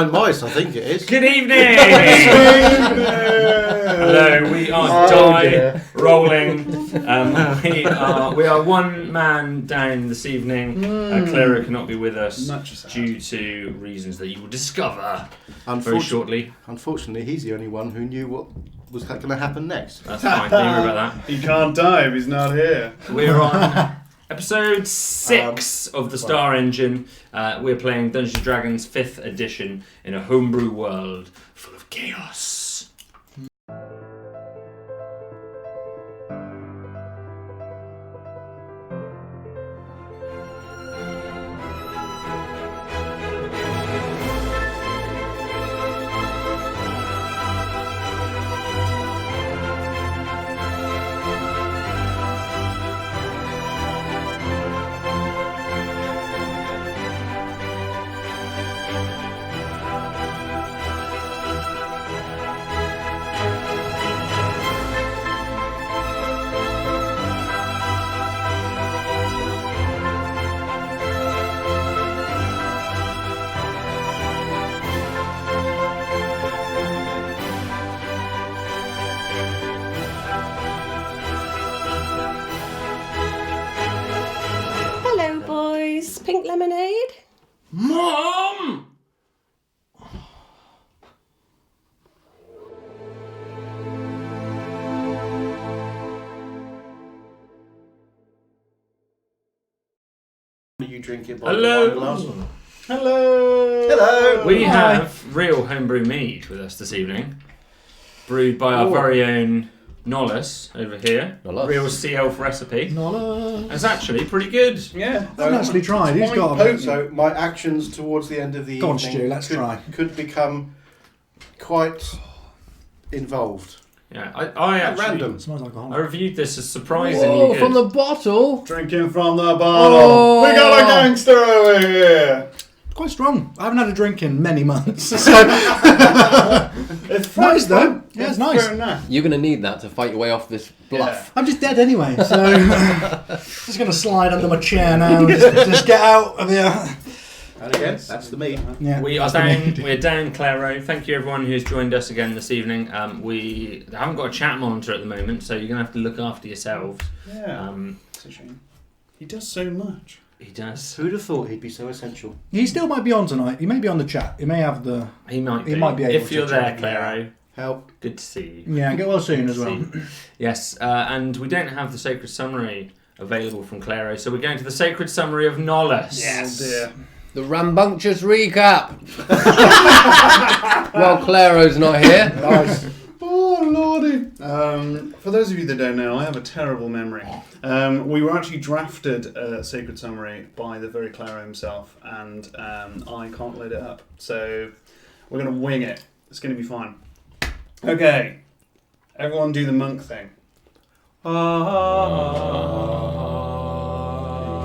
Mice, I think it is. Good evening! Hello, we are DieRolling. We are one man down this evening. Clara cannot be with us due to reasons that you will discover very shortly. Unfortunately, he's the only one who knew what was going to happen next. That's fine, don't worry about that. He can't die if he's not here. We're on Episode 6 of the Star Engine. We're playing Dungeons & Dragons 5th edition in a homebrew world full of chaos. Pink lemonade? Mom! You drink it by Hello. the wine glass. Hello. Hello. We have real homebrew mead with us this evening, brewed by our very own Nollis over here. Nollis. Real sea elf recipe. Nollis. It's actually pretty good. Yeah. I haven't actually tried. Who's got a So my actions towards the end of the Go on, evening Stu, let's try. could become quite involved. Yeah, I actually Random. Smells alcohol. I reviewed this as surprisingly Whoa, good. from the bottle. Drinking from the bottle. Oh. We got a gangster over here. Quite strong. I haven't had a drink in many months. So It's nice though. fun. Yeah, it's nice. Very nice. You're going to need that to fight your way off this bluff. I'm just dead anyway, so just gonna slide under my chair now. And just get out of here. And again, that's the meat. Yeah, We are down. We're down, Claro. Thank you, everyone who's joined us again this evening. We haven't got a chat monitor at the moment, so you're gonna have to look after yourselves. Yeah. It's a shame. He does so much. He does. Who'd have thought he'd be so essential? He still might be on tonight. He may be on the chat. He may have the. He might be. He might be able if to you're there, chat, Claro. Help. Good to see you. Yeah, get well soon as well. Yes, and we don't have the sacred summary available from Claro, so we're going to the sacred summary of Nollis. Yes. Oh dear. The rambunctious recap. Well, Claro's not here. Nice. Oh lordy! For those of you that don't know, I have a terrible memory. We were actually drafted a sacred summary by the very Claro himself, and I can't load it up. So we're going to wing it. It's going to be fine. Okay, everyone do the monk thing. There you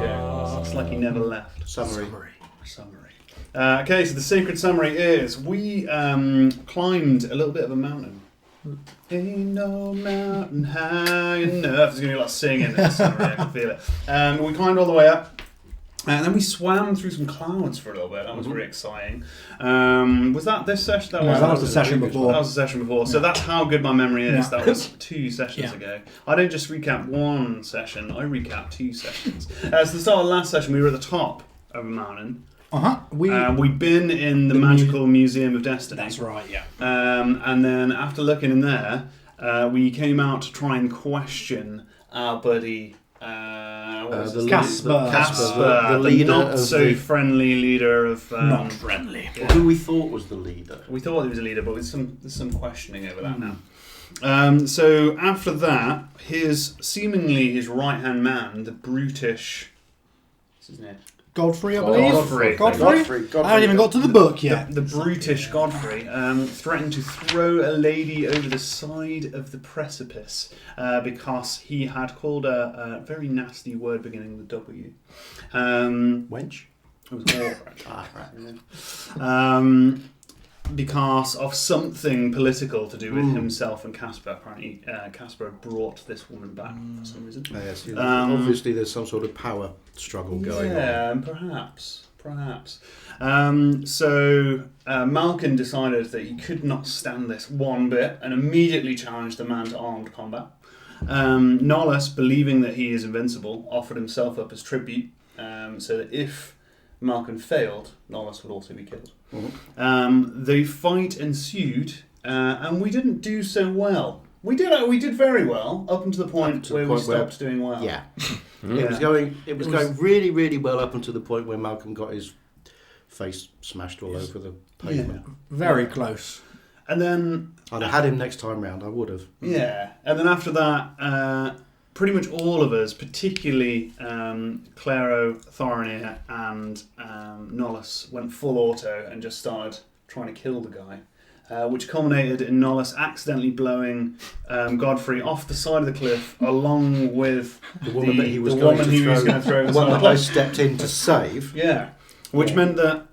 go. It's like he never left. Summary. Okay, so the sacred summary is we climbed a little bit of a mountain. Ain't no mountain high enough. There's going to be a lot of singing in this summary, I can feel it. We climbed all the way up. And then we swam through some clouds for a little bit. That was very exciting. Was that this session? No, that was the session before. That was the session before. So that's how good my memory is. Yeah. That was 2 sessions ago. I don't just recap 1 session. I recap 2 sessions. So the start of the last session, we were at the top of a mountain. We'd been in the Magical Museum of Destiny. That's right, yeah. And then after looking in there, we came out to try and question our buddy... Casper. The leader not of so the... friendly leader of... Not friendly. Who we thought was the leader. We thought he was a leader, but there's some questioning over that now. So after that, seemingly his right-hand man, the brutish... What's his name? Godfrey, I believe. Godfrey. I haven't even got to the book yet. The brutish Godfrey threatened to throw a lady over the side of the precipice because he had called a very nasty word beginning with W. Wench? It was war. Because of something political to do with himself and Casper. Apparently, Casper brought this woman back for some reason. Yes, obviously there's some sort of power struggle going on. Yeah, perhaps. Perhaps. So Malkin decided that he could not stand this one bit and immediately challenged the man to armed combat. Nolus, believing that he is invincible, offered himself up as tribute, so that if Malkin failed, Nolus would also be killed. Mm-hmm. The fight ensued, and we didn't do so well. We did very well up until the point where we stopped doing well. Yeah. It was going really, really well up until the point where Malcolm got his face smashed all over the pavement. Yeah. Very close. And then I'd have had him next time round. I would have. Yeah, and then after that, pretty much all of us, particularly Claro, Thorinir, and Nolus, went full auto and just started trying to kill the guy. Which culminated in Nolus accidentally blowing Godfrey off the side of the cliff, along with the woman that he was going to throw. The one that I stepped in to save. Yeah, which meant that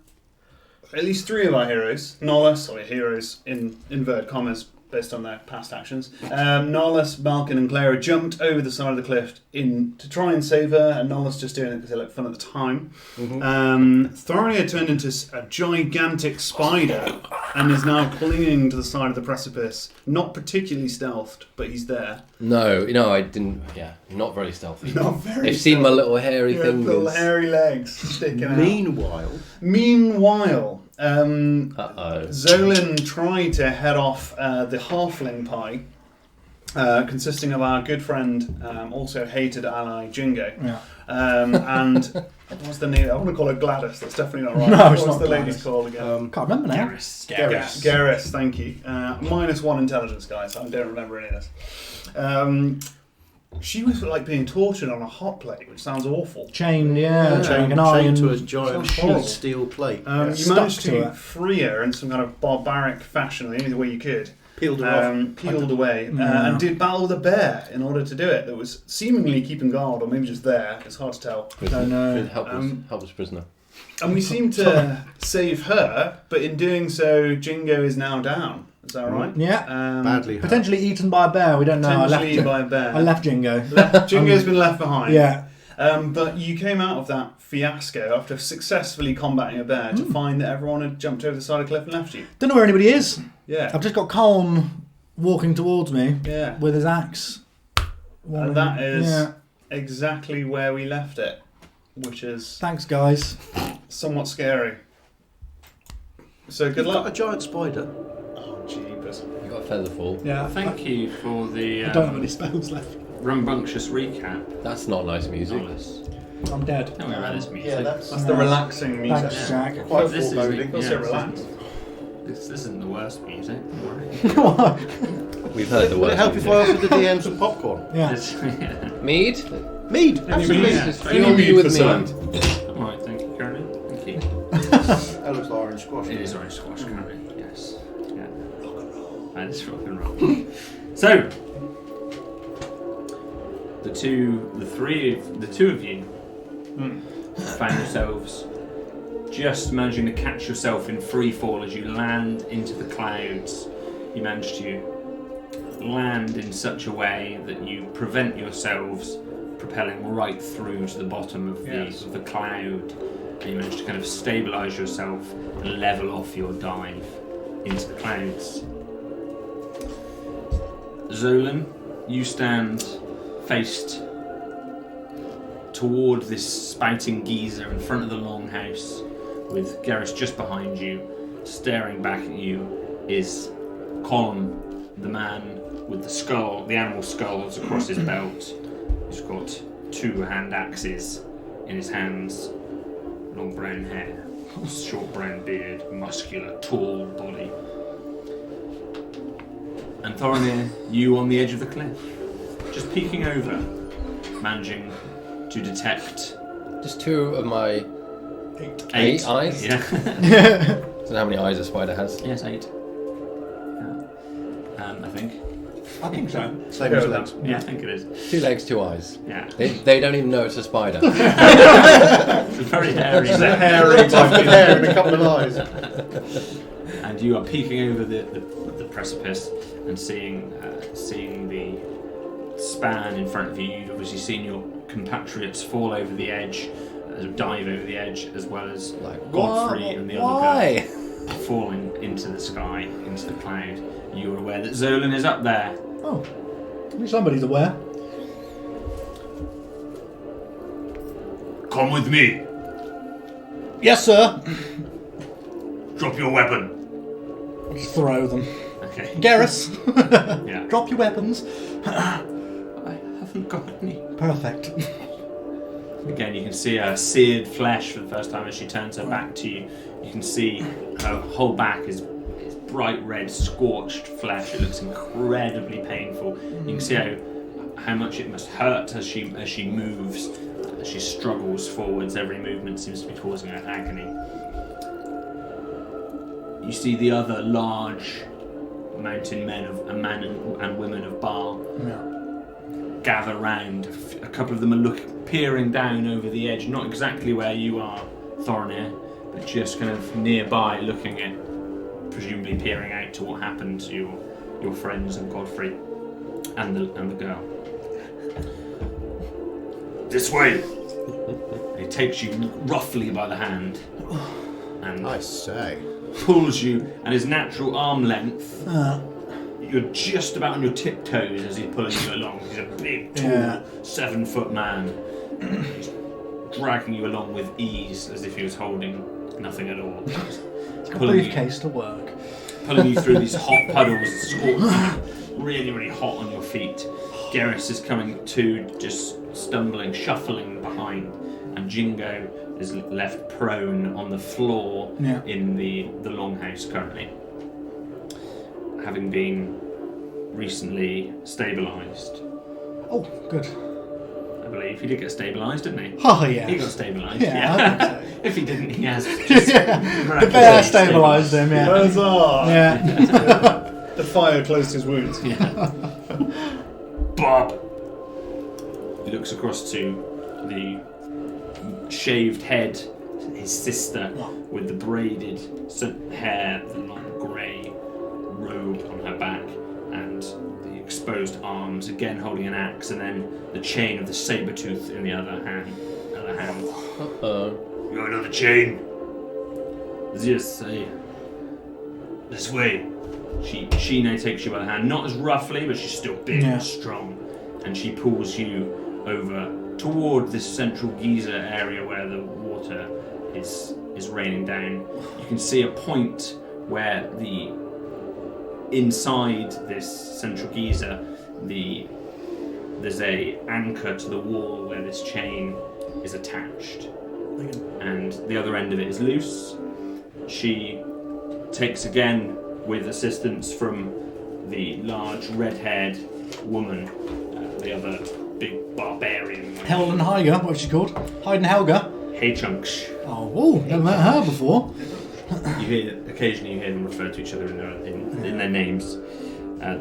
at least 3 of our heroes, Nolus, or heroes in inverted commas based on their past actions, Nolus, Malkin, and Clara jumped over the side of the cliff to try and save her, and Nolus just doing it because they looked fun at the time. Thorinir turned into a gigantic spider and is now clinging to the side of the precipice. Not particularly stealthed, but he's there. No, I didn't. Yeah, not very stealthy. Not very. They've seen my little hairy things. Little hairy legs sticking out. Meanwhile, Zolan tried to head off the halfling pie, consisting of our good friend, also hated ally Jingo. Yeah. And what's the name? I want to call her Gladys. That's definitely not right. No, it's what's not the Gladys. lady's called again? Can't remember now. Garrus, thank you. -1 intelligence, guys. I don't remember any of this. She was like being tortured on a hot plate, which sounds awful. Chained, chained to a giant horrible. sheet steel plate. You managed to free her in some kind of barbaric fashion, the only way you could. Peeled her off. Peeled away, and did battle with a bear in order to do it. That was seemingly keeping guard, or maybe just there. It's hard to tell. Helpless prisoner. And we seem to save her, but in doing so, Jingo is now down. Is that right? Yeah. Badly hurt. Potentially eaten by a bear. We don't know. Potentially eaten by a bear. I left Jingo. Jingo's been left behind. Yeah. But you came out of that fiasco after successfully combating a bear to find that everyone had jumped over the side of the cliff and left you. Don't know where anybody is. Yeah. I've just got Colm walking towards me Yeah. with his axe. And that is exactly where we left it, which is Thanks, guys. somewhat scary. So good You've luck. got a giant spider. Oh, jeepers. You got a feather fall. Yeah. Thank you for the I don't have any spells left. rambunctious recap. That's not nice music. Nolus. I'm dead. Tell me about this music. Yeah, that's That's the relaxing music. Thanks, Jack. quite This is foreboding. Feels so relaxed. This isn't the worst music. Don't worry. Come on. We've heard the Would word. it help if I offered the DM some popcorn? Yeah. Mead? Mead, absolutely. Just fuel you with mead. Alright, thank you, currently. Thank you. That looks like orange squash. It is orange squash currently, yes. Yeah. And it's rock and roll. So, the two of you find yourselves just managing to catch yourself in free fall as you land into the clouds. You manage to land in such a way that you prevent yourselves propelling right through to the bottom of the cloud. And you manage to kind of stabilise yourself and level off your dive into the clouds. Zolan, you stand faced toward this spouting geyser in front of the longhouse, with Garrus just behind you. Staring back at you is Colm, the man with the skull, the animal skulls across his belt. He's got 2 hand axes in his hands, long brown hair, short brown beard, muscular, tall body. And Thorinir, you on the edge of the cliff, just peeking over, managing to detect Just 2 of my 8 eyes? Yeah. Don't know how many eyes a spider has. Yes, 8. Yeah. I think. I think so. Same as legs. Yeah, I think it is. 2 legs, 2 eyes. Yeah. They don't even know it's a spider. It's a very hairy set. Hairy Tuft of hair and a couple of eyes. And you are peeking over the precipice and seeing the span in front of you. You've obviously seen your compatriots fall over the edge dive over the edge, as well as Like, Godfrey and the why? other girl falling into the sky, into the cloud. You are aware that Zolan is up there. Oh, at least somebody's aware. Come with me. Yes, sir. Drop your weapon. Just throw them. Okay. Garrus, Yeah. drop your weapons. I haven't got any. Perfect. Again, you can see her seared flesh for the first time as she turns her back to you. You can see her whole back is bright red, scorched flesh. It looks incredibly painful. You can see how much it must hurt as she moves, as she struggles forwards. Every movement seems to be causing her agony. You see the other large mountain men and women of Baal gather round. A couple of them are peering down over the edge, not exactly where you are, Thorinir, but just kind of nearby, looking at, presumably peering out to what happened to your friends and Godfrey and the girl. This way. He takes you roughly by the hand and I say. pulls you at his natural arm length. You're just about on your tiptoes as he's pulling you along. He's a big, tall, 7-foot man. He's dragging you along with ease, as if he was holding nothing at all. A briefcase to work. Pulling you through these hot puddles, scorching, really, really hot on your feet. Garrus is coming to, just stumbling, shuffling behind, and Jingo is left prone on the floor in the longhouse currently, having been recently stabilised. Oh, good. I believe he did get stabilised, didn't he? Oh, yeah. He got stabilised. Yeah, I think so. If he didn't, he has. The bear stabilised him, yeah. Huzzah! Yeah. The fire closed his wounds. Yeah. Bob! He looks across to the shaved head, his sister, with the braided hair, the long grey robe on her back, and the exposed arms, again holding an axe, and then the chain of the saber tooth in the other hand. You got another chain? Yes, this way. She now takes you by the hand, not as roughly, but she's still big and strong, and she pulls you over toward this central geyser area where the water is raining down. You can see a point where inside this central geyser, there's a anchor to the wall where this chain is attached, and the other end of it is loose. She takes again, with assistance from the large red-haired woman, the other big barbarian. Helen Heiger, what's she called? Hayden Helga. Hey Chunks. Oh, never met her before. Occasionally you hear them refer to each other in their names.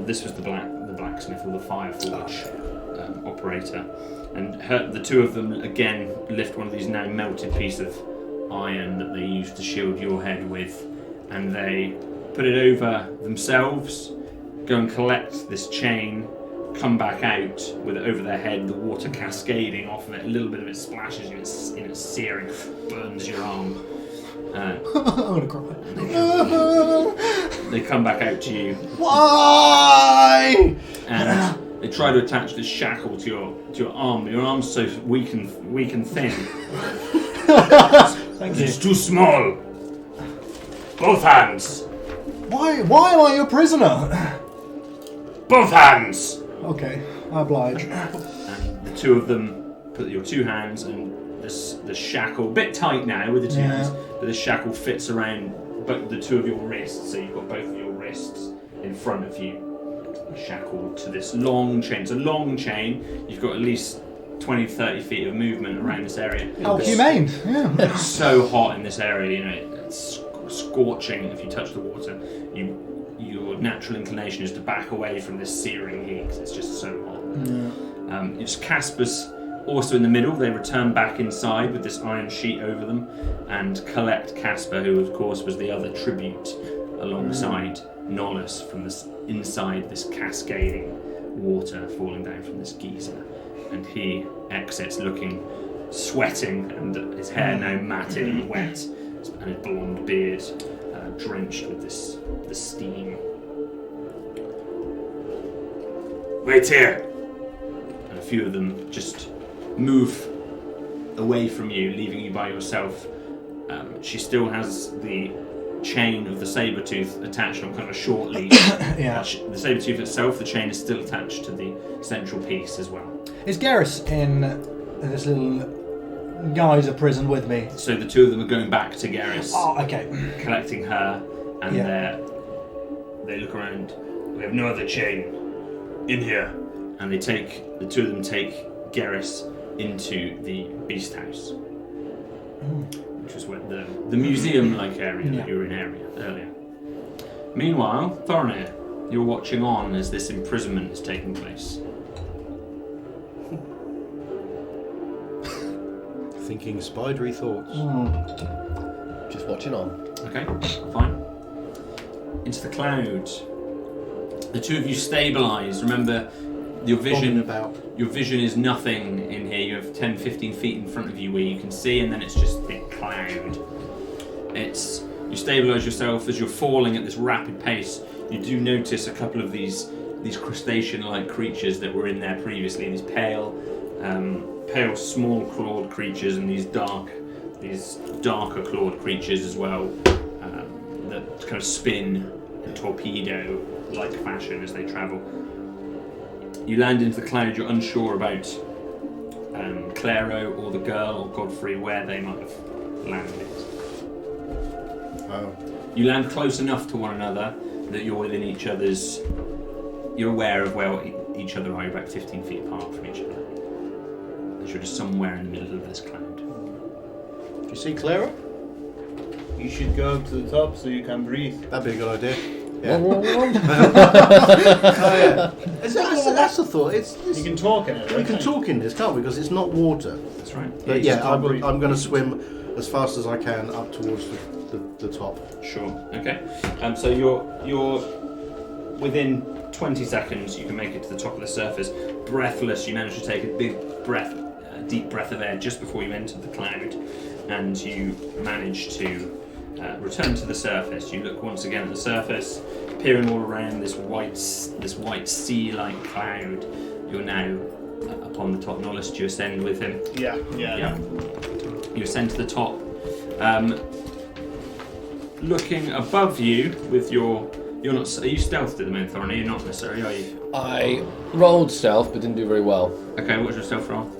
This was the blacksmith or the fireforge operator, and the two of them again lift one of these now melted pieces of iron that they used to shield your head with, and they put it over themselves, go and collect this chain, come back out with it over their head, the water cascading off of it, a little bit of it splashes you, it's searing, burns your arm. I'm gonna cry. They come back out to you. Why? And they try to attach this shackle to your arm, but your arm's so weak and thin. Thank you. It's too small. Both hands. Why am I your prisoner? Both hands. Okay, I oblige. And the two of them put your two hands, and the shackle, a bit tight now with the two hands, but the shackle fits around the two of your wrists, so you've got both of your wrists in front of you, shackled to this long chain. It's a long chain. You've got at least 20-30 feet of movement around this area. How humane, yeah. It's so hot in this area, it's scorching if you touch the water. Your natural inclination is to back away from this searing heat because it's just so hot. It's Casper's also in the middle. They return back inside with this iron sheet over them and collect Casper, who of course was the other tribute, alongside Nolus from inside this cascading water falling down from this geyser. And he exits looking sweating, and his hair now matted and wet, and his blonde beard drenched with this steam. Wait here! And a few of them just move away from you, leaving you by yourself. She still has the chain of the saber-tooth attached on kind of a short leash. Yeah. The saber-tooth itself, the chain is still attached to the central piece as well. Is Garrus in this little geyser prison with me? So the two of them are going back to Garrus, Oh, okay. collecting her, and they look around. We have no other chain in here. And the two of them take Garrus into the beast house, which was where the museum-like area that you were in earlier. Meanwhile, Thorinir, you're watching on as this imprisonment is taking place. Thinking spidery thoughts. Just watching on. Okay, fine. Into the cloud. The two of you stabilise. Remember, your vision is nothing in here. You have 10-15 feet in front of you where you can see, and then it's just thick cloud. You stabilise yourself as you're falling at this rapid pace. You do notice a couple of these crustacean-like creatures that were in there previously. These pale, small clawed creatures, and these darker clawed creatures as well, that kind of spin in torpedo-like fashion as they travel. You land into the cloud. You're unsure about Claro or the girl or Godfrey, where they might have landed. Oh. You land close enough to one another that you're within each other's. You're aware of where each other are. You're about 15 feet apart from each other. As you're just somewhere in the middle of this cloud. Do you see Clara? You should go up to the top so you can breathe. That'd be a good idea. Yeah. That's the thought. You can talk in it, right? We can talk in this, can't we? Because it's not water. That's right. But I'm going to swim as fast as I can up towards the top. Sure. Okay. So you're within 20 seconds. You can make it to the top of the surface. Breathless, you manage to take a deep breath of air just before you enter the cloud, and you manage to return to the surface. You look once again at the surface, peering all around this white sea-like cloud. You're now upon the top. Nollis, do you ascend with him? Yeah. You ascend to the top. Looking above you with you're not. Are you stealthed at the moment, Thorin? You're not necessarily, are you? I rolled stealth, but didn't do very well. Okay, what's your stealth roll?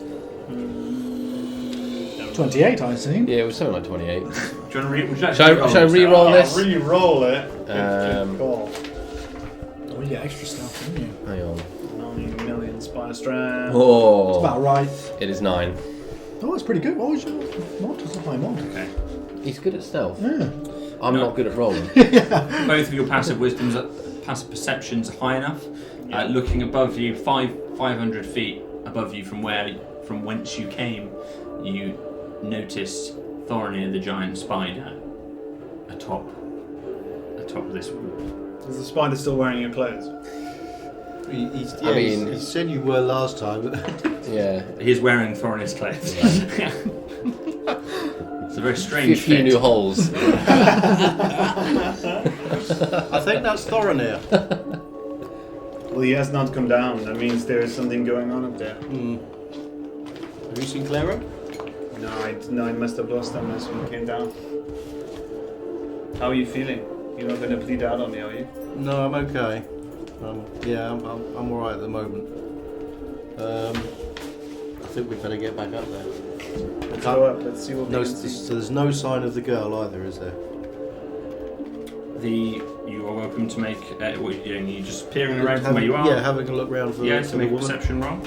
28, I assume. Yeah, it was something like 28. Do you want to Should I re-roll this? Re-roll it. Good call. Oh, you get extra stuff, don't you? Hang on. 9 million spider strands. Oh. It's about right. It is 9. Oh, it's pretty good. What was your mod? It's a high mod. Okay. He's good at stealth. Yeah. I'm not good at rolling. Both of your passive wisdoms, passive perceptions are high enough. Looking above you, 500 feet above you from whence you came, you notice Thorinir the giant spider atop this wall. Is the spider still wearing your clothes? He said you were last time. Yeah. He's wearing Thorinir's clothes. It's a very strange few fit. new holes. I think that's Thorinir. Well, he has not come down. That means there is something going on up there. Have you seen Clara? No, I must have lost him as we came down. How are you feeling? You're not going to bleed out on me, are you? No, I'm okay. I'm alright at the moment. I think we better get back up there. Let's go up. Let's see what we can see. So there's no sign of the girl either, is there? You are welcome to make what are you doing? You just peering around from where you are. Yeah, having a look around for to the make a woman. perception roll.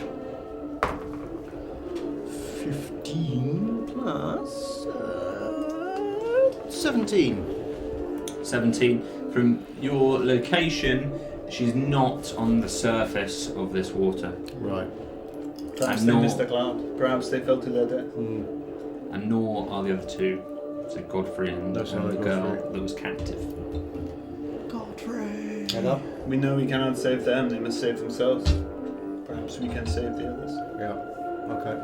15 plus 17. 17. From your location, she's not on the surface of this water. Right. Perhaps And they nor- missed the cloud. Perhaps they fell to their death. And nor are the other two. So Godfrey and No sign the of girl Godfrey. that was captive. Godfrey. Head up. We know we cannot save them. They must save themselves. Perhaps we can save the others. Yeah. Okay.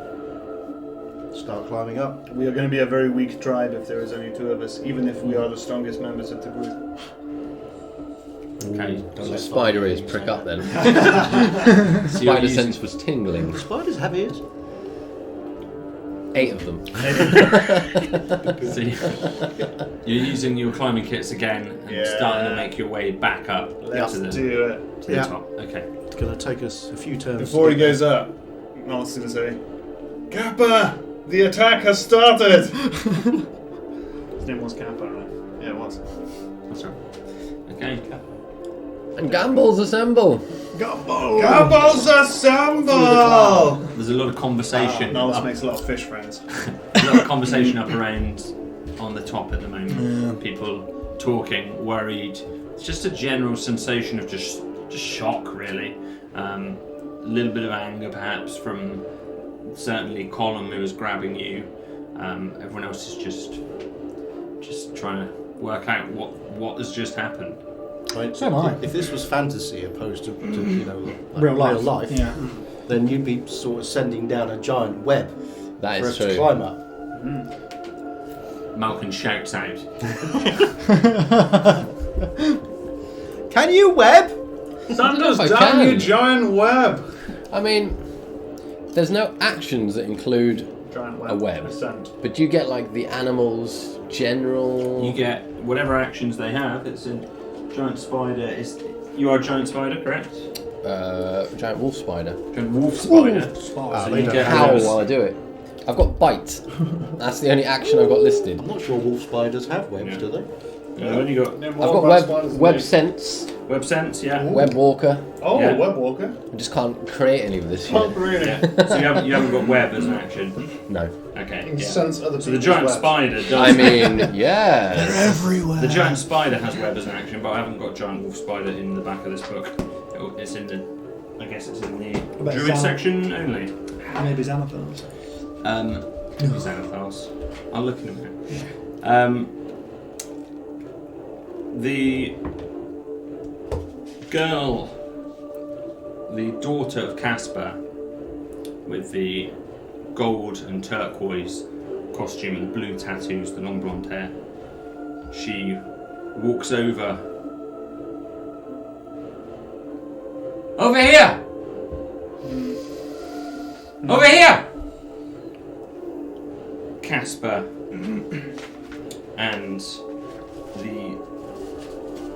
start climbing up. We are going to be a very weak tribe if there is only 2 of us, even if we are the strongest members of the group. Okay. So spider ears prick up then. Spider sense was tingling. The spiders have ears. 8 of them. So you're using your climbing kits again and starting to make your way back up Let's to the do it. top. Okay. It's going to take us a few turns. Before he goes up, Nol's going to say, Kappa, the attack has started! His name was Kappa, right? Yeah, it was. That's right. Okay. And gambles assemble. Gobbles assemble! There's a lot of conversation. Nol's makes a lot of fish friends. A lot of conversation up around on the top at the moment. People talking, worried. It's just a general sensation of just shock, really. A little bit of anger, perhaps, from certainly Colin, who was grabbing you. Everyone else is just trying to work out what has just happened. Right. So am I. If this was fantasy opposed to like Real life. Yeah. then you'd be sort of sending down a giant web That for is us to true. climb up. Malcolm shouts out. Can you web? Sanders I down, can. you giant web! I mean, there's no actions that include, Giant web. A web. Ascend. but you get like the animals general. You get whatever actions they have. It's a giant spider. You are a giant spider, correct? Giant wolf spider. Giant wolf spider. Ah, So they you don't get have Howl whatever's- while I do it. I've got bite. That's the only action I've got listed. I'm not sure wolf spiders have webs, Yeah. do they? You've only got No I've more got about spiders than web me. sense, web sense, yeah. web walker. Oh, Yeah. web walker. I just can't create any of this Can't yet. really. Yeah. So you haven't got web as an action. No. Okay. Can Yeah. sense other So the people's giant webs. spider does. I mean, yes. Everywhere. The giant spider has web as an action, but I haven't got giant wolf spider in the back of this book. It's in the. I guess it's in the about druid Xanath? section only. Maybe Xanathars. Xanathars. I'll look in a minute. The girl, the daughter of Caspar, with the gold and turquoise costume and the blue tattoos, the long blonde hair, she walks over. Over here! Over here! Caspar and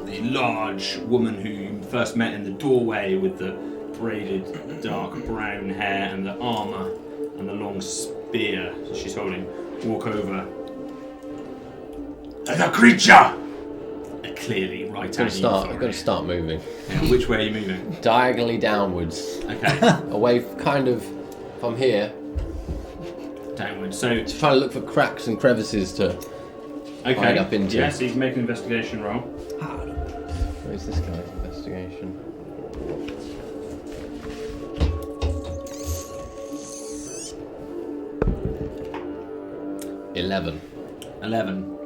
the large woman who you first met in the doorway with the braided dark brown hair and the armour and the long spear that she's holding walk over. The creature! Clearly right I've got at to you. start. I've got to start moving Yeah, which way are you moving? diagonally downwards, Okay, away, kind of from here. downwards. So, Just trying to look for cracks and crevices to. okay. Hide up into. Yeah, so you can make an investigation roll. Where's this guy's investigation? $11. 11.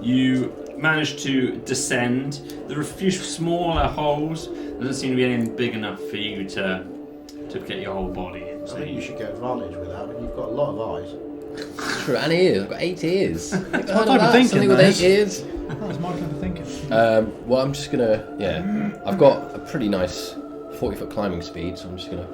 You manage to descend. There are a few smaller holes. There doesn't seem to be anything big enough for you to get your whole body in. I So think you should get advantage with that. You've got a lot of eyes. True, and ears. I've got 8 ears. Heard of type of that? thinking, Something with that 8 is. ears. That's my kind of thinking. Well, I'm just gonna. Yeah, I've got a pretty nice 40-foot climbing speed, so I'm just gonna.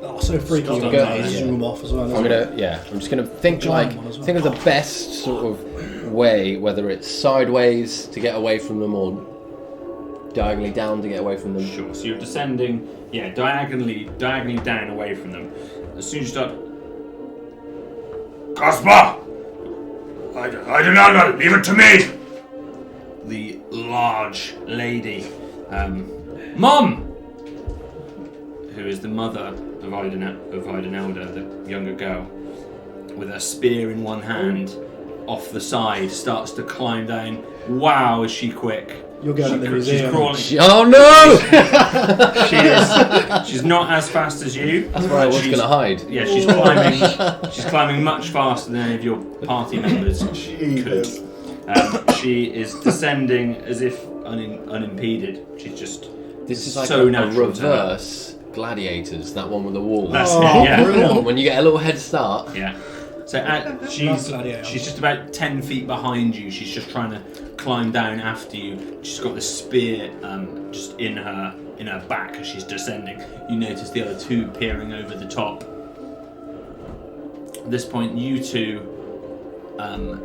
Oh, so freaky Stop when that, they yeah. zoom off as well. I'm isn't it? gonna. Yeah, I'm just gonna think Giant like one as well. think of the best sort of way, whether it's sideways to get away from them or diagonally down to get away from them. sure. So you're descending, diagonally down away from them. As soon as you start, Caspar! I do not know. Leave it to me. The large lady, Mom, who is the mother of Idenelda, the younger girl, with a spear in one hand, off the side, starts to climb down. Wow, is she quick! You're going at the She's museum. crawling. Oh no! She's not as fast as you. That's where I was She's- gonna hide. Yeah, she's climbing. She's climbing much faster than any of your party members could. She is descending as if unimpeded. She's just This is like so a natural to her. reverse Gladiators, that one with the wall. That's it, yeah. brilliant. When you get a little head start. Yeah. So she's just about 10 feet behind you. She's just trying to climb down after you. She's got this spear just in her back as she's descending. You notice the other two peering over the top. At this point, you two,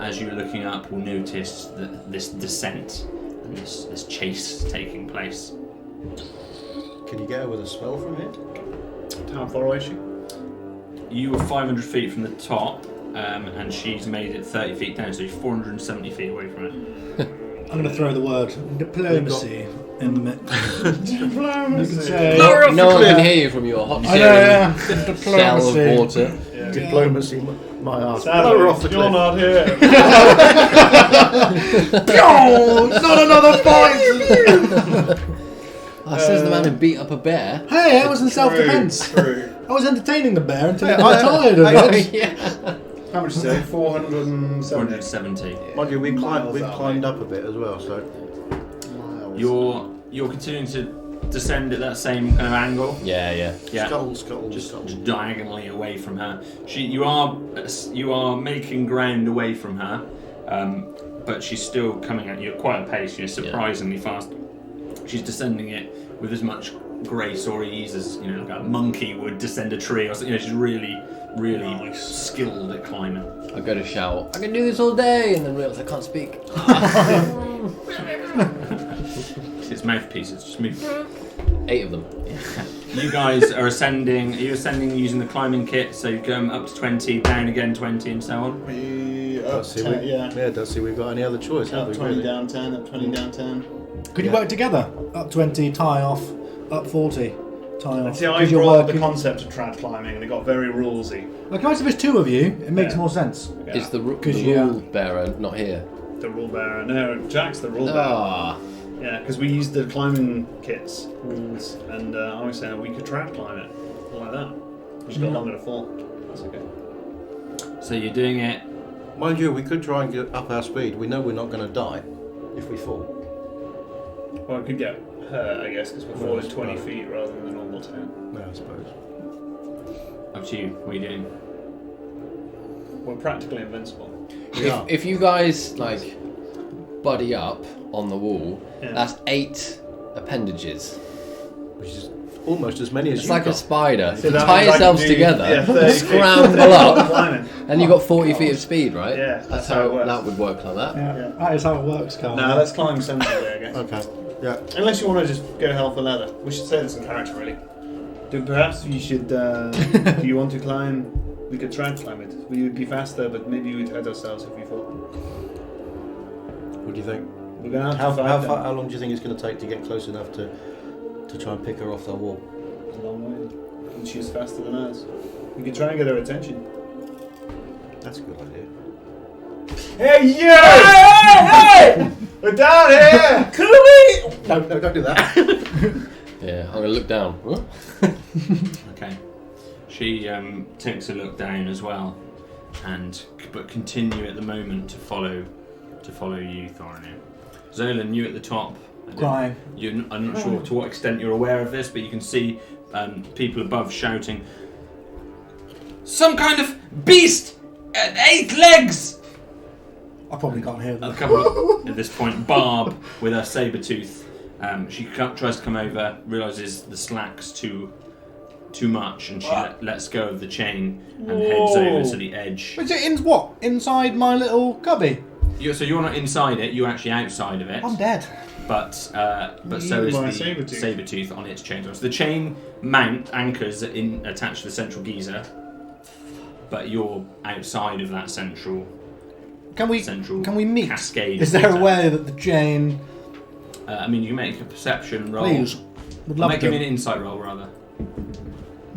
as you're looking up, will notice that this descent and this chase taking place. Can you get her with a spell from here? How far away is she? You were 500 feet from the top, and she's made it 30 feet down, so you're 470 feet away from it. I'm going to throw the word diplomacy in the mix. Diplomacy. You could say... No one can hear you from your hot I know, yeah. cell of water. Yeah. Diplomacy, my ass. Sadly, Blow her off the you're cliff. not here. It's not another fight! Says the man who beat up a bear. Hey, I was in self-defense. True. I was entertaining the bear until I got tired of it. Yeah. How much is it? 470. 470. Mind you, we've Miles climbed out, up a bit as well, so... Miles. You're continuing to descend at that same kind of angle. Yeah. Yeah. Scuttle. Just diagonally away from her. You are making ground away from her, but she's still coming at you at quite a pace. You're surprisingly fast. She's descending it with as much grace or ease as like a monkey would descend a tree, or something. She's really skilled at climbing. I go to shout, I can do this all day, and then realise I can't speak. It's mouthpieces. Just move. 8 of them. You guys are ascending. Are you ascending using the climbing kit? So you go up to 20, down again 20, and so on. We up Don't see 10, yeah. don't see we've got any other choice, have Up we, 20 really? down 10, up 20 down 10. Could you work together? Up 20, tie off. Up 40, tie off. See, I 'Cause you're brought up the working- concept of trad climbing and it got very rulesy. Like, if there's 2 of you, it makes Yeah. more sense. Yeah. Is the rule yeah. bearer not here? The rule bearer. No, Jack's the rule bearer. Ah. Yeah, because we used the climbing kits rules, and I was saying we could trad climb it like that. We just got longer to fall. That's okay. So you're doing it. Mind you, we could try and get up our speed. We know we're not going to die if we fall. Well, it could get hurt, I guess, because we're Well, falling 20 right. feet rather than the normal 10. No, I suppose. Up to you. What are you doing? We're practically invincible. Yeah. If you guys buddy up on the wall, Yeah. that's 8 appendages. Which is almost as many as It's you've like a got. spider. So You that tie means I can yourselves do, together, 30 feet. scramble up, Climbing. and you got 40 feet of speed, right? Yeah, that's how it works. that would work like that. Yeah, that is how it works, Carl. No, let's climb sensibly, I guess. Okay. Yeah. Unless you want to just go hell for leather. We should say this in character, really. Perhaps you should, do you want to climb? We could try and climb it. We would be faster, but maybe we'd hurt ourselves if we fall. What do you think? We're going to have How, to fight how, them. far, how long do you think it's going to take to get close enough to try and pick her off that wall? A long way. And she's faster than us. We could try and get her attention. That's a good idea. Hey, you! Hey! We're down here! No, don't do that. Yeah, I'm gonna look down. Huh? Okay. She takes a look down as well, but continue at the moment to follow you, Thorin. Zolan, you at the top. Crying. I'm not sure to what extent you're aware of this, but you can see people above shouting, "Some kind of beast at 8 legs!" I probably can't hear A them. couple at this point, Barb with her saber tooth. She tries to come over, realizes the slack's too much, and she lets go of the chain and heads over to the edge. Is it inside my little cubby? So you're not inside it; you're actually outside of it. I'm dead. But so is My the saber-tooth. saber-tooth on its chain. So the chain anchors attached to the central geyser, but you're outside of that central Can we meet? cascade. Is there a way that the chain... I mean, you make a perception roll. Please. Would love Give me an to. insight roll, rather.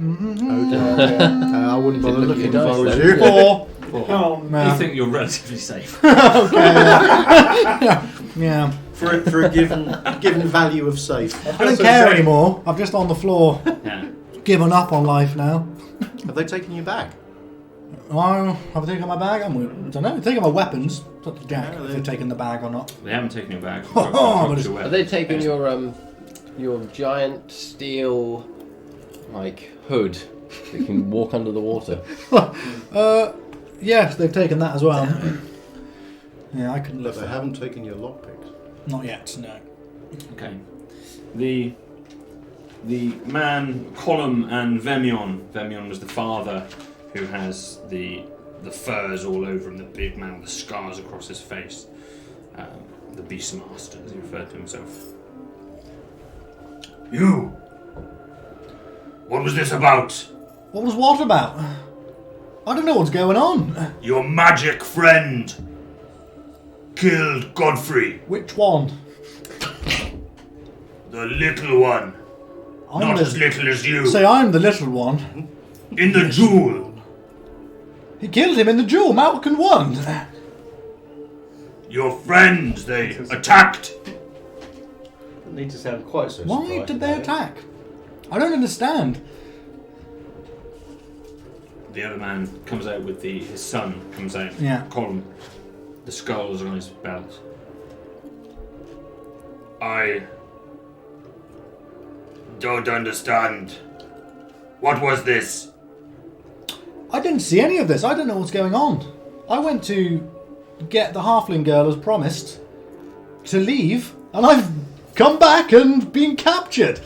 I wouldn't bother Look at looking if your I dice was then. you. Oh, No. You think you're relatively safe. Yeah. For a given value of safe. I don't care anymore. I'm just on the floor. Yeah. Given up on life now. Have they taken you back? Oh, have they taken my bag? I don't know. They've taken my weapons. It's up to Jack No, if they've taken the bag or not. They haven't taken your bag. Oh, but Are they taking your giant steel like hood that can walk under the water? Yes, they've taken that as well. Yeah, I couldn't But live they that. haven't taken your lockpicks. Not yet, no. Okay. The man, Colum and Vemion. Vemion was the father who has the furs all over him, the big man with the scars across his face. The Beastmaster, as he referred to himself. You! What was this about? What was what about? I don't know what's going on. Your magic friend killed Godfrey, Which one? the little one. Not as little as you. Say I'm the little one. In the duel. He killed him in the duel. Malcolm won. Your friends, they attacked. Don't need to sound quite so Why surprised did they about it. attack? I don't understand. The other man comes out with his son comes out. Yeah. Colin. The skulls are on his belt. I don't understand. What was this? I didn't see any of this. I don't know what's going on. I went to get the halfling girl as promised to leave, and I've come back and been captured.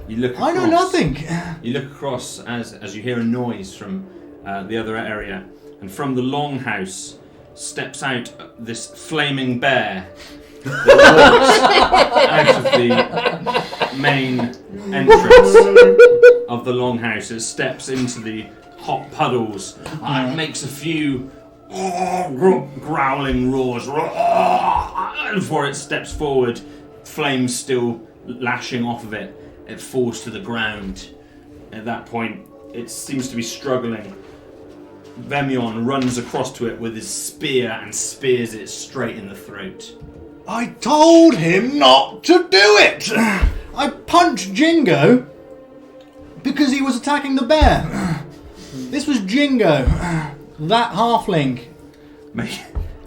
You look across, I know nothing. You look across as you hear a noise from the other area, and from the longhouse steps out this flaming bear that walks out of the main entrance of the longhouse. It steps into the hot puddles and makes a few growling roars, and before it steps forward, flames still lashing off of it. It falls to the ground. At that point, it seems to be struggling. Vemion runs across to it with his spear and spears it straight in the throat. I told him not to do it. I punched Jingo because he was attacking the bear. This was Jingo, that halfling. Make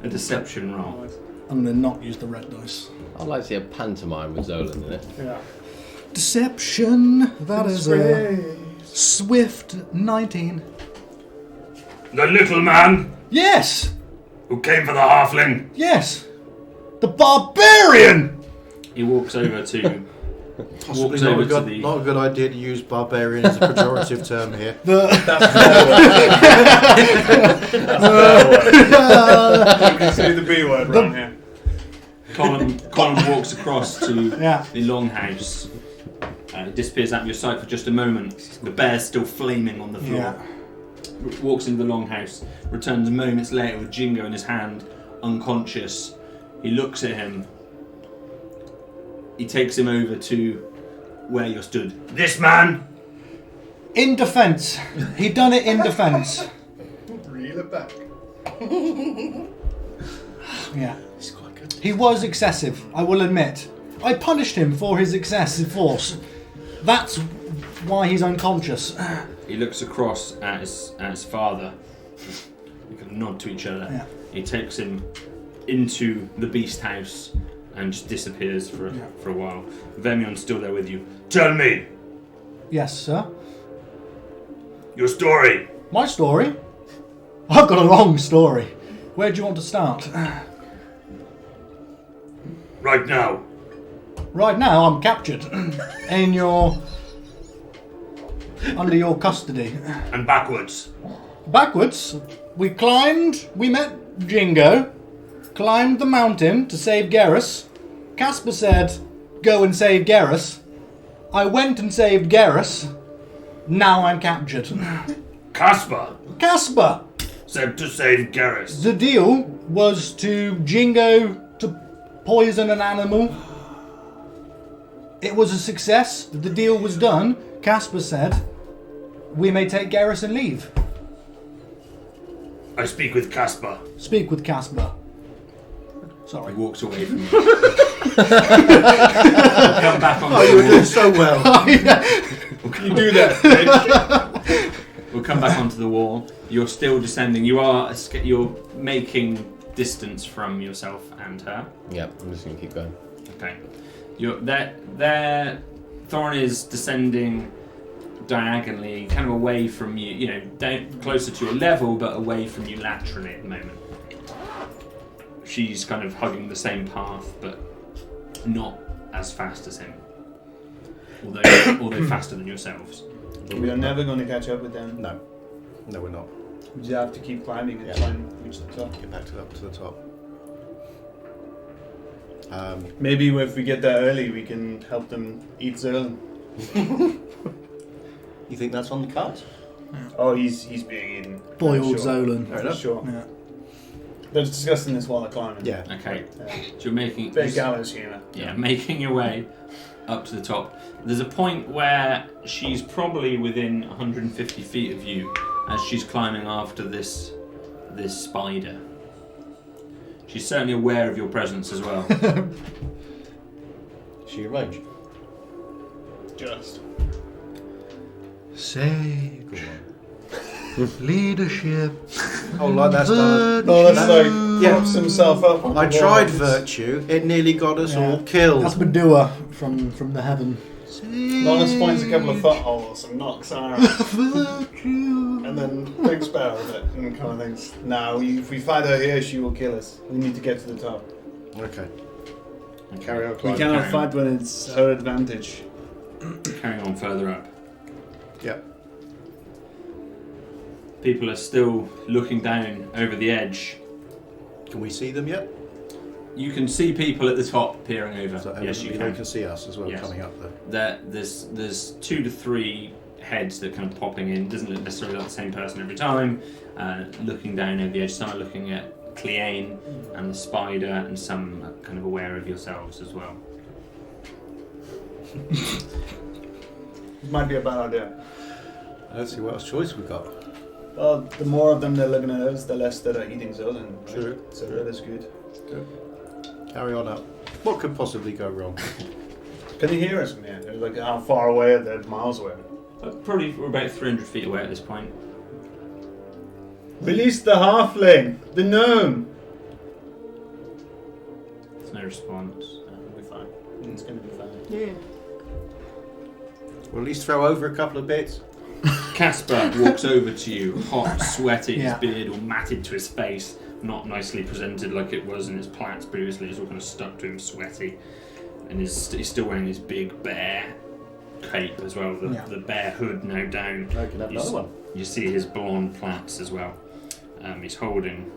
a deception roll. I'm going to not use the red dice. I'd like to see a pantomime with Zolan in it. Yeah. Deception. That is a swift 19. The little man Yes. who came for the halfling. Yes. The barbarian. He walks over to. Possibly walks not over a, good, to the. not a good idea to use barbarian as a pejorative term here. You can say the B word around here. Colin walks across to Yeah. the longhouse. It disappears out of your sight for just a moment. The bear's still flaming on the floor. Yeah. Walks into the longhouse. Returns moments later with Jingo in his hand, unconscious. He looks at him. He takes him over to where you're stood. This man! In defence. He done it in defence. Reel it back. Yeah. It's quite good. He was excessive, I will admit. I punished him for his excessive force. That's why he's unconscious. He looks across at his father. They kind of nod to each other. Yeah. He takes him into the beast house and just disappears for a while. Vemion's still there with you. Tell me Yes, sir. your story. My story? I've got a long story. Where do you want to start? Right now. Right now, I'm captured. Under your custody. And backwards. Backwards, we met Jingo, climbed the mountain to save Garrus. Casper said, go and save Garrus. I went and saved Garrus. Now I'm captured. Casper Casper! said to save Garrus. The deal was to Jingo to poison an animal. It was a success. The deal was done. Casper said, we may take Garrus and leave. I speak with Casper. Speak with Casper. He Sorry. walks away from you. Come back on Oh, you were doing so well. You do that, bitch. We'll come back onto the wall. You're still descending. You're making distance from yourself and her. Yeah, I'm just going to keep going. Okay. Thorn is descending diagonally, kind of away from you, down closer to your level, but away from you laterally at the moment. She's kind of hugging the same path, but not as fast as him. Although faster than yourselves. We are never going to catch up with them. No, we're not. We just have to keep climbing and try and reach the top. Get back up to the top. Maybe if we get there early, we can help them eat Zerlin. You think that's on the cards? Oh, he's being eaten. Boiled Sure. Zolan. Fair enough. Sure. Yeah. They're discussing this while they're climbing. Yeah. Okay. Yeah. So you're making... Big gallows humour. Yeah, making your way up to the top. There's a point where she's probably within 150 feet of you as she's climbing after this spider. She's certainly aware of your presence as well. She arranged. Just. Sage. Leadership. Oh, like that's done. No, that's like Yeah. props himself up. On I the tried walls. virtue. It nearly got us Yeah. all killed. That's Medua from the heaven. Nonus finds a couple of footholds and knocks her out. Virtue. And then thinks better of it and kind of thinks, no, if we find her here, she will kill us. We need to get to the top. Okay. Carry on. We cannot fight when it's her advantage. Carrying on further up. Yep. People are still looking down over the edge. Can we see them yet? You can see people at the top peering over. So Yes, you they can. can see us as well Yes. coming up there. There's 2 to 3 heads that are kind of popping in. Doesn't look necessarily like the same person every time. Looking down over the edge. Some are looking at Cleane and the spider, and some are kind of aware of yourselves as well. It might be a bad idea. Let's see what else choice we've got. Well, the more of them that are looking at us, the less that are eating Zolan. Right? True. So that is good. Carry on up. What could possibly go wrong? Can you hear us from here? Like, how far away are they? Miles away? Probably we're about 300 feet away at this point. Release the halfling! The gnome! There's no response. We'll be fine. It's going to be fine. Yeah. We'll at least throw over a couple of bits. Casper walks over to you, hot, sweaty, Yeah. his beard all matted to his face, not nicely presented like it was in his plaits previously. It's all kind of stuck to him, sweaty, and he's still wearing his big bear cape as well. The bear hood now down. I can have another one. You see his blonde plaits as well. He's holding.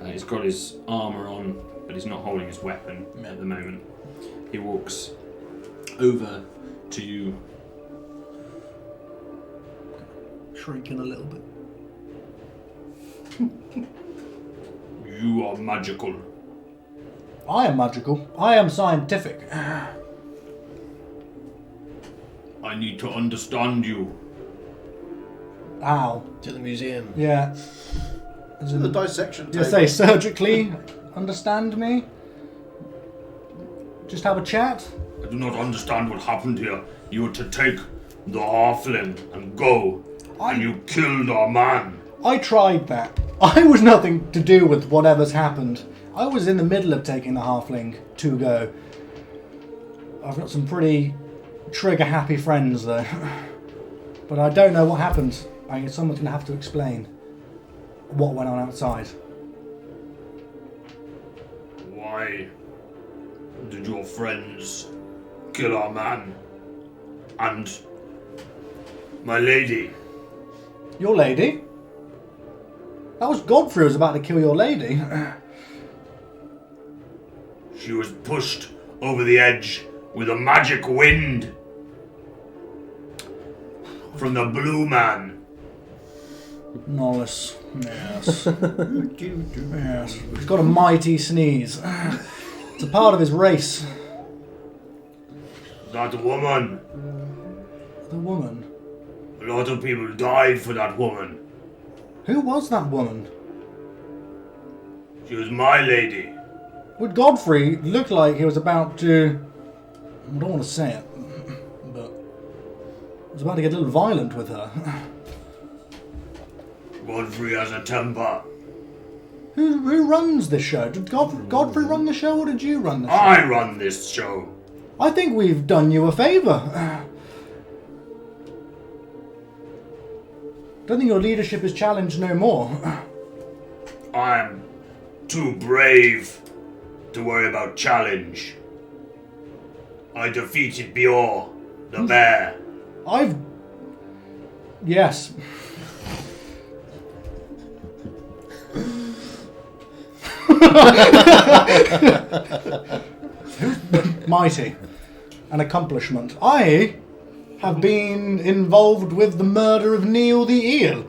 He's got his armour on, but he's not holding his weapon at the moment. He walks over to you. Shrinking a little bit. You are magical. I am magical. I am scientific. I need to understand you. Ow. To the museum. Yeah. So the dissection Did I table. say surgically understand me? Just have a chat? I do not understand what happened here. You were to take the halfling and go, and you killed our man. I tried that. I was nothing to do with whatever's happened. I was in the middle of taking the halfling to go. I've got some pretty trigger-happy friends, though. But I don't know what happened. I guess someone's going to have to explain what went on outside. Why did your friends kill our man and my lady? Your lady? That was Godfrey who was about to kill your lady. She was pushed over the edge with a magic wind from the blue man. Norris. Yes. Yes. He's got a mighty sneeze. It's a part of his race. That woman. The woman. A lot of people died for that woman. Who was that woman? She was my lady. Would Godfrey look like he was about to... I don't want to say it, but... he was about to get a little violent with her. Godfrey has a temper. Who runs this show? Did Godfrey run the show, or did you run the show? I run this show. I think we've done you a favour. don't think your leadership is challenged no more. I'm too brave to worry about challenge. I defeated Bior, the bear. Yes. Mighty. An accomplishment. I have been involved with the murder of Neil the Eel.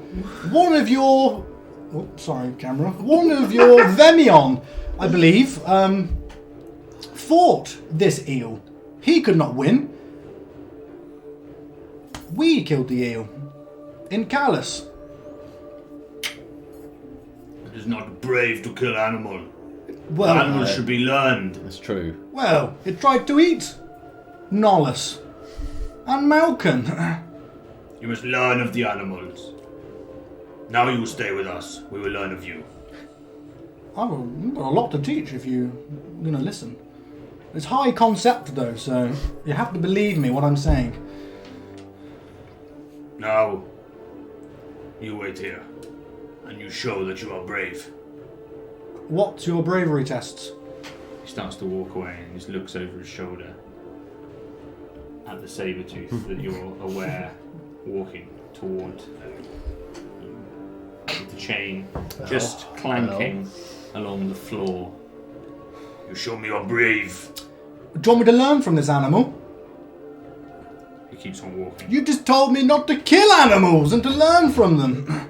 One of your... Oh, sorry, camera. One of your Vemion, I believe, fought this eel. He could not win. We killed the eel. In Callus. It is not brave to kill animal. Well, Animals should be learned. That's true. well, it tried to eat Nollis and Malkin. You must learn of the animals. Now you will stay with us. We will learn of you. I've got a lot to teach if you're going to listen. It's high concept though, so you have to believe me what I'm saying. Now, you wait here, and you show that you are brave. What's your bravery tests? He starts to walk away and just looks over his shoulder at the saber-tooth that you're aware walking toward. With the chain just clanking along the floor. You show me you're brave. Do you want me to learn from this animal? He keeps on walking. You just told me not to kill animals and to learn from them.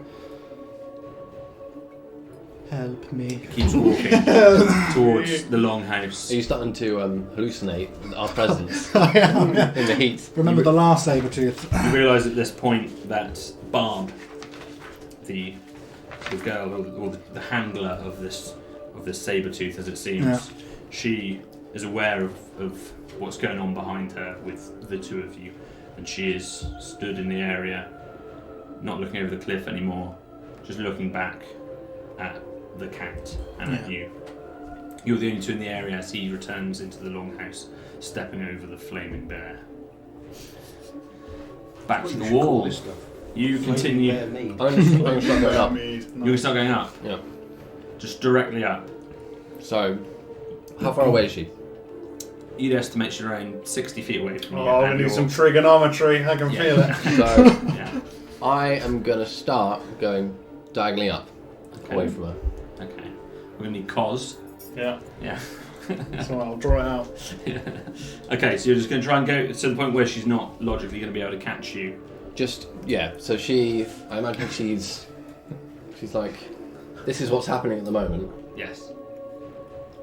Help me. He keeps walking towards the longhouse. Are you starting to hallucinate our presence I am. in the heat? Remember the last saber-tooth. You realise at this point that Barb, the girl or the handler of this saber-tooth, as it seems, she is aware of what's going on behind her with the two of you, and she is stood in the area, not looking over the cliff anymore, just looking back at the cat and at you. You're the only two in the area as he returns into the longhouse, stepping over the flaming bear. Back to the wall. You continue. I'm gonna start going up. You're going to start going up? Yeah. Just directly up. So, how far away is she? You'd estimate she's around 60 feet away from you. Oh, we need some trigonometry. I can feel it. So, Yeah. I am gonna start going diagonally up, away from her. Okay. We're going to need cos. Yeah. Yeah. So I'll draw it out. Okay, so you're just going to try and go to the point where she's not logically going to be able to catch you. Just, yeah, so I imagine she's like, this is what's happening at the moment. Yes.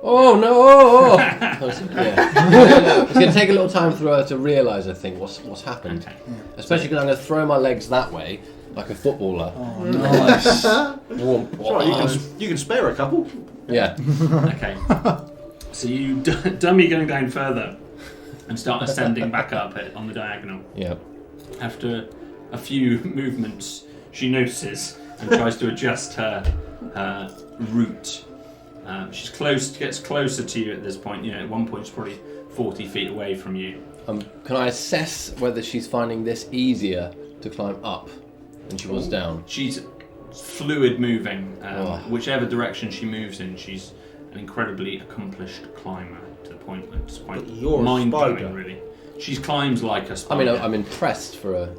Oh no! Oh. Yeah. It's going to take a little time for her to realise, I think, what's happened. Okay. Especially because I'm going to throw my legs that way, like a footballer. Oh, Nice. You can spare a couple. Yeah. Okay. So you dummy going down further and start ascending back up it on the diagonal. Yeah. After a few movements, she notices and tries to adjust her route. She gets closer to you at this point. You know, at one point she's probably 40 feet away from you. Can I assess whether she's finding this easier to climb up than she was down? She's fluid moving. Whichever direction she moves in, she's an incredibly accomplished climber to the point that it's quite mind-blowing, really. She climbs like a spider. I mean, I'm impressed for a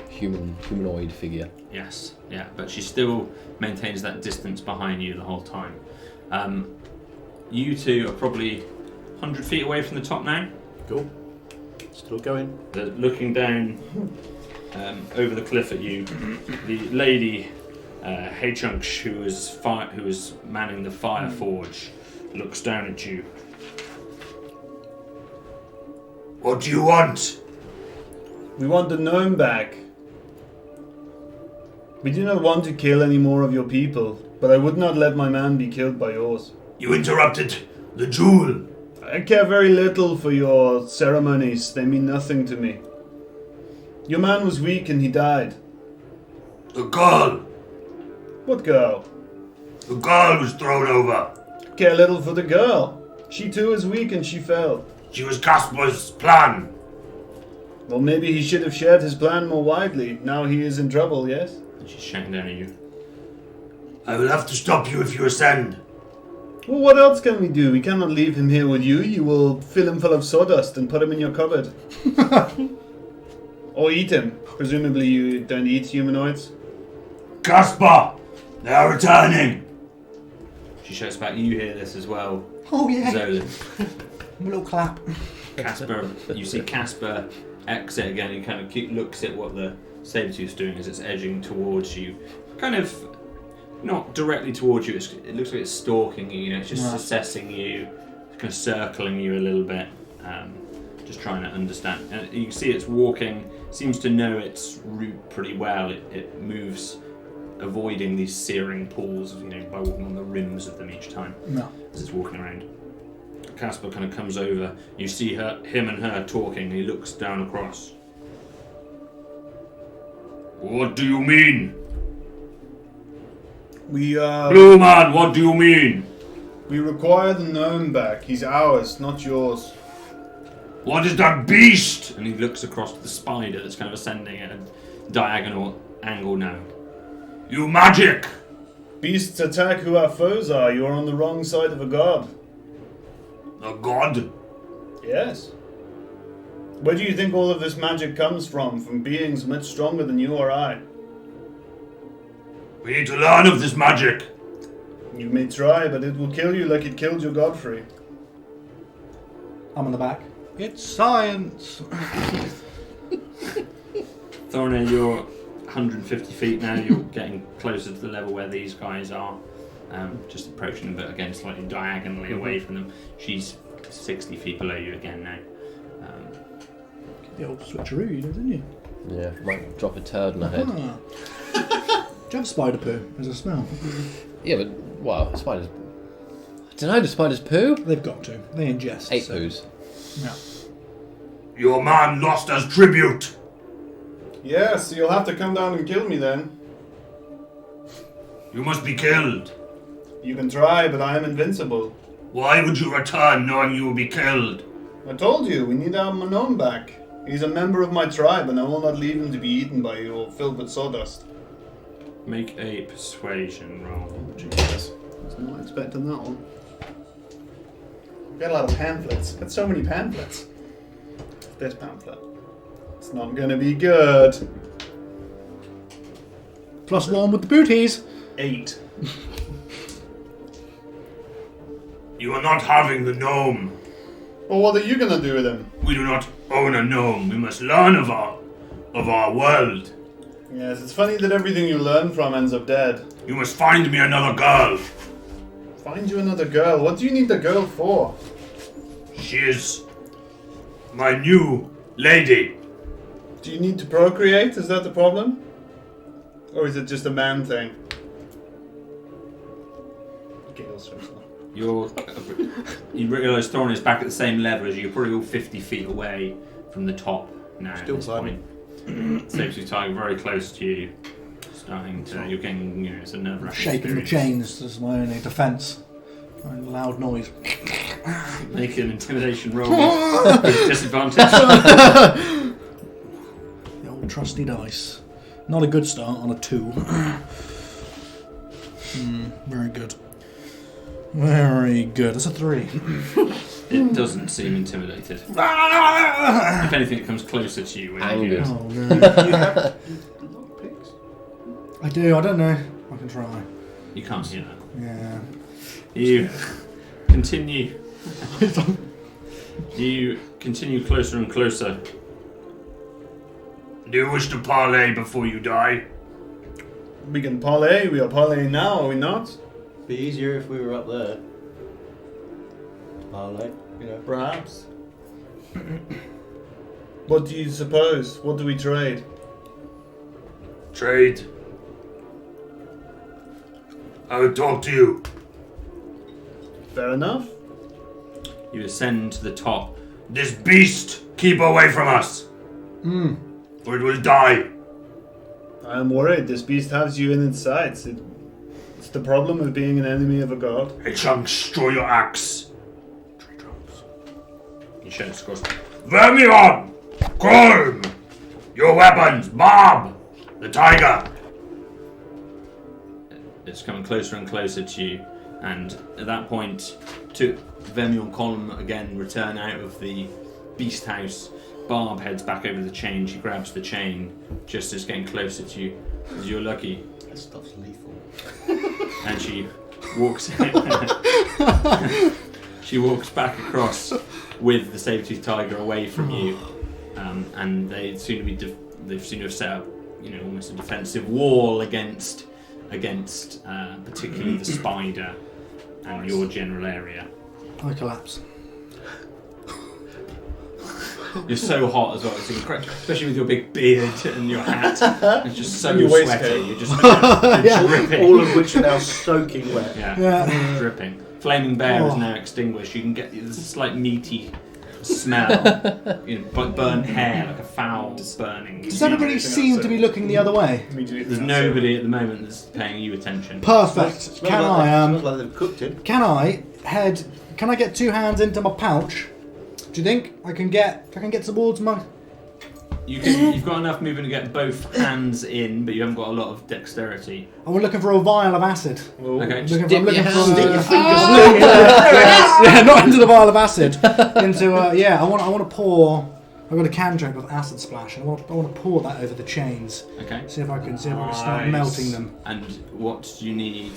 humanoid figure. Yes, yeah, but she still maintains that distance behind you the whole time. You two are probably 100 feet away from the top now. Cool. Still going. They're looking down over the cliff at you. The lady, Hechunch, who is manning the fire forge, looks down at you. What do you want? We want the gnome back. We do not want to kill any more of your people, but I would not let my man be killed by yours. You interrupted the jewel. I care very little for your ceremonies. They mean nothing to me. Your man was weak and he died. The girl. What girl? The girl was thrown over. Care little for the girl. She too is weak and she fell. She was Casper's plan. Well, maybe he should have shared his plan more widely. Now he is in trouble, yes? And she's shouting down at you. I will have to stop you if you ascend. Well, what else can we do? We cannot leave him here with you. You will fill him full of sawdust and put him in your cupboard. Or eat him. Presumably you don't eat humanoids. Caspar, they are returning. She shouts back. You hear this as well. Oh yeah. Zolan. A little clap. Casper, you see Casper exit again. He kind of looks at what the Sabertooth's doing as it's edging towards you. Kind of not directly towards you. It looks like it's stalking you. You know, it's just assessing you, kind of circling you a little bit, just trying to understand. And you can see it's walking. Seems to know its route pretty well. It moves, avoiding these searing pools. You know, by walking on the rims of them each time as it's walking around. Casper kind of comes over. You see him and her talking. He looks down across. What do you mean? Blue Man, what do you mean? We require the gnome back. He's ours, not yours. What is that beast? And he looks across to the spider that's kind of ascending at a diagonal angle now. You magic! Beasts attack who our foes are. You are on the wrong side of a god. A god? Yes. Where do you think all of this magic comes from? From beings much stronger than you or I? We need to learn of this magic. You may try, but it will kill you like it killed your Godfrey. I'm on the back. It's science. Thorna, you're 150 feet now. You're getting closer to the level where these guys are. Just approaching them, but again, slightly diagonally away from them. She's 60 feet below you again now. The old switcheroo, you didn't you? Yeah, might drop a turd in her head. Do you have spider poo as a smell? Yeah, but, well, spiders... I don't know, do spiders poo? They've got to. They ingest. Eight poos. Yeah. Your man lost as tribute. Yes, you'll have to come down and kill me then. You must be killed. You can try, but I am invincible. Why would you return knowing you will be killed? I told you, we need our gnome back. He's a member of my tribe, and I will not leave him to be eaten by you or filled with sawdust. Make a persuasion roll. Jesus. I was not expecting that one. Got a lot of pamphlets. Got so many pamphlets. This pamphlet. It's not gonna be good. +1 with the booties. 8. You are not having the gnome. Well, what are you gonna do with him? We do not own a gnome. We must learn of our world. Yes, it's funny that everything you learn from ends up dead. You must find me another girl. Find you another girl. What do you need the girl for? She is my new lady. Do you need to procreate? Is that the problem? Or is it just a man thing? Giggles for himself. You realise Thorn is back at the same level as you. You're probably all 50 feet away from the top now. Still at this climbing. point. Sabertooth Tiger very close to you. Starting to, you're getting, you know, it's a nerve-wracking Shaking the experience. chains is my only defence. Loud noise. Make an intimidation roll with disadvantage. The old trusty dice. Not a good start on a 2. Very good. Very good. That's a 3. It doesn't seem intimidated. If anything, it comes closer to you. When you Angered. do. Oh no. You have lockpicks? I do. I don't know. I can try. You can't see that. Yeah. You continue. You continue closer and closer. Do you wish to parley before you die? We can parlay. We are parlaying now, are we not? Be easier if we were up there. Like, you know. Perhaps. What do you suppose? What do we trade? Trade. I will talk to you. Fair enough. You ascend to the top. This beast, keep away from us. Or it will die. I am worried. This beast has you in its sights. It's the problem of being an enemy of a god. It shall destroy your axe. You shouts across. Vermion! Colm! Your weapons! Bob! The tiger! it's coming closer and closer to you, and at that point, Vemi and Column again return out of the beast house. Barb heads back over the chain. She grabs the chain just as getting closer to you. As you're lucky. That stuff's lethal. And she walks she walks back across with the saber-toothed tiger away from you, and they seem to have set up, almost a defensive wall against particularly the spider and your general area. I collapse. You're so hot as well. It's incredible, especially with your big beard and your hat. It's just so your sweaty. waistcoat. You're just dripping. All of which are now soaking wet. Yeah. Dripping. Flaming Bear is now extinguished. You can get this slight meaty smell, burnt hair, like a foul burning. Does everybody seem to be looking the other way? There's nobody at the moment that's paying you attention. Perfect. Can Smells like they've cooked it. Can I get 2 hands into my pouch? Do you think I can get towards my... You've got enough movement to get both hands in, but you haven't got a lot of dexterity. I'm looking for a vial of acid. Okay. I'm looking not into the vial of acid. Into I want to pour. I've got a cantrip of acid splash, and I want to pour that over the chains. Okay. See if I can start melting them. And what do you need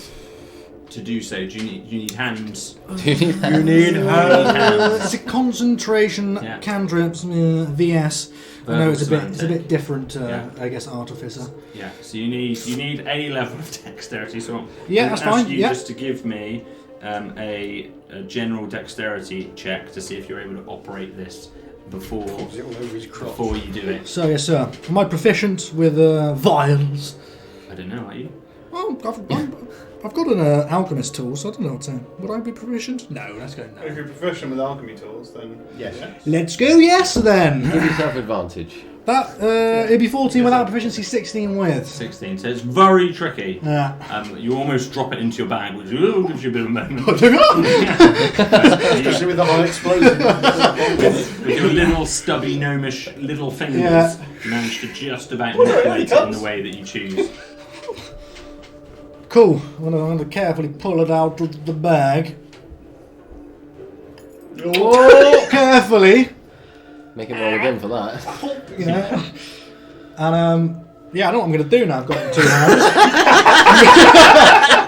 to do so? Do you need hands? Do you need hands. It's a concentration cantrips VS. I know it's a bit different. I guess artificer. Yeah. So you need a level of dexterity. So that's fine. You just to give me a general dexterity check to see if you're able to operate this before you do it. So yes, sir. Am I proficient with vials? I don't know. Are you? Oh, I've got an alchemist tool, so I don't know what to... Would I be proficient? No, let's go no. If you're proficient with alchemy tools, then yes. Let's go yes then! Give yourself advantage. That, it'd be 14 without proficiency, 16 with. 16, so it's very tricky. Yeah. You almost drop it into your bag, which gives you a bit of a moment. Especially with the high explosion. With your little stubby, gnomish little fingers, you manage to just about manipulate it in the way that you choose. Cool. I'm gonna carefully pull it out of the bag. Oh, carefully. Make him roll again for that. And I know what I'm gonna do now. I've got it in 2 hands.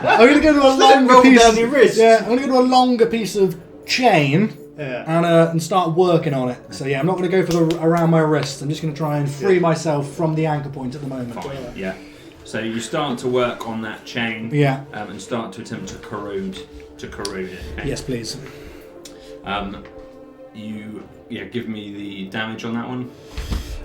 I'm gonna go to a longer piece. Down your wrist. Yeah, I'm gonna go to a longer piece of chain. And start working on it. So I'm not gonna go for the around my wrist. I'm just gonna try and free myself from the anchor point at the moment. Fine. Yeah. So you start to work on that chain, and start to attempt to corrode it. Okay? Yes, please. Give me the damage on that one.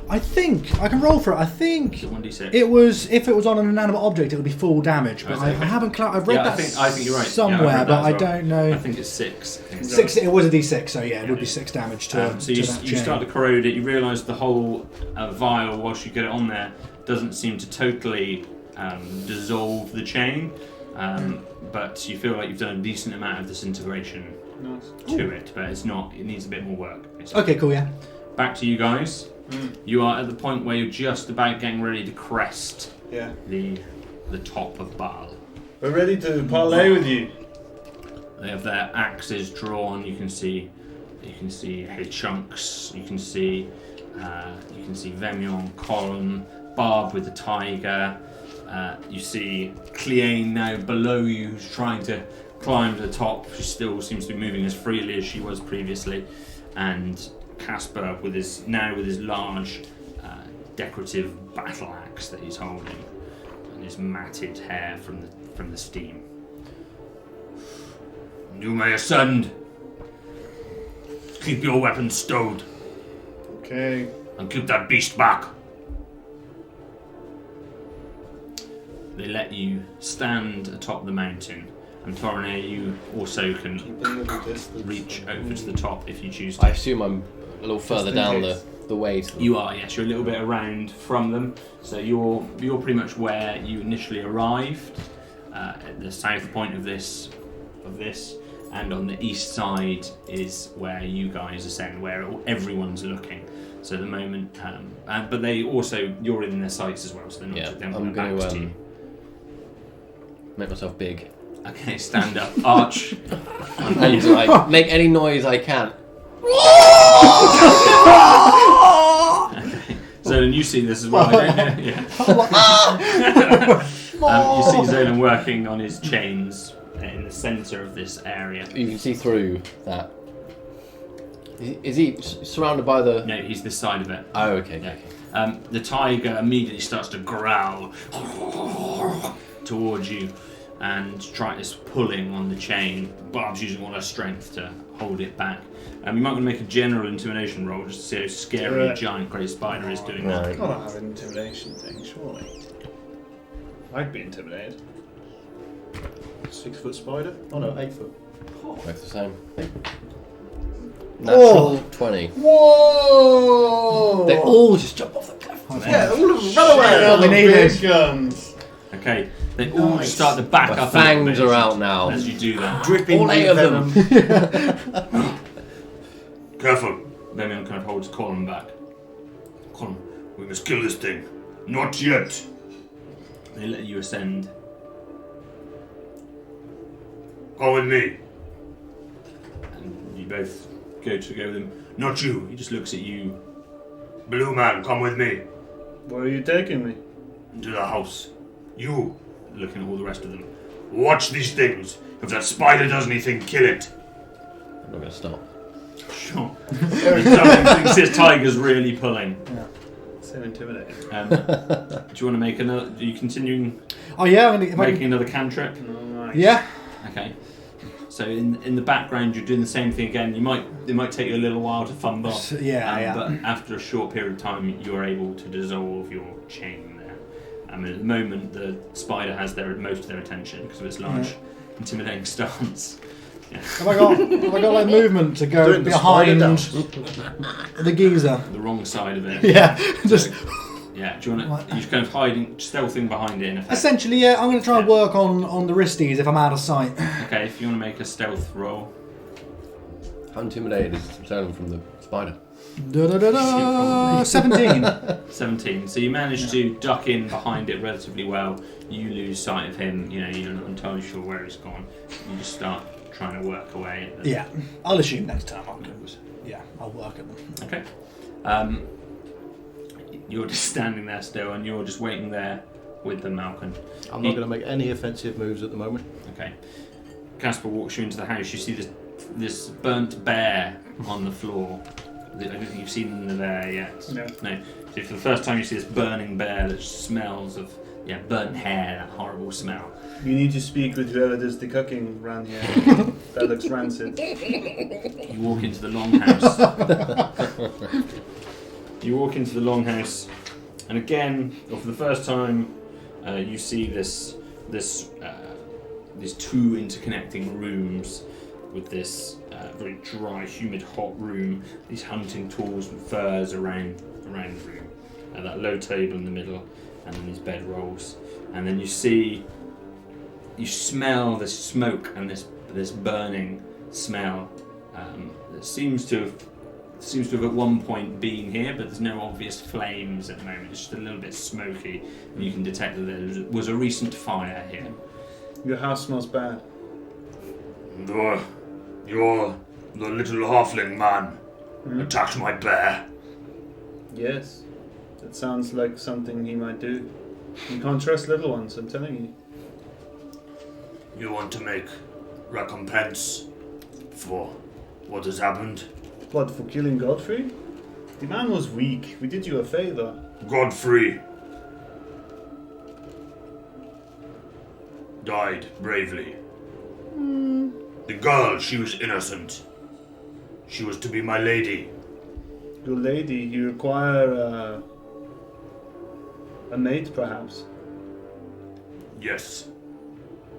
I think I can roll for it. I think It's 1d6. it was if it was on an inanimate object, it would be full damage. But Okay. I haven't. I've read that. I think you're right. somewhere, I've read but that I as well. don't know. I think it's 6. 6. It was a D6, so it would be 6 damage to. So to you that chain. start to corrode it. You realise the whole vial, whilst you get it on there, doesn't seem to totally dissolve the chain, but you feel like you've done a decent amount of disintegration to it, but it's not. It needs a bit more work. Basically. Okay, cool. Yeah. Back to you guys. You are at the point where you're just about getting ready to crest the top of Baal. We're ready to parlay with you. They have their axes drawn. You can see head chunks. You can see Vemion, Column, Barb with the tiger. You see Cleane now below you, who's trying to climb to the top. She still seems to be moving as freely as she was previously, and Casper with his large decorative battle axe that he's holding, and his matted hair from the steam. You may ascend. Keep your weapons stowed. Okay. And keep that beast back. They let you stand atop the mountain, and Torrene, you also can reach over to the top if you choose to. I assume I'm a little further down the way. You are, yes. You're a little bit around from them, so you're pretty much where you initially arrived, at the south point of this, and on the east side is where you guys ascend, where everyone's looking. So at the moment, but they also, you're in their sights as well, so they're not I'm going going to. Make myself big. Okay, stand up, arch. And like make any noise I can. So then you see this as well. Don't you? Yeah. You see Zolan working on his chains in the centre of this area. You can see through that. Is he surrounded by the... No, he's this side of it. Oh, okay. Yeah. Okay. The tiger immediately starts to growl towards you and tries pulling on the chain. Barb's using all her strength to hold it back. You might want to make a general intimidation roll just to see how scary a giant grey spider is doing that. I can't have an intimidation thing, surely. I'd be intimidated. 6 foot spider? Oh no, 8 foot. Both the same. Natural 20. Whoa! They all just jump off the cliff. Yeah, all of them run away! We need big it. guns. Okay, they all start to back My up. fangs are out now. As you do that. Dripping All 8 of them. Careful. Lemion kind of holds Colin back. Colin, we must kill this thing. Not yet. They let you ascend. Come with me. And you both go with him. Not you. He just looks at you. Blue man, come with me. Where are you taking me? Into the house. You. Looking at all the rest of them. Watch these things. If that spider does anything, kill it. I'm not going to stop. Sure. This tiger's really pulling. So intimidating. Do you want to make another? Are you continuing Oh yeah, I'm gonna, making another cantrip? Nice. yeah. Okay. So in the background, you're doing the same thing again. It might take you a little while to fumble. Yeah. But after a short period of time, you are able to dissolve your chain there. At the moment, the spider has most of their attention because of its large, intimidating stance. Yeah. Have I got like movement to go Doing the behind spider the geezer? The wrong side of it. Yeah, just Yeah. Do you want to? You're kind of stealthing behind it. In effect. essentially, yeah. I'm going to try and work on the wristies if I'm out of sight. Okay. If you want to make a stealth roll. How intimidated is Zolan from the spider? 17. 17. So you manage to duck in behind it relatively well. You lose sight of him. You know, you're not entirely sure where he's gone. You just start trying to work away at them. Yeah, I'll assume next time I'll I'll work at them. Okay. You're just standing there still, and you're just waiting there with the Malcolm. I'm not going to make any offensive moves at the moment. Okay. Casper walks you into the house. You see this burnt bear on the floor. I don't think you've seen the bear yet. No. No. So for the first time, you see this burning bear that smells of burnt hair, that horrible smell. You need to speak with whoever does the cooking around here. That looks rancid. You walk into the longhouse. And again, for the first time, you see these two interconnecting rooms with this very dry, humid, hot room. These hunting tools and furs around the room. That low table in the middle, and then these bed rolls. And then you smell this smoke and this burning smell that seems to have at one point been here, but there's no obvious flames at the moment. It's just a little bit smoky, and you can detect that there was a recent fire here. Your house smells bad. You're the little halfling man attacked my bear. Yes. That sounds like something he might do. You can't trust little ones, I'm telling you. You want to make recompense for what has happened? What, for killing Godfrey? The man was weak. We did you a favor. Godfrey died bravely. The girl, she was innocent. She was to be my lady. Your lady, you require a mate, perhaps. Yes.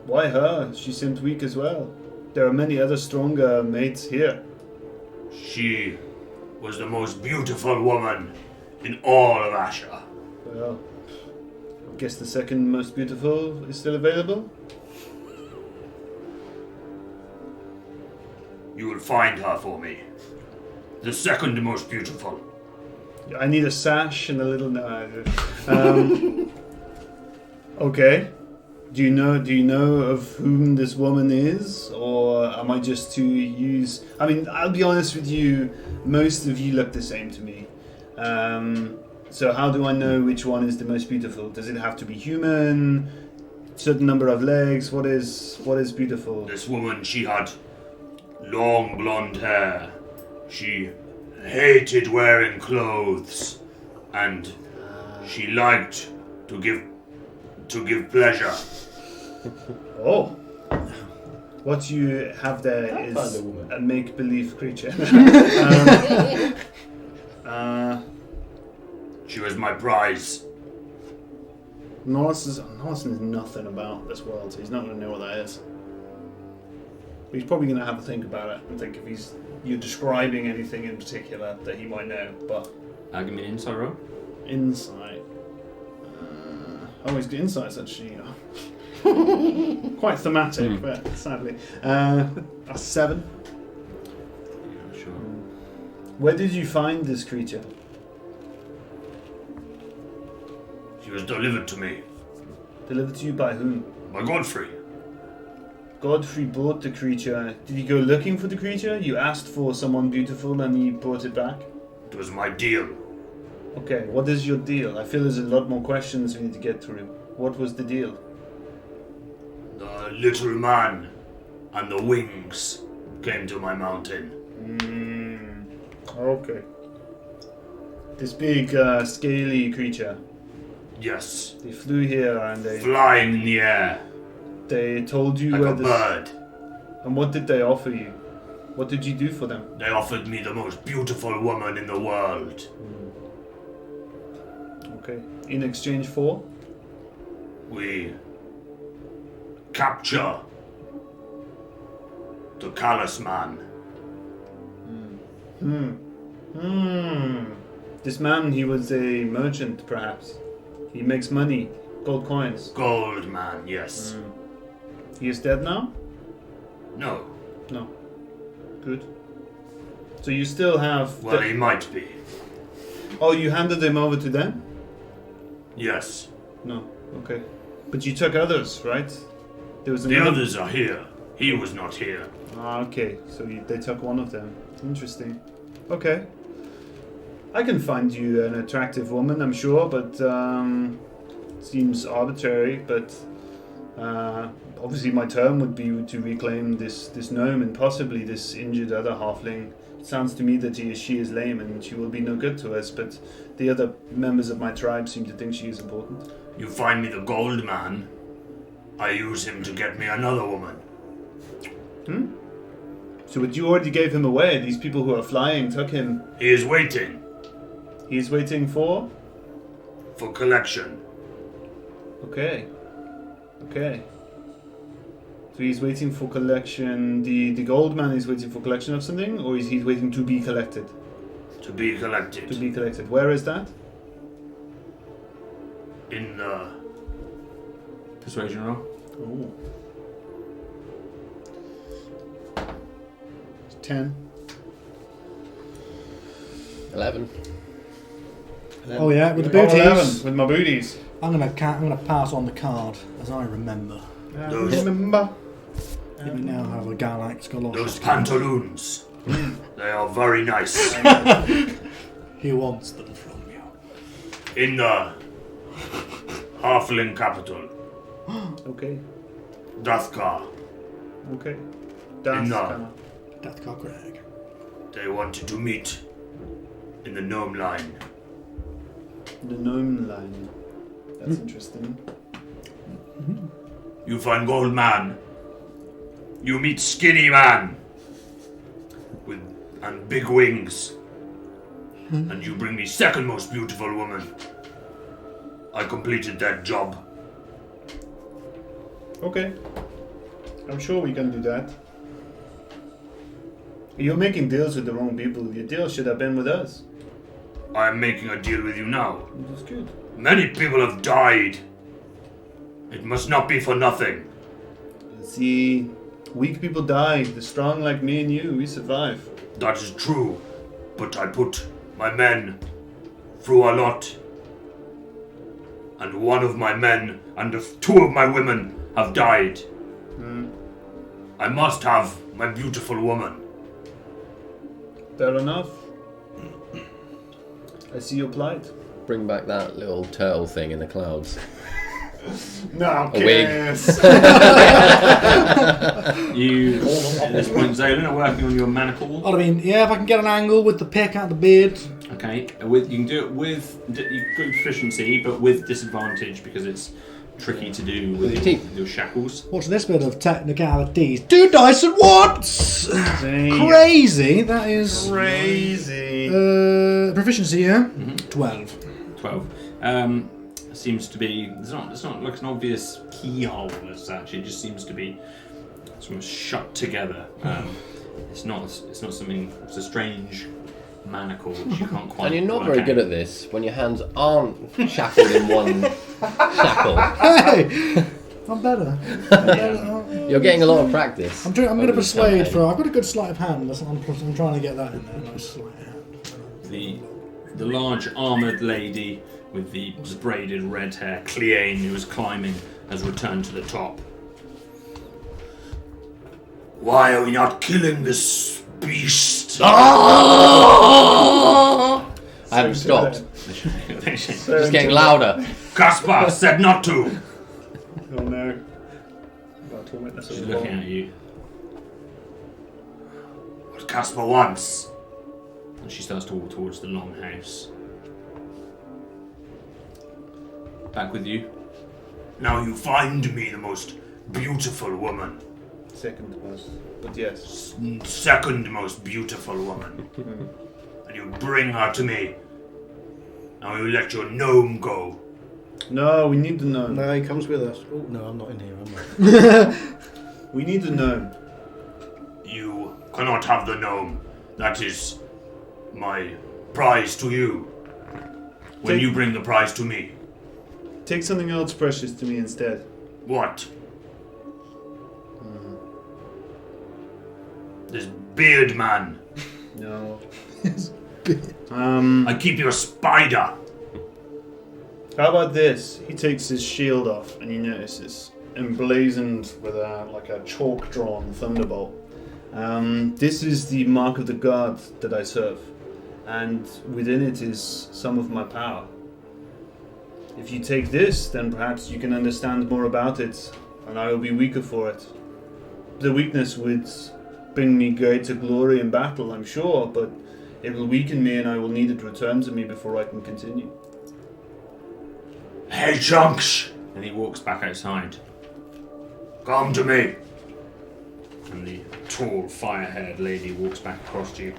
Why her? She seemed weak as well. There are many other stronger mates here. She was the most beautiful woman in all of Asher. Well, I guess the second most beautiful is still available. You will find her for me. The second most beautiful. I need a sash and a little... Okay. Do you know of whom this woman is, or am I just to use? I mean, I'll be honest with you. Most of you look the same to me. So how do I know which one is the most beautiful? Does it have to be human? Certain number of legs? What is beautiful? This woman, she had long blonde hair. She hated wearing clothes, and she liked to give pleasure. Oh, what you have there is a make-believe creature. She was my prize. Norris knows nothing about this world, so he's not going to know what that is. But he's probably going to have to think about it and think if you're describing anything in particular that he might know. But Give me an insight roll. insight. He's got insights actually. Quite thematic, but sadly. That's 7. Yeah, sure. Where did you find this creature? She was delivered to me Delivered to you by whom? by Godfrey. Godfrey brought the creature. Did you go looking for the creature? You asked for someone beautiful and he brought it back? It was my deal. Okay, what is your deal? I feel there's a lot more questions we need to get through. What was the deal? The little man and the wings came to my mountain. Okay. This big, scaly creature. Yes, They flew here and they flying in the air told you like where a this... bird. And what did they offer you? What did you do for them? They offered me the most beautiful woman in the world. Okay. In exchange for? We capture the callous man. This man, he was a merchant, perhaps. He makes money. Gold coins. Gold man, yes. He is dead now? No. No. Good. So you still have... Well, he might be. Oh, you handed him over to them? Yes. No. Okay. But you took others, right? There was The another... others are here. He was not here. Ah, okay. So they took one of them. Interesting. Okay. I can find you an attractive woman, I'm sure, but seems arbitrary. But obviously, my term would be to reclaim this gnome and possibly this injured other halfling. It sounds to me that she is lame and she will be no good to us. But the other members of my tribe seem to think she is important. You find me the gold man. I use him to get me another woman. So, but you already gave him away. These people who are flying took him. He is waiting He's waiting for. for collection. Okay. Okay. So he's waiting for collection. The gold man is waiting for collection of something, or is he waiting to be collected? To be collected. To be collected. Where is that? In the... Persuasion roll. Oh. 10. 11. Oh yeah, with the Oh, booties. 11 with my booties. I'm gonna pass on the card as I remember. Those- Remember? We now have a Galax Those Galoshes. pantaloons. They are very nice. He wants them from you. In the Halfling capital, Okay. Dathkar. Okay. That's No. kinda... Dathkar Crag. They wanted to meet in the gnome line. The gnome line. That's interesting. You find gold man. You meet skinny man. And big wings. And you bring me second most beautiful woman. I completed that job. Okay. I'm sure we can do that. You're making deals with the wrong people. Your deal should have been with us. I am making a deal with you now. That's good. Many people have died. It must not be for nothing. See, weak people die. The strong like me and you, we survive. That is true. But I put my men through a lot. And one of my men and two of my women have died. I must have my beautiful woman. Fair enough. I see your plight. Bring back that little turtle thing in the clouds. No, A wig. kiss. You, at this point, Zolan, are working on your manacle. I mean, yeah, if I can get an angle with the pick out the beard. Okay, you can do it with you've got proficiency, but with disadvantage because it's tricky to do with your your, teeth. your shackles. What's this bit of technicalities? 2 dice at once! Crazy! That is... Crazy. Proficiency, yeah? 12. 12. Seems to be. It's not like an obvious keyhole as such. It just seems to be sort of shut together. It's not something. It's a strange manacle which you can't quite. And you're not work very out. good at this when your hands aren't shackled in one shackle. Hey! I'm better. You're getting a lot of practice. I'm going to over the persuade campaign. for... I've got a good sleight of hand. I'm trying to get that in there. Nice sleight of hand. The large armoured lady with the braided red hair, Cleane, who was climbing, has returned to the top. Why are we not killing this beast? I haven't stopped. It's getting louder. Caspar said not to. Oh no. Got to witness She's it. looking at you, What Caspar wants. and she starts to walk towards the longhouse. Back with you. Now you find me the most beautiful woman. Second most, but yes. Second most beautiful woman. And you bring her to me. Now you let your gnome go. No, we need the gnome. No, he comes with us. Oh, no, I'm not in here, am I? We need the gnome. You cannot have the gnome. That is my prize to you. When Take- you bring the prize to me. Take something else precious to me instead. What? This beard man. No. I keep your spider. How about this? He takes his shield off, and you notice it's emblazoned with like a chalk-drawn thunderbolt. This is the mark of the god that I serve, and within it is some of my power. If you take this, then perhaps you can understand more about it, and I will be weaker for it. The weakness would bring me greater glory in battle, I'm sure, but it will weaken me, and I will need it returned to me before I can continue. Hey, chunks. And he walks back outside. Come to me. And the tall, fire-haired lady walks back across to you.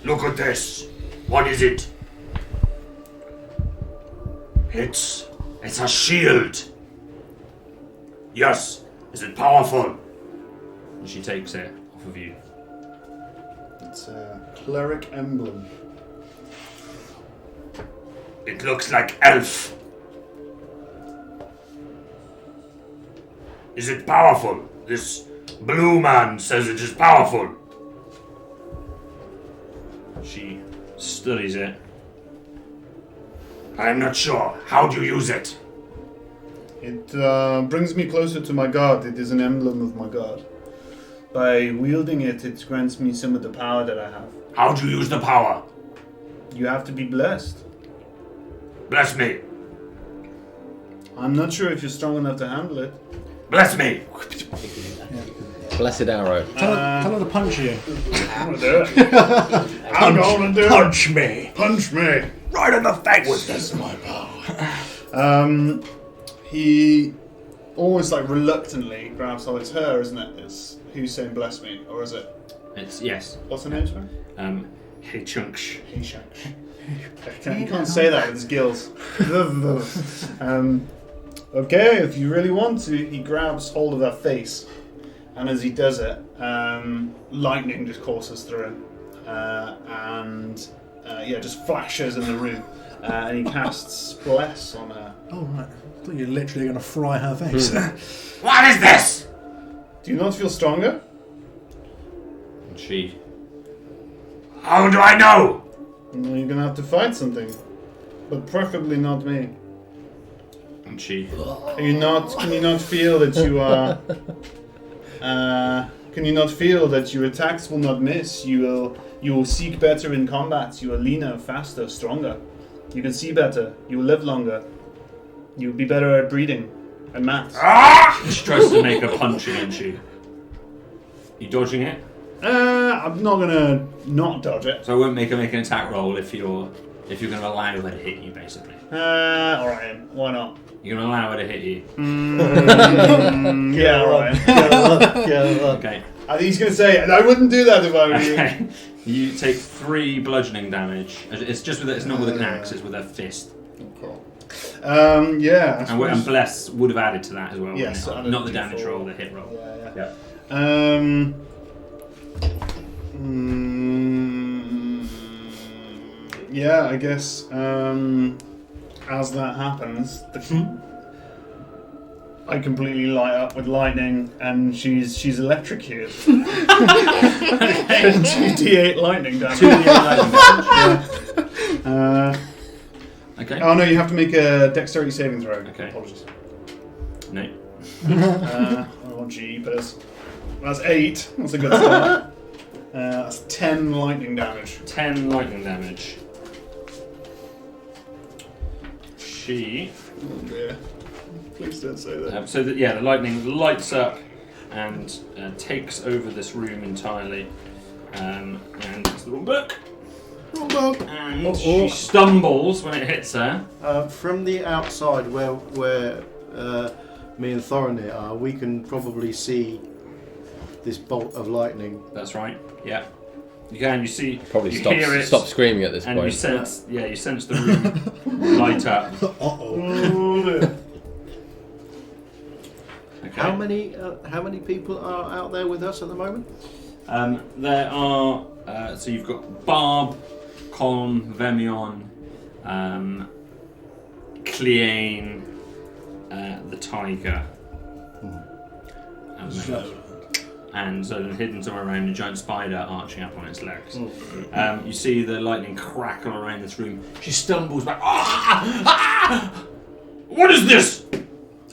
Look at this. What is it? It's a shield. Yes. Is it powerful? And she takes it off of you. It's a cleric emblem. It looks like elf. Is it powerful? This blue man says it is powerful. She studies it. I am not sure. How do you use it? It brings me closer to my god. It is an emblem of my god. By wielding it, it grants me some of the power that I have. How do you use the power? You have to be blessed. Bless me. I'm not sure if you're strong enough to handle it. Bless me. Blessed arrow. Tell her to punch you. I'm gonna do it. I'm gonna do it. Punch me. Punch me. Right in the face. That's my power. He almost like reluctantly grabs. Oh, it's her, isn't it? It's who's saying bless me, or is it? It's yes. What's her name, sorry? Hey chunks. You can't say that with his gills. Okay, if you really want to, he grabs hold of her face, and as he does it, lightning just courses through him, and just flashes in the room, and he casts bless on her. Oh, right. I thought you were literally going to fry her face. What is this? Do you not feel stronger? And she How do I know? No, you're gonna have to fight something, but preferably not me. And she. Can you not feel that you are? Can you not feel that your attacks will not miss? You will seek better in combat. You are leaner, faster, stronger. You can see better. You will live longer. You will be better at breeding and maths. She tries to make a punch against you. You dodging it? I'm not gonna not dodge it. So I won't make her make an attack roll if you're gonna allow her to hit you, basically. Alright, why not? You're gonna allow her to hit you. Yeah, alright. Okay. He's gonna say, I wouldn't do that if I were you. Okay. You take 3 bludgeoning damage. It's just with it's not with an axe, it's with a fist. Yeah. And Bless would have added to that as well. Yes, wouldn't it? Not the damage roll, the hit roll. Yeah. Yeah, I guess as that happens, I completely light up with lightning, and she's electrocuted. 2d8 lightning damage. 2d8 lightning damage. Yeah. Okay. Oh no, you have to make a dexterity saving throw. Okay. Apologies. No. Oh jeepers. That's 8. That's a good start. That's 10 lightning damage. 10 lightning damage. She. Oh dear. Please don't say that. So that the lightning lights up and takes over this room entirely. And it's the wrong book. Wrong book. And she stumbles when it hits her. From the outside, where me and Thorinir are, we can probably see this bolt of lightning. That's right. Yeah. You can. You see. Probably you hear it, stop screaming at this and point. you sense. Yeah, you sense the room light up. Okay. How many people are out there with us at the moment? There are. So you've got Barb, Con, Vemion, Cleane, the Tiger, and Zolan hidden somewhere around a giant spider arching up on its legs. You see the lightning crackle around this room. She stumbles back. What is this?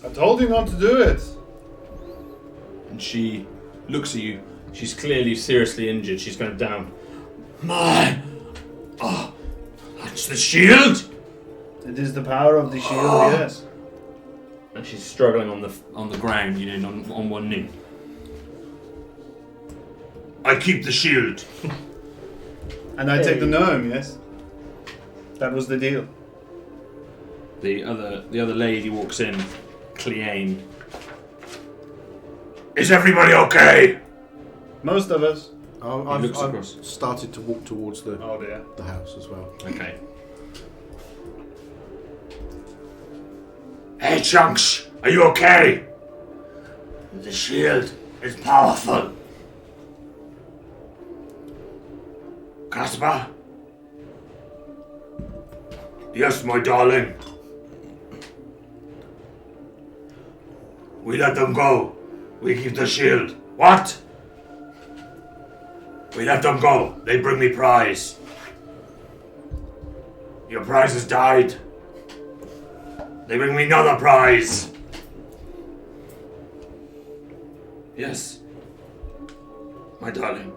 I told you not to do it. And she looks at you. She's clearly seriously injured. She's going down. That's the shield. It is the power of the shield, yes. And she's struggling on the ground, on one knee. I keep the shield. And I take the gnome, yes. That was the deal. The other lady walks in, Cleane. Is everybody okay? Most of us. I've started to walk towards the house as well. Okay. Hey, Chunks, are you okay? The shield is powerful. Caspar? Yes, my darling. We let them go. We keep the shield. What? We let them go. They bring me prize. Your prize has died. They bring me another prize. Yes. My darling.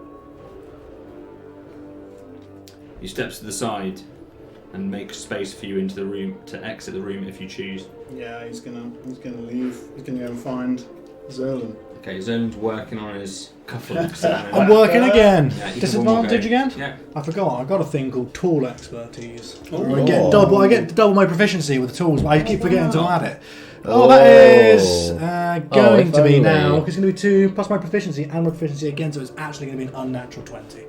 He steps to the side and makes space for you into the room to exit the room if you choose. Yeah, he's gonna leave. He's gonna go and find Zolan. Okay, Zolan's working on his cufflinks. I'm working again. Yeah, Disadvantage again? Yeah. I forgot. I got a thing called tool expertise. Oh. I get double my proficiency with the tools, but I keep forgetting to add it. Oh, that is going to be now. It's going to be 2 plus my proficiency and my proficiency again, so it's actually going to be an unnatural 20.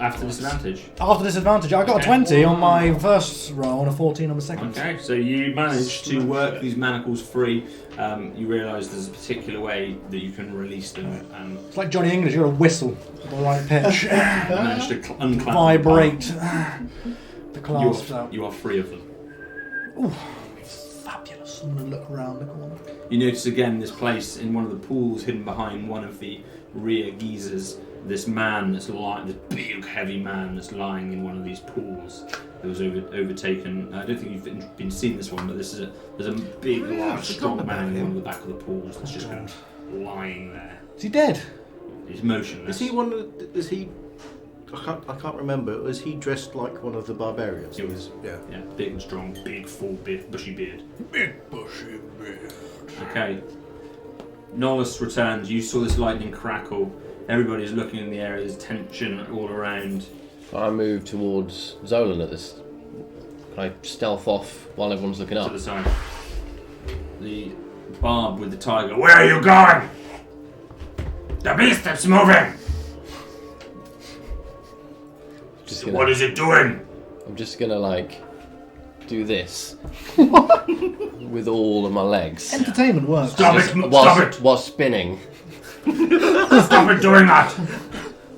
After disadvantage. After disadvantage, I got a 20 on my first roll and a 14 on the second. Okay, so you manage to work these manacles free. You realise there's a particular way that you can release them. It's like Johnny English, you're a whistle at the right pitch. You manage to unclamp Vibrate them. the clasps out. You are free of them. Ooh, fabulous. I'm going to look around the corner. You notice again this place in one of the pools hidden behind one of the rear geysers. this man that's lying, this big heavy man that's lying in one of these pools that was overtaken. I don't think you've been seeing this one, but there's a big, large, strong man in one of the back of the pools that's just kind of lying there. Is he dead? He's motionless. Is he one? Is he? I can't remember. Was he dressed like one of the barbarians? He was. Yeah. Yeah, big and strong, big, full, bushy beard. Big bushy beard. Okay. Nolus returns. You saw this lightning crackle. Everybody's looking in the area. There's tension all around. I move towards Zolan at this. Can I stealth off while everyone's looking To up? the side. The barb with the tiger. Where are you going? The beast that's moving. Just What gonna, is it doing? I'm just gonna like do this with all of my legs Entertainment works. Stop it! Stop it! while spinning. Stop it doing that!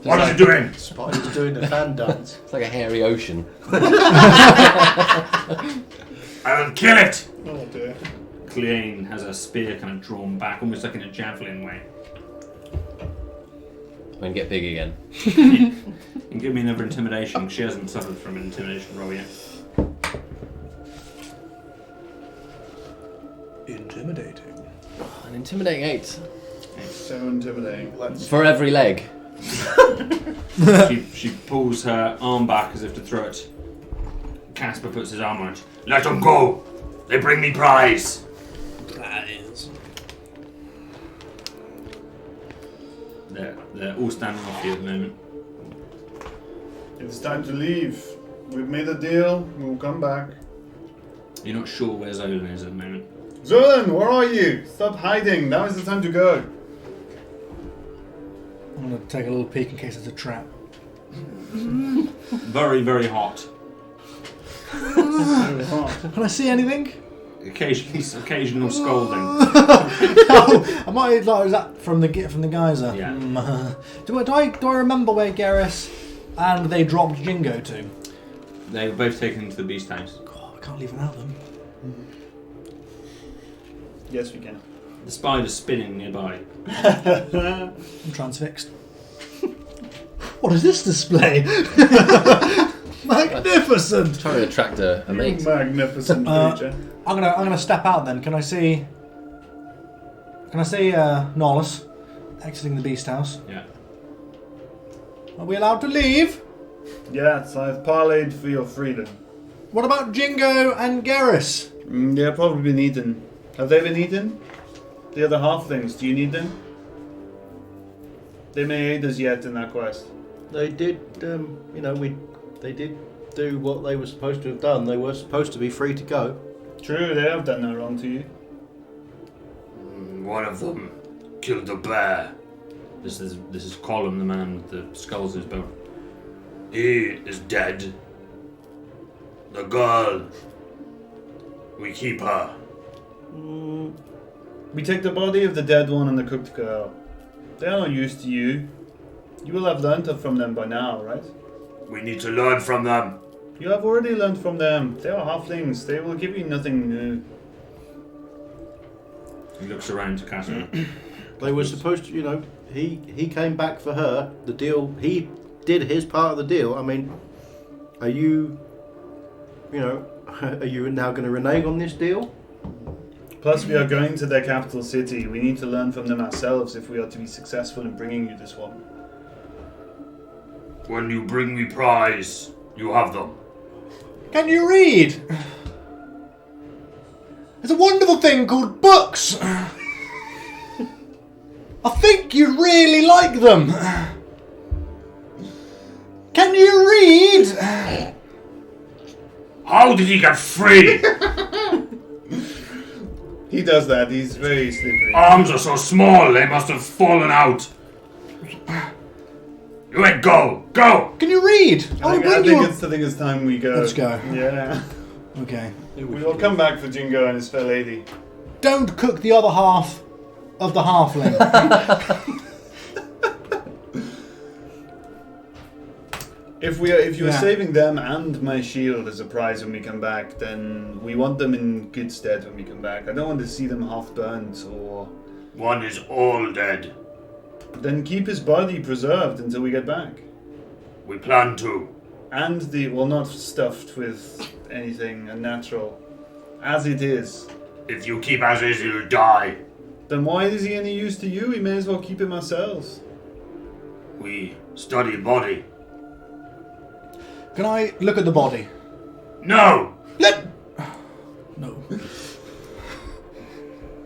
What is it doing? Spider's doing the fan dance. It's like a hairy ocean. I will kill it! Oh dear. Cleane has a spear kind of drawn back, almost like in a javelin way. I'm gonna get big again. And give me another intimidation. She hasn't suffered from an intimidation roll yet. Intimidating. An intimidating 8 So intimidating. for every leg. She pulls her arm back as if to throw it. Casper puts his arm on it. Let them go! They bring me prize! They're all standing off you at the moment. It's time to leave. We've made a deal. We'll come back. You're not sure where Zolan is at the moment. Zolan, where are you? Stop hiding. Now is the time to go. I'm going to take a little peek in case it's a trap. Very, very hot. Can I see anything? Occasional scolding. Oh, I might. Like, is that from the geyser? Yeah. Do I remember where Garrus and they dropped Jingo to? They were both taken into the beast house. God, I can't leave without them. Yes, we can. The spider's spinning nearby. I'm transfixed. What is this display? Magnificent. Trying to attract a mate. Magnificent creature. I'm gonna step out then. Can I see Nolus exiting the beast house? Yeah. Are we allowed to leave? Yes, I've parlayed for your freedom. What about Jingo and Garrus? They've probably been eaten. Have they been eaten? The other halflings, do you need them? They may aid us yet in that quest. They did, they did do what they were supposed to have done. They were supposed to be free to go. True, they have done no wrong to you. One of them killed the bear. This is Colin, the man with the skulls in his bone. He is dead. The girl, we keep her. We take the body of the dead one and the cooked girl. They are not used to you. You will have learnt from them by now, right? We need to learn from them. You have already learnt from them. They are halflings. They will give you nothing new. He looks around to Casper. They were supposed to, he came back for her. The deal, he did his part of the deal. I mean, are you now going to renege on this deal? Plus, we are going to their capital city. We need to learn from them ourselves if we are to be successful in bringing you this one. When you bring me prize, you have them. Can you read? There's a wonderful thing called books. I think you'd really like them. Can you read? How did he get free? He does that. He's very slippery. Arms are so small, they must have fallen out. You ain't go! Go! Can you read? I think it's time we go. Let's go. Yeah. Okay. We will come back for Jingo and his fair lady. Don't cook the other half of the halfling. If you are saving them and my shield as a prize when we come back, then we want them in good stead when we come back. I don't want to see them half burnt or... One is all dead. Then keep his body preserved until we get back. We plan to. And not stuffed with anything unnatural. As it is. If you keep as is, he'll die. Then why is he any use to you? We may as well keep him ourselves. We study body. Can I look at the body? No! No.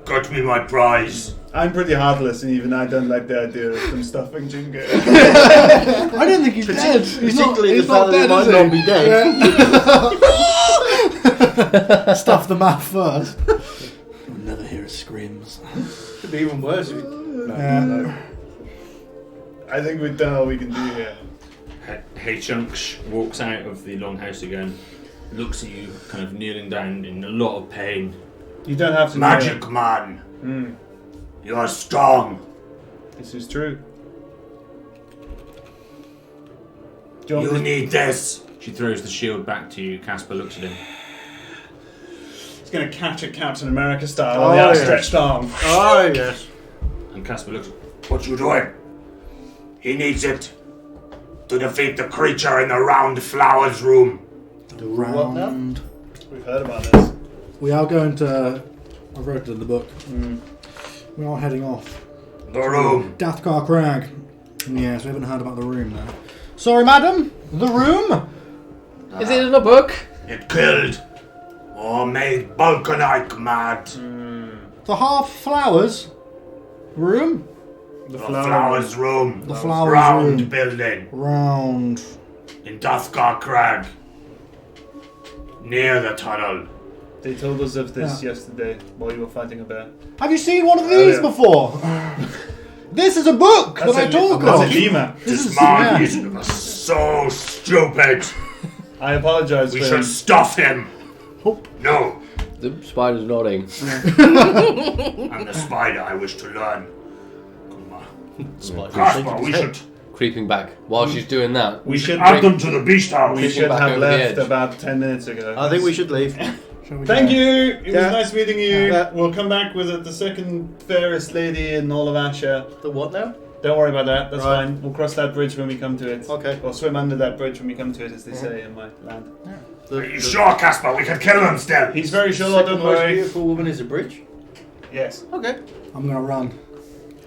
Got me my prize. I'm pretty heartless, and even I don't like the idea of them stuffing Jingo. I don't think he's dead. Particularly He's the not fact that he dead, might is not be dead. Yeah. Stuff the mouth first. You'll never hear his screams. Could be even worse. No. I think we've done all we can do here. Hey Chunks walks out of the longhouse again, looks at you, kind of kneeling down in a lot of pain. You don't have to Magic man. You are strong. This is true. You need this. She throws the shield back to you. Casper looks at him. He's going to catch it Captain America style on the outstretched arm. Oh, yes. And Casper looks. What you doing? He needs it to defeat the creature in the round flowers room. What now? We've heard about this. We are going to... I wrote it in the book. We are heading off. The room. Dathgar Crag. Yes, we haven't heard about the room now. Sorry, madam. The room? Is it in a book? It killed or made Balkanite mad. The half flowers room? The The flowers room. The flowers round room. building Round. in Dathgar Crag. Near the tunnel. They told us of this yesterday while you were fighting a bear. Have you seen one of these before? This is a book that I talk That's a of. Lima. This man is so stupid. I apologise We for should him. stuff him. No, The spider's nodding. I'm the spider I wish to learn. Come on. Casper, we should Creeping back. While she's doing that, we should add them to the beast house. We should back have over the left edge. about 10 minutes ago. I think we should leave. Shall we Thank go? you! It was Yeah. nice meeting you. Yeah. We'll come back with the second fairest lady in all of Asher. The what now? Don't worry about that, that's Right. fine. We'll cross that bridge when we come to it. Okay. Or swim under that bridge when we come to it, as they say in my land. Are you sure, Casper? We can kill him still. He's very sure, Second don't most worry. beautiful woman is a bridge. Yes. Okay. I'm gonna run.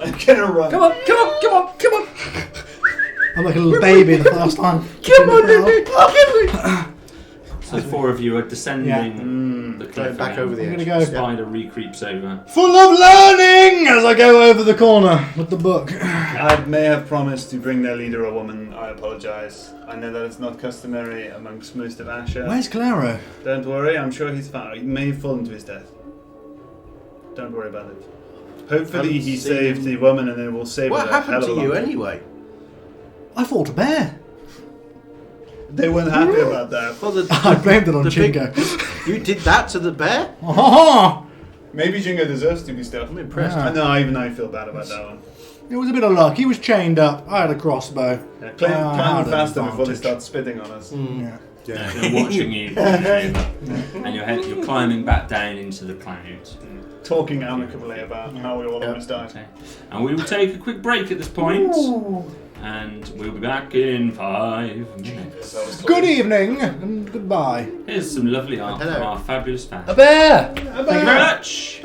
I'm gonna run. come on, come on, come on, come on. I'm like a little baby the first time. Come on, baby. So the four of you are descending the cliff. Going back again. over the I'm edge. gonna go. Spider re-creeps over. Full of learning as I go over the corner with the book. I may have promised to bring their leader a woman. I apologise. I know that it's not customary amongst most of Asher. Where's Claro? Don't worry, I'm sure he's fine. He may have fallen to his death. Don't worry about it. Hopefully Haven't he seen saved him. the woman and then we'll save What her a hell happened of a to you lot. anyway? I fought a bear. They weren't happy about that. Well, I blamed it on the big- Chingo. You did that to the bear? Oh, Maybe Jingo deserves to be stuffed. I'm impressed. Yeah. I know, even I feel bad about that one. it was a bit of luck. He was chained up. I had a crossbow. Yeah, I climb had an faster before they advantage. start spitting on us. Yeah. They're watching you, and you're climbing back down into the clouds. Talking amicably about how we all almost died. Okay. And we will take a quick break at this point, and we'll be back in 5 minutes. Good evening and goodbye. Here's some lovely art from Hello. our fabulous fans. A bear. Thank you very much.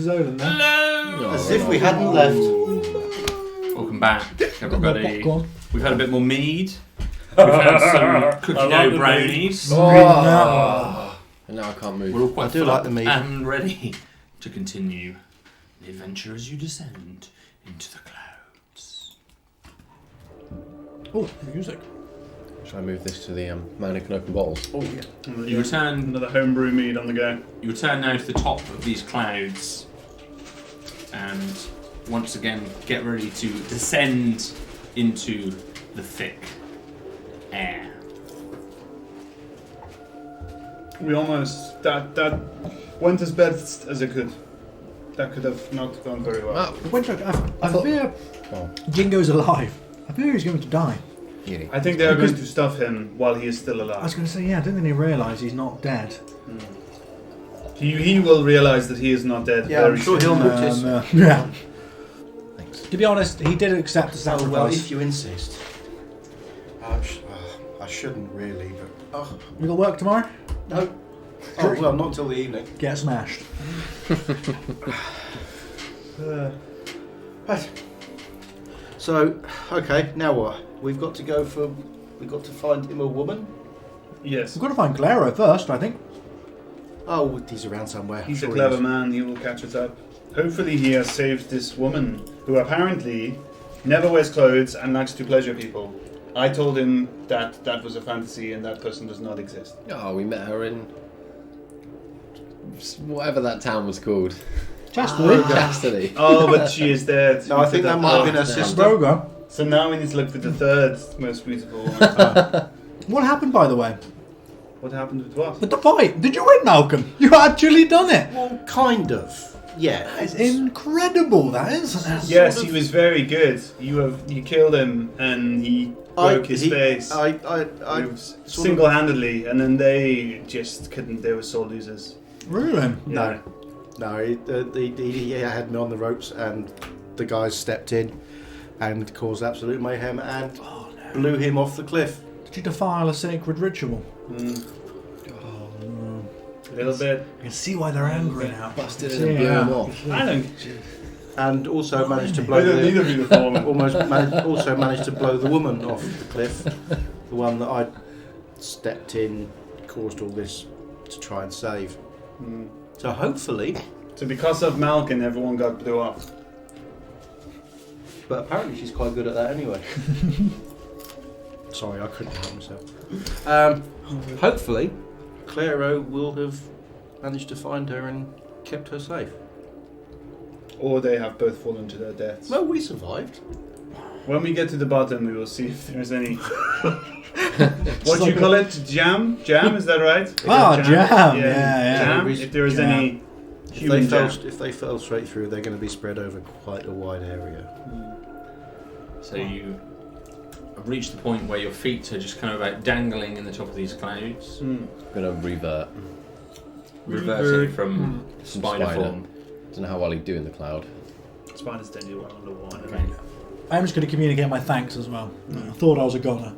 to Zolan then. Hello! As if we hadn't left. Welcome back, everybody. Popcorn. We've had a bit more mead. We've had some cookie dough brownies. And now I can't move. We're all quite I do full like up the mead. and ready to continue the adventure as you descend into the clouds. Oh, music. Shall I move this to the man who can open bottles? Oh, yeah. You return. Another homebrew mead on the go. You return now to the top of these clouds, and once again get ready to descend into the thick air. We almost that went as best as it could. That could have not gone very well. Winter, I fear Jingo's alive. I fear he's going to die. I think they are going to stuff him while he is still I was alive. going to say, yeah, I don't think he realised he's not dead. He will realise that he is not dead. Yeah, very I'm sure soon. he'll notice. Yeah. Thanks. To be honest, he did accept the Oh, sacrifice. well, if you insist. I shouldn't really, but... You got work tomorrow? No. Oh, well, not till the evening. Get smashed. Right. So, okay, now what? We've got to find him a woman? Yes. We've got to find Claro first, I think. Oh, he's around somewhere. He's Sure a he clever is. man. He will catch us up. Hopefully, he has saved this woman who apparently never wears clothes and likes to pleasure people. I told him that that was a fantasy and that person does not exist. Oh, we met her in whatever that town was called. Chastity. Chastity. Oh, but she is dead. No, I think that might have been her no. sister. Broga. So now we need to look for the third most beautiful woman. What happened, by the way? What happened with what? With the fight. Did you win, Malcolm? You actually done it. Well, kind of. Yeah. It's incredible, that is. Yes, sort he of- was very good. You killed him and he broke his face. I Single-handedly, and then they just couldn't. They were sore losers. Really? No. He had me on the ropes, and the guys stepped in and caused absolute mayhem and blew him off the cliff. Did you defile a sacred ritual? A little bit. I can see why they're angry now. Busted it and blew him off. I don't. And also managed to blow I don't need the, a beautiful woman. also managed to blow the woman off the cliff. The one that I stepped in, caused all this to try and save. So hopefully, So because of Malkin, everyone got blew off. but apparently she's quite good at that anyway. Sorry, I couldn't help myself. Hopefully, Claro will have managed to find her and kept her safe. Or they have both fallen to their deaths. Well, we survived. When we get to the bottom, we will see if there's any. What do you call it? Jam? Jam? Is that right? Jam. Yeah. Jam. Yeah. If there is Jam. any If human jam. if they fell straight through, they're going to be spread over quite a wide area. So you have reached the point where your feet are just kind of like dangling in the top of these clouds, Gonna revert. reverting from spider spider. form. Don't know how well he'd do in the cloud. Spiders tend to do well underwater. Okay. I'm just going to communicate my thanks as well. I thought I was a goner.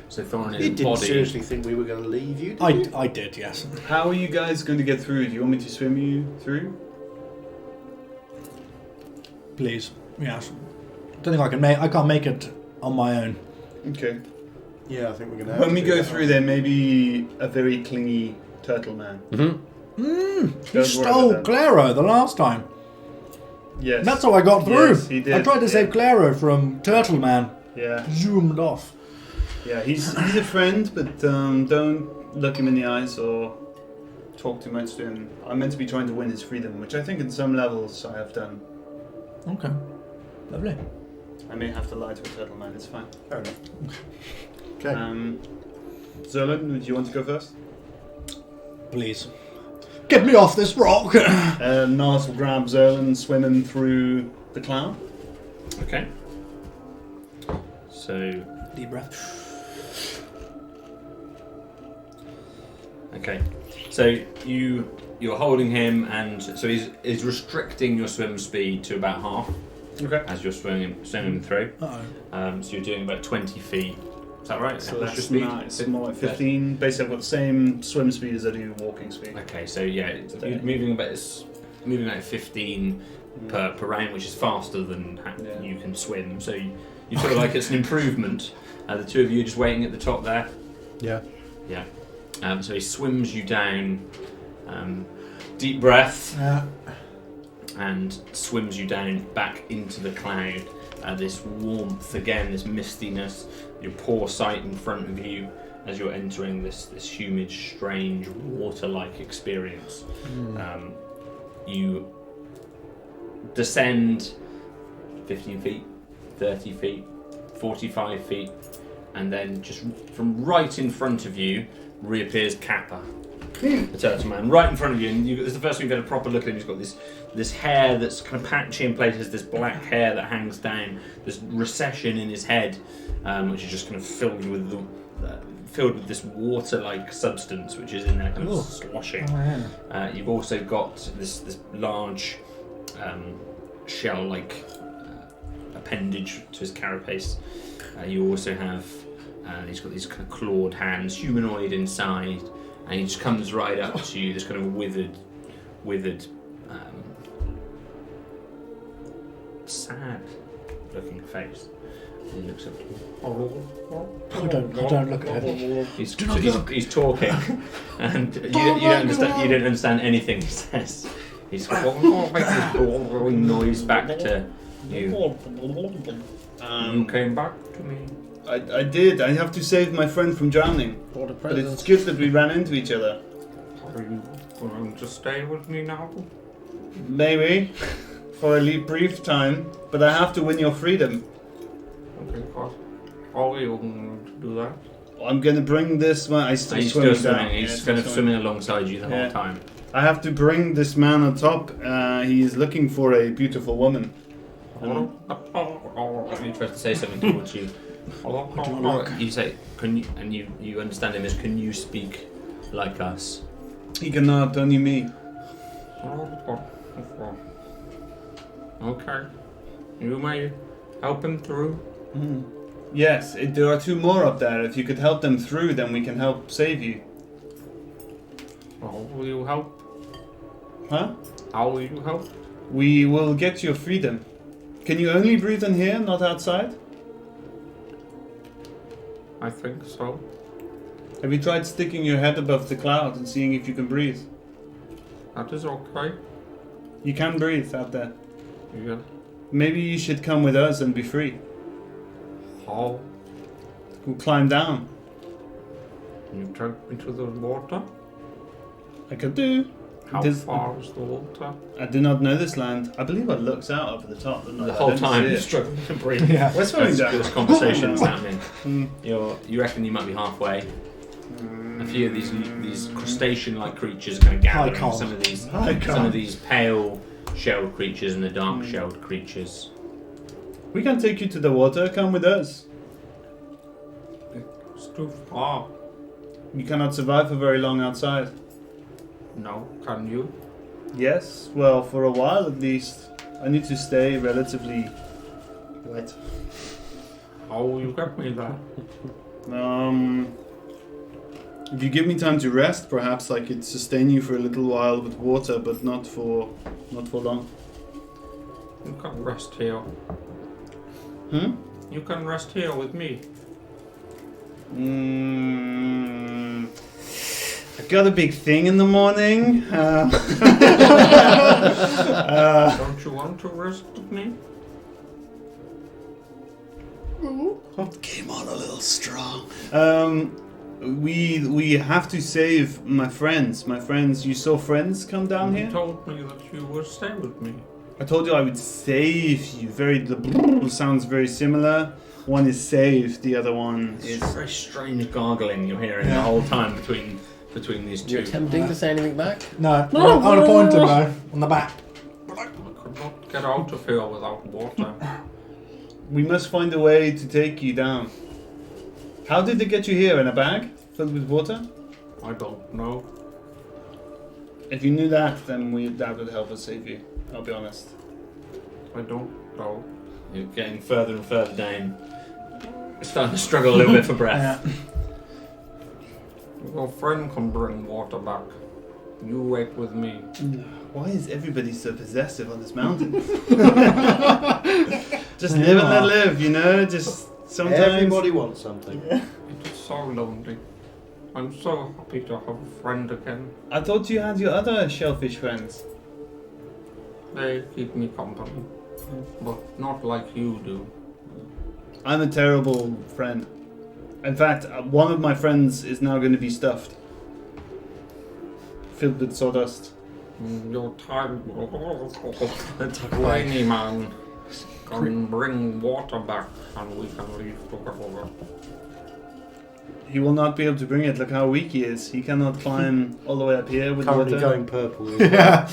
So Thorin You is didn't body. seriously think we were going to leave you, did you? I did, yes. How are you guys going to get through? Do you want me to swim you through? Please. Yes. Don't think I can make. I can't make it on my own. Okay. Yeah, I think we're going to have When to we do go that. through, there may be a very clingy turtle man. You Don't worry stole about that. Claro the last time. Yes. That's how I got through. Yes, he did. I tried to yeah. save Claro from Turtle Man. Yeah. Zoomed off. Yeah, he's a friend, but don't look him in the eyes or talk too much to him. I'm meant to be trying to win his freedom, which I think in some levels I have done. Okay. Lovely. I may have to lie to a turtle man, it's fine. Fair enough. Okay. Zolan, would you want to go first? Please. Get me off this rock! Nars will grab Zolan, swim him through the cloud. Okay. So Deep breath. okay. So you're holding him, and so he's restricting your swim speed to about half Okay. as you're swimming him through. Uh-oh. So you're doing about 20 feet. Is that right? So That's that's your speed? nice. More like 15. Basically, I've got the same swim speed as I do walking speed. Okay, so yeah, you're moving about moving at 15 per round, which is faster than you can swim. So you feel like it's an improvement. The two of you are just waiting at the top there. Yeah. Yeah. So he swims you down. Deep breath. And swims you down back into the cloud. This warmth again, this mistiness, your poor sight in front of you as you're entering this humid, strange, water-like experience. You descend 15 feet, 30 feet, 45 feet, and then just from right in front of you reappears Kappa, the turtle man, right in front of you. And this is the first time you've had a proper look at him. He's got this hair that's kind of patchy in places, this black hair that hangs down, this recession in his head, which is just kind of filled with this water-like substance which is in there kind of sloshing. You've also got this large shell-like appendage to his carapace. You also have he's got these kind of clawed hands, humanoid inside, and he just comes right up to you, this kind of withered sad-looking face. And he looks up to you. Don't look at him. He's talking, and you don't understand anything he says. He's making this blowing noise back to you. You came back to me. I did. I have to save my friend from drowning. But it's good that we ran into each other. Are you going to stay with me now? Maybe. For a brief time. But I have to win your freedom. Okay, how are you going to do that? I'm going to bring this man... He's He's still swimming. He's kind of swimming alongside you the whole time. I have to bring this man on top. He is looking for a beautiful woman. He tries to say something towards you. You say, "Can you?" And you understand him as, "Can you speak like us?" He cannot, only me. Okay. You may help him through. Yes, there are two more up there. If you could help them through, then we can help save you. How will you help? Huh? How will you help? We will get your freedom. Can you only breathe in here, not outside? I think so. Have you tried sticking your head above the cloud and seeing if you can breathe? That is okay. You can breathe out there. Yeah. Maybe you should come with us and be free. How? We'll climb down. Can you jump into the water? I could do. How far is the water? I do not know this land. I believe it looks out over the top. The whole time you're struggling to breathe. Yeah. We're swimming down. This conversation's happening. You reckon you might be halfway. A few of these crustacean-like creatures are kind of gathering. Some of these pale shelled creatures and the dark shelled creatures. We can take you to the water. Come with us. It's too far. You cannot survive for very long outside. No, can you? Yes, well, for a while at least. I need to stay relatively wet. How will you get me there? If you give me time to rest, perhaps I could sustain you for a little while with water, but not for long. You can rest here. You can rest here with me. I got a big thing in the morning. Don't you want to rest with me? Came on a little strong. We have to save my friends. My friends. You saw friends come down here? You told me that you would stay with me. I told you I would save you. The sounds very similar. One is saved, the other one is... It's very strange gargling you're hearing the whole time between these two. You're attempting to say anything back? No, I want to point him though, on the back. I could not get out of here without water. We must find a way to take you down. How did they get you here? In a bag filled with water? I don't know. If you knew that, then that would help us save you. I'll be honest. I don't know. You're getting further and further down. Starting to struggle a little bit for breath. Yeah. Your friend can bring water back. You wait with me. Why is everybody so possessive on this mountain? Just live and let live, you know? Just sometimes... Everybody wants something. It is so lonely. I'm so happy to have a friend again. I thought you had your other shellfish friends. They keep me company, but not like you do. I'm a terrible friend. In fact, one of my friends is now going to be stuffed. Filled with sawdust. Your time, rainy man, can bring water back and we can leave together. He will not be able to bring it. Look how weak he is. He cannot climb all the way up here with Currently water. going purple. Yeah.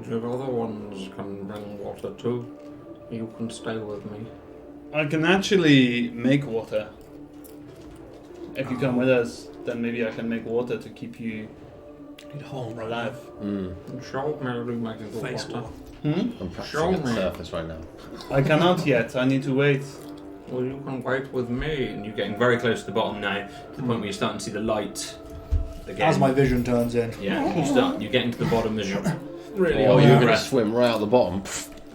The other ones can bring water too. You can stay with me. I can actually make water. If you come with us, then maybe I can make water to keep you alive. Show me how to make the Face water. Hmm? I'm Show practicing at the me. surface right now. I cannot yet. I need to wait. Well, you can wait with me. And you're getting very close to the bottom now, to the point where you're starting to see the light again. As my vision turns in. Yeah, you're getting to the bottom as you're really Oh, on you're your going to breath. swim right out the bottom.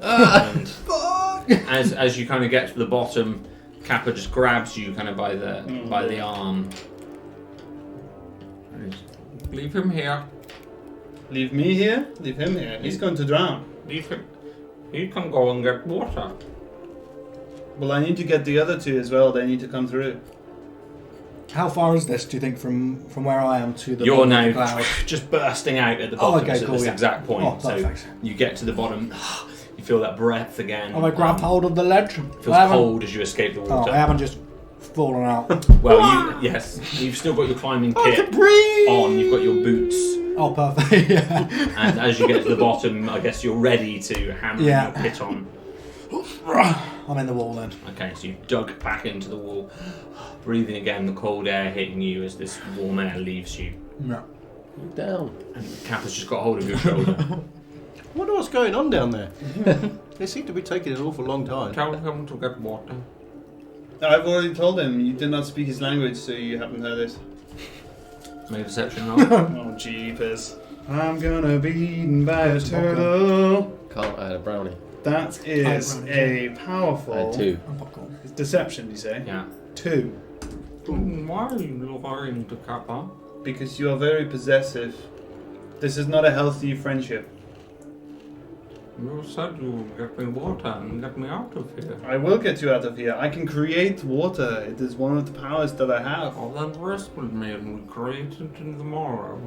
And as you kind of get to the bottom, Kappa just grabs you kind of by the arm. And he's, leave him here. Leave me here? Leave him here. He's going to drown. Leave him. He can go and get water. Well, I need to get the other two as well. They need to come through. How far is this, do you think, from where I am to the You're bottom of now the cloud? just bursting out at the Oh, bottom okay, at cool, this yeah. exact point. Oh, So perfect. you get to the bottom, you feel that breath again. Have I grabbed hold of the ledge? It feels I haven't- cold as you escape the Oh, water. I haven't just fallen out. Well, yes, you've still got your climbing kit on. You've got your boots, Oh, perfect. Yeah. and as you get to the bottom, I guess you're ready to hammer Yeah. your kit on. I'm in the wall then. Okay, so you've dug back into the wall, breathing again, the cold air hitting you as this warm air leaves you. No. Down. And Kappa's just got hold of your shoulder. I wonder what's going on down there. They seem to be taking an awful long time. Tell him to get water. I've already told him. You did not speak his language, so you haven't heard it. Make a deception roll. Oh, jeepers. I'm gonna be eaten by a turtle. Can't, I had a brownie. That is a powerful... I had 2. I'm popcorn. It's deception, you say? Yeah. 2. Why are you lying to Kappa? Because you are very possessive. This is not a healthy friendship. You said you would get me water and get me out of here. I will get you out of here. I can create water. It is one of the powers that I have. Oh, then rest with me and we'll create it in tomorrow.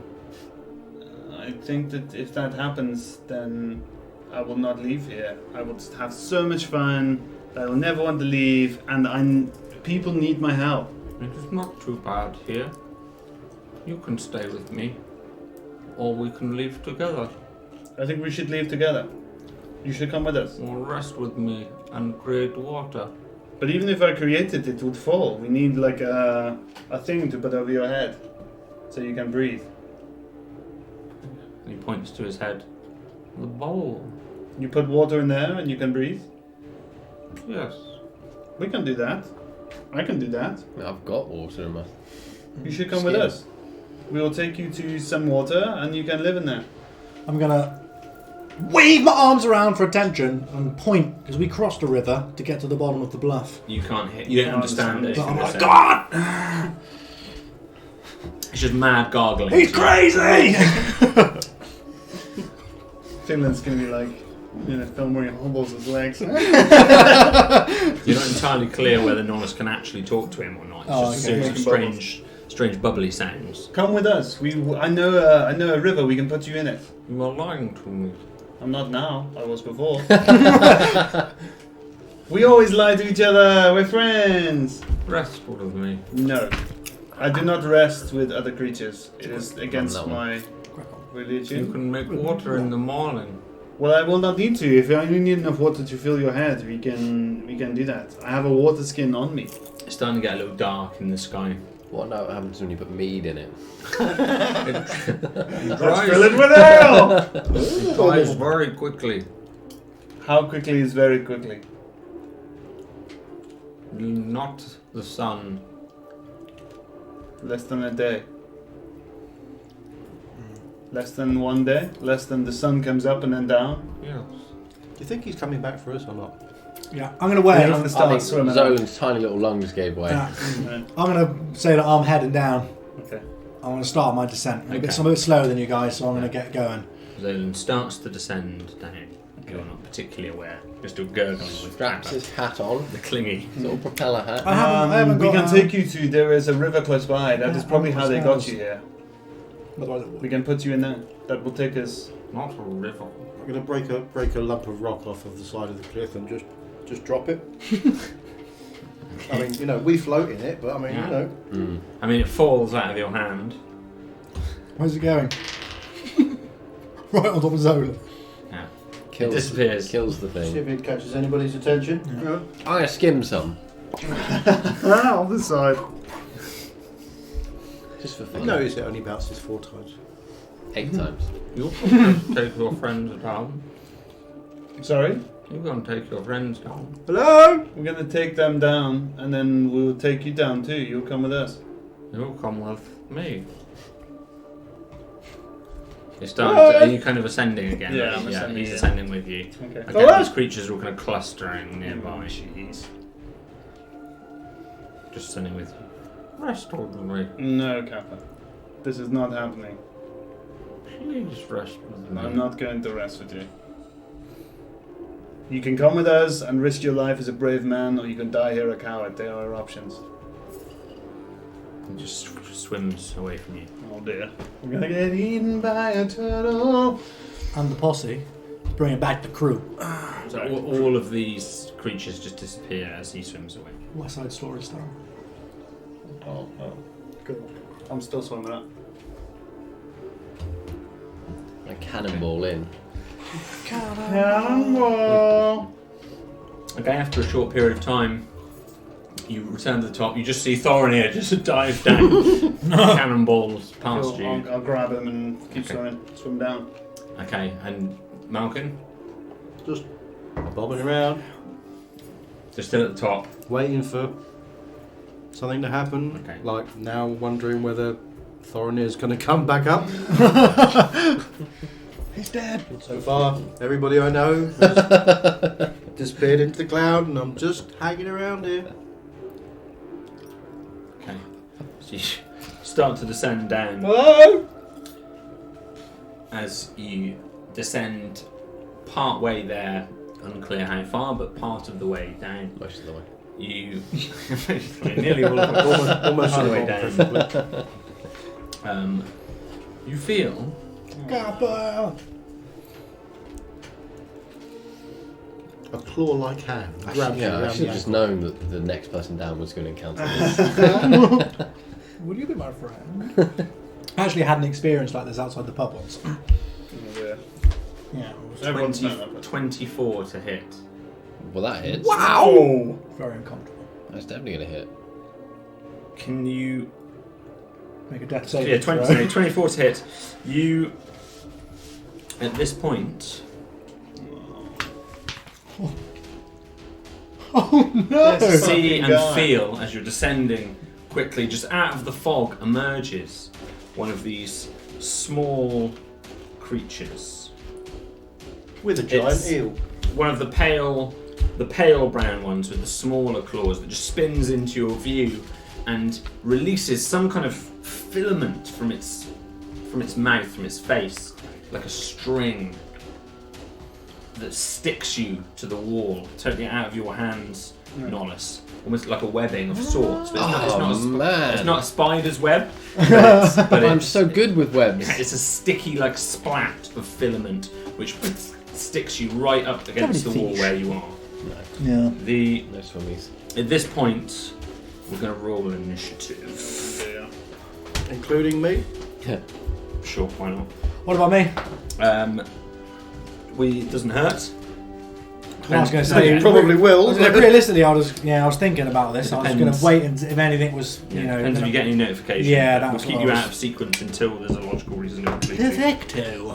I think that if that happens, then I will not leave here. I will just have so much fun that I will never want to leave, and people need my help. It is not too bad here. You can stay with me, or we can leave together. I think we should leave together. You should come with us. Or rest with me and create water. But even if I created it, it would fall. We need like a thing to put over your head, so you can breathe. And he points to his head. The bowl. You put water in there and you can breathe. Yes. We can do that. I can do that. I've got water in my... You should come with Skin. us. We will take you to some water and you can live in there. I'm gonna wave my arms around for attention and point, because we crossed a river to get to the bottom of the bluff. You can't hit. You don't understand it. But I'm like, God! It's just mad gargling. He's crazy! Finland's gonna be like, in a film where he hobbles his legs. You're not entirely clear whether Nonus can actually talk to him or not. It's Oh, just okay. a series of strange bubbly sounds. Come with us. I know a river. We can put you in it. You are lying to me. I'm not now. I was before. We always lie to each other. We're friends. Rest with me. No, I do not rest with other creatures. It is against that one. my You religion. can make water in the morning. Well, I will not need to. If I only need enough water to fill your head, we can do that. I have a water skin on me. It's starting to get a little dark in the sky. What now happens when you put mead in it? Let's fill it with ale. It dries very quickly. How quickly is very quickly? Not the sun. Less than a day. Less than 1 day? Less than the sun comes up and then down? Yeah. Do you think he's coming back for us or not? Yeah, I'm going to wait. Yeah, I'm I start think swimming. Zolan's tiny little lungs gave way. Yeah. Right. I'm going to say that I'm heading down. Okay. I'm going to start my descent. I'm a Okay. bit slower than you guys, so I'm going to get going. Zolan starts to descend down. You're not particularly aware. You're still gurgling with Straps Pepper. his hat on, The clingy. little propeller hat. I haven't we got can take you to. There is a river close by. That Yeah, is probably how they got smells. you here. Otherwise, We can put you in there. That will take us. Not a river. I'm going to break a lump of rock off of the side of the cliff and just drop it. I mean, you know, we float in it, but I mean, Yeah. you know. Mm. I mean, it falls out of your hand. where's it going? Right on top of Zola. Yeah. Kills, It disappears. Kills the See thing. if it catches anybody's attention. Yeah. I'm going to skim some. On the side. Just for I fun. noticed it only bounces 4 times. 8 times. You're going to take your friends down. Sorry? You're going to take your friends down. Hello? We're going to take them down and then we'll take you down too. You'll come with us. You'll come with me. You're starting to, are you kind of ascending again? Yeah, I'm ascending, he's yeah. ascending with you. Okay. Okay, these creatures are all kind of clustering nearby. Jeez. Just ascending with you. Rest with me. No, Kappa. This is not happening. Please rest with me. I'm not going to rest with you. You can come with us and risk your life as a brave man, or you can die here a coward. They are our options. It just swims away from you. Oh dear. We're gonna get eaten by a turtle. And the posse, bringing back the crew. So all of these creatures just disappear as he swims away. West Side Story style. Oh, good. I'm still swimming up. A cannonball in. Cannonball! Okay, after a short period of time, you return to the top. You just see Thorinir just dive down. Cannonballs past Cool. you. I'll grab him and keep Okay. swimming. Swim down. Okay, and Malkin, Just bobbing around, they're still at the top. waiting for something to happen. Okay. Like now wondering whether Thorinir's going to come back up. He's dead. So far, everybody I know has disappeared into the cloud and I'm just hanging around here. Okay, so you start to descend down. Hello? As you descend part way there, unclear how far, but part of the way down, Most of the way. you nearly all almost all the way down. You feel Kappa! A claw-like hand grabs you Yeah, I around should the have just ankle. known that the next person down was going to encounter this. Will you be my friend? I actually had an experience like this outside the pub once. Oh dear. Yeah. Everyone's 20, done it. 24 to hit. Well, that hits. Wow! Very uncomfortable. That's definitely going to hit. Can you... Make a death save. Yeah, 24 to hit. You, at this point... Oh no! Yes. see Fucking and guy. feel as you're descending quickly, just out of the fog emerges one of these small creatures. With a giant It's- eel. One of the pale brown ones with the smaller claws that just spins into your view and releases some kind of filament from its mouth, from its face, like a string that sticks you to the wall, totally out of your hands, Nollis. Almost like a webbing of sorts. But it's not a spider's web. But I'm so good with webs. it's a sticky, like, splat of filament which sticks you right up against the wall where you are. Yeah. No swimmies. At this point, we're going to roll initiative. Yeah. Including me. Sure, why not? What about me? It doesn't hurt. I was going to say You probably will. Realistically, I was thinking about this. It I was going to depends. wait and if anything was, Depends if you get any notification. Yeah, We'll that's keep what you I was- out of sequence until there's a logical reason to complete it. Perfecto.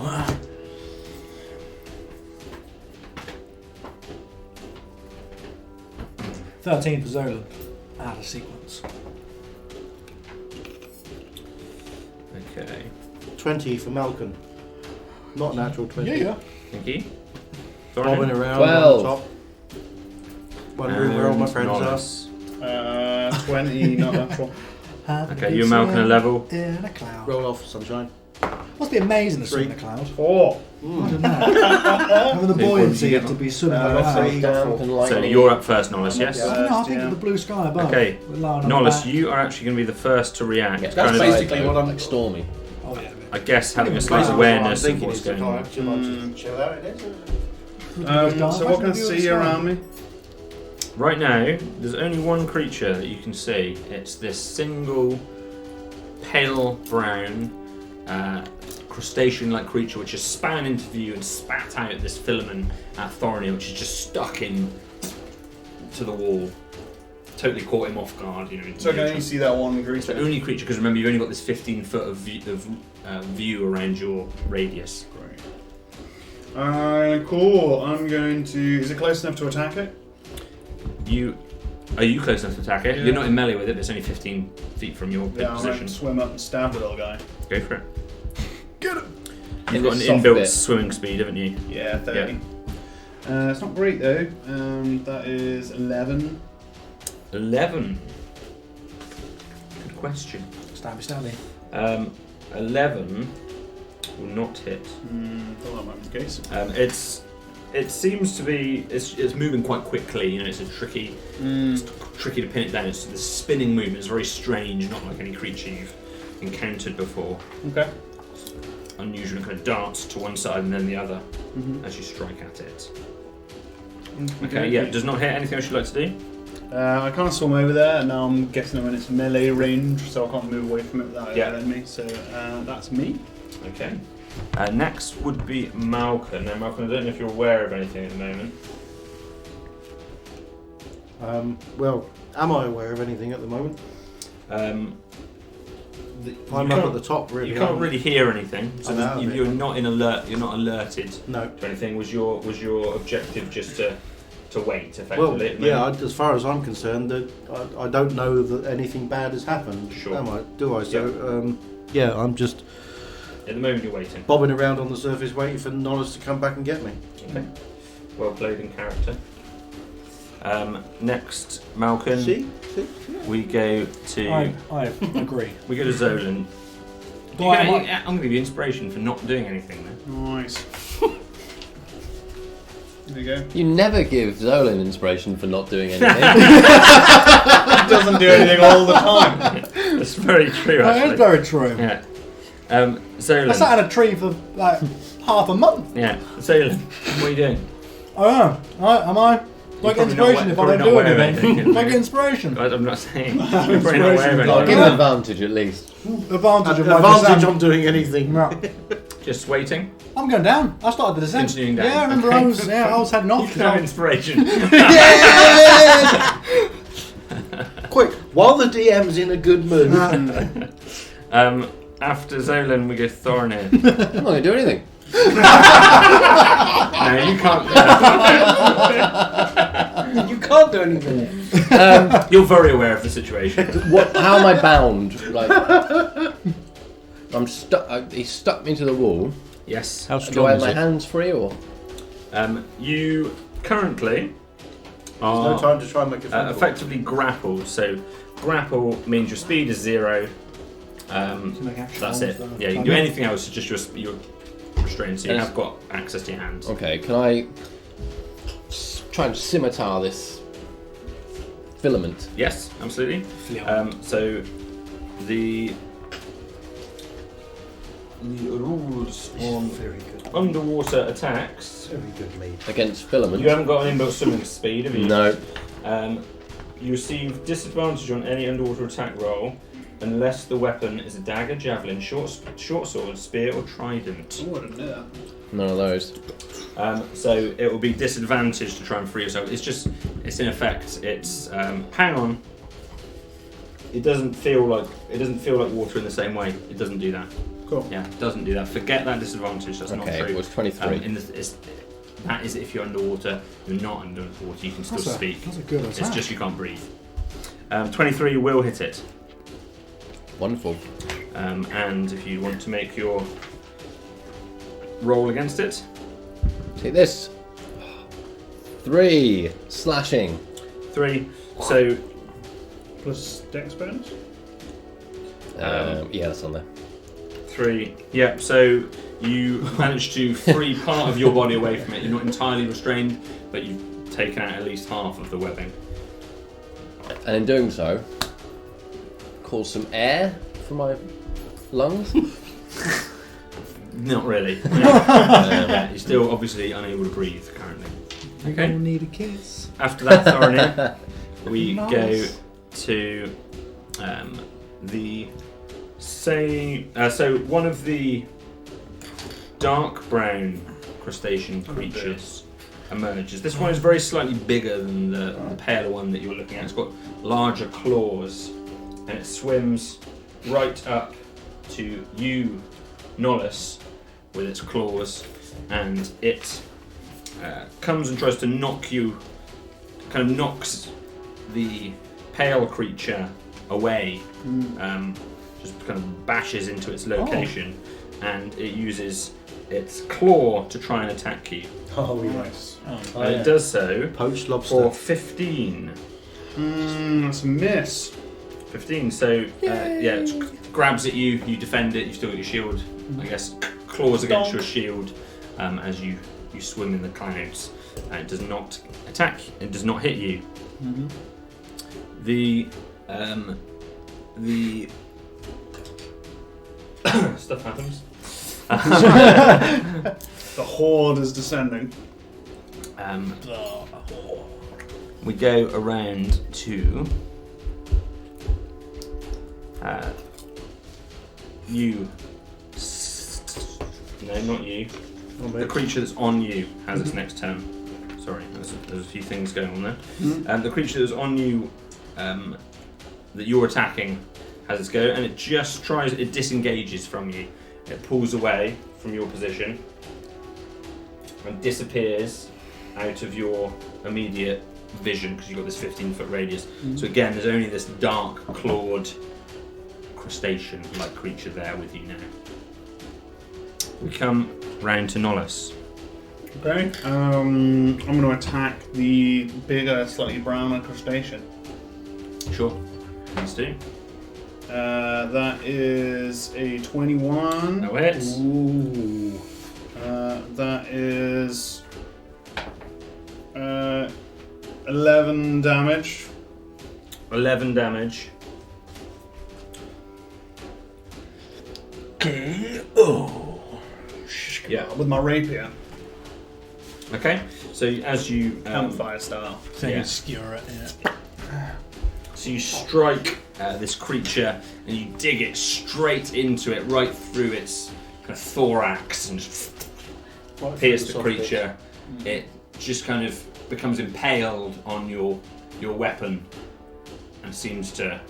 13 for Zolan. Out of sequence. Okay. 20 for Malcolm. Not a natural 20. Yeah. Thank you. Bobbing around 12. on the top. Wondering where all my friends are. 20, not natural. Okay, you and Malcolm are level. In a cloud. Roll off, sunshine. Must be amazing to swim in a 3. cloud. 4. Imagine that. Having the Big one, buoyancy you get to be swimming Uh, in a cloud. three. Damp and So lightning. you're up first, Nollis, yes? I don't know, I think of the blue sky above. Okay, We're lying on Nollis, the back. you are actually going to be the first to react. Yeah, Kind that's of, basically what I'm like stormy. Oh, yeah. I guess having a slight Basically, what I'm awareness of thinking what's is the going on. time to chill out, it is. So what can I see around me? Right now, there's only one creature that you can see. It's this single pale brown crustacean-like creature which has span into view and spat out this filament at Thorinir, which is just stuck in to the wall. Totally caught him off guard, you know. So I can only see that one It's the creature. only creature, because remember, you've only got this 15 foot of view around your radius. Great. Cool. I'm going to... Is it close enough to attack it? Are you close enough to attack it? Yeah. You're not in melee with it, but it's only 15 feet from your Yeah, I'm going position. to swim up and stab the little guy. Go for it. Get him! You've got an Soft inbuilt bit. swimming speed, haven't you? Yeah, 30. It's not great though. That is 11. 11. Good question. Stabby. 11 will not hit. Thought that might be the case. It seems to be it's moving quite quickly. You know, it's tricky to pin it down. It's the spinning movement is very strange, not like any creature you've encountered before. Okay. Unusual, kind of darts to one side and then the other as you strike at it. Okay, yeah, does not hit. Anything else you'd like to do? I kind of swam over there, and now I'm guessing I'm in its melee range, so I can't move away from it without it hitting me. So that's me. Okay. Next would be Malcolm. Now, Malcolm, I don't know if you're aware of anything at the moment. Well, am I aware of anything at the moment? I'm I'm up at the top, really. You can't really hear anything, so I'm out of you're it. not in alert. You're not alerted No. to anything. Was your objective just to wait effectively? Well, at the yeah, moment? as far as I'm concerned, that I don't know that anything bad has happened. Sure. Am I? Do I? So, yeah, I'm just At the moment, you're waiting. bobbing around on the surface waiting for Nollis to come back and get me. Okay. Well played in character. Next, Malcolm. See? We go to I agree. we go to Zolan. I'm going to give you inspiration for not doing anything then. Nice. There you go. You never give Zolan inspiration for not doing anything. He doesn't do anything all the time. That's very true, That actually. is very true. Yeah. Zolan. I sat in a tree for like half a month. Yeah. Zolan, what are you doing? Oh, am I? Do I get probably not inspiration if I probably don't not do aware of anything? anything. Do I get inspiration? I'm not saying. You're probably not aware of I'll anything. give him advantage at least. Advantage of my Advantage descent. on doing anything. No. Just waiting. I'm going down. I started the descent. Continuing down. Yeah, I remember Okay. I was heading off. You can have inspiration. Quick, while the DM's in a good mood. After Zolan, we go to Thorinir. I'm not going to do anything. No, you can't. You can't do anything. You're very aware of the situation. How am I bound? Like, I'm stuck. He stuck me to the wall. Yes. How Do I have my hands free or? You currently There's no are time to try and make a phone call. effectively grappled. So grapple means your speed is 0. That's it. Yeah, you can do anything else. It's just you're restrained. So you have got access to your hands. Okay, can I try and scimitar this filament? Yes, absolutely. So the rules on Very good. underwater attacks. Very good lead. Against filament? You haven't got an inbuilt swimming speed, have you? No. You receive disadvantage on any underwater attack roll unless the weapon is a dagger, javelin, short sword, spear, or trident. Oh, I didn't know that. None of those. So it will be disadvantage to try and free yourself. It's in effect. It's hang on. It doesn't feel like water in the same way. It doesn't do that. Cool. Yeah, it doesn't do that. Forget that disadvantage. That's not Okay, true. it was 23. That is if you're underwater. You're not underwater. You can still speak. That's a good attack. It's just you can't breathe. 23 will hit it. Wonderful. And if you want to make your roll against it, Take this. 3 slashing. 3. So Plus dex bonus? Yeah, that's on there. 3. Yep. So you manage to free part of your body away from it. You're not entirely restrained, but you've taken out at least half of the webbing. And in doing so, cause some air from my lungs. Not really. Yeah, you're still obviously unable to breathe currently. Okay. You'll need a kiss. After that, Thorinir, we Nice. go to the so one of the dark brown crustacean creatures emerges. This one is very slightly bigger than the paler one that you were looking at. It's got larger claws, and it swims right up to you, Nolus, with its claws, and it comes and tries to knock you, kind of knocks the pale creature away, just kind of bashes into its location, and it uses its claw to try and attack you. Oh, yeah. Nice. And it does so Poached for lobster. 15. That's a miss. 15, so yeah, it grabs at you, you defend it, you've still got your shield, I guess, claws against your shield as you swim in the clouds, and it does not attack, it does not hit you. The stuff happens. The horde is descending. We go around to you. No, not you. The creature that's on you has its next turn. Sorry, there's a few things going on there. The creature that's on you, that you're attacking, has its go, and it just tries. It disengages from you. It pulls away from your position and disappears out of your immediate vision because you've got this 15-foot radius. So again, there's only this dark clawed crustacean-like creature there with you now. We come round to Nolus. Okay. I'm going to attack the bigger, slightly browner crustacean. Sure. Please do. That is a 21. No hits. Ooh. That is 11 damage. 11 damage. Yeah. With my rapier. Okay. So as you Campfire style. Yeah. Skewer it, yeah. So you strike this creature and you dig it straight into it, right through its kind of thorax, and just pierce the creature. It just kind of becomes impaled on your weapon and seems to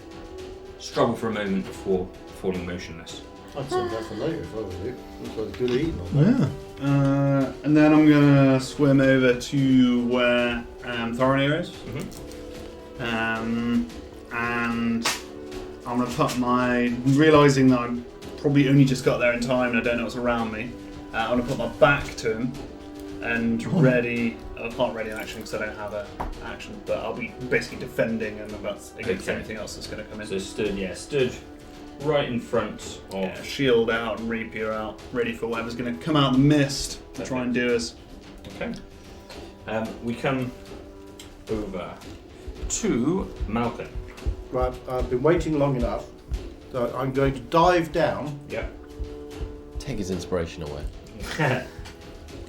struggle for a moment before falling motionless. I'd save that for later if I were you. Looks like good eating on that. Yeah. And then I'm gonna swim over to where Thorinir is. And I'm gonna put realising that I'm probably only just got there in time and I don't know what's around me. I'm gonna put my back to him and ready. I can't ready an action because I don't have an action, but I'll be basically defending him against anything else that's gonna come in. So stood right in front of. Yeah, shield out and rapier out, ready for whatever's going to come out of the mist to try and do us. Okay. We come over to Malcolm. Right, I've been waiting long enough. So I'm going to dive down Yeah. Take his inspiration away.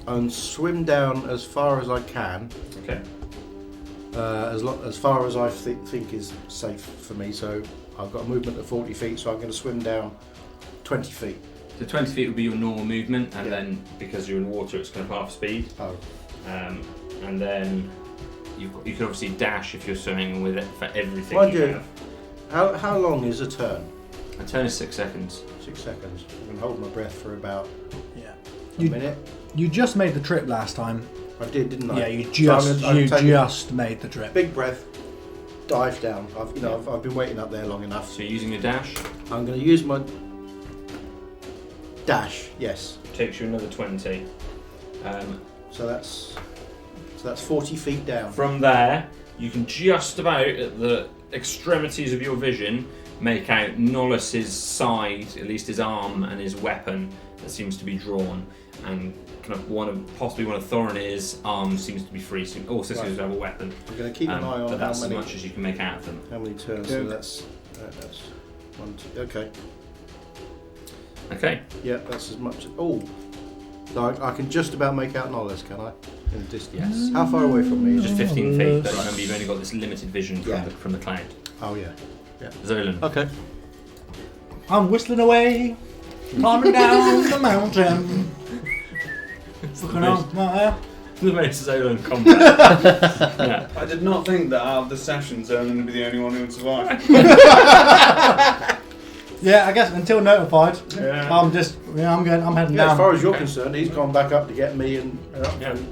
and swim down as far as I can, Okay. as far as I think is safe for me. So I've got a movement of 40 feet, so I'm going to swim down 20 feet. So 20 feet would be your normal movement, and then because you're in water, it's kind of half speed. Oh, And then you can obviously dash if you're swimming with it for everything Mind you you, have. how long is a turn? A turn is 6 seconds. 6 seconds. I can hold my breath for about Yeah. a minute. You just made the trip last time. I did, didn't I? Yeah, you I'm taking just made the trip. big breath, dive down. I've been waiting up there long enough. So you're using a dash. I'm going to use my dash. Yes. Takes you another 20. So that's 40 feet down. From there, you can just about at the extremities of your vision make out Nollus's side, at least his arm and his weapon that seems to be drawn, and kind of possibly one of Thorinir's arms seems to be free. So also seems to have a weapon. I'm going to keep an eye on but that's how many, as much as you can make out of them. how many turns. So that's 1, 2. Okay. Okay. Yeah, that's as much. Oh, so I can just about make out Nollus, can I? In the distance. Yes. How far away from me? Just 15 feet. But remember, you've only got this limited vision from the cloud. Oh yeah. Zolan. Okay. I'm whistling away, climbing down the mountain. Looking up my The most Zolan combat. Yeah. I did not think that out of the session, Zolan would be the only one who would survive. Yeah, I guess until notified. Yeah. I'm heading Yeah, down. as far as you're concerned, he's gone back up to get me and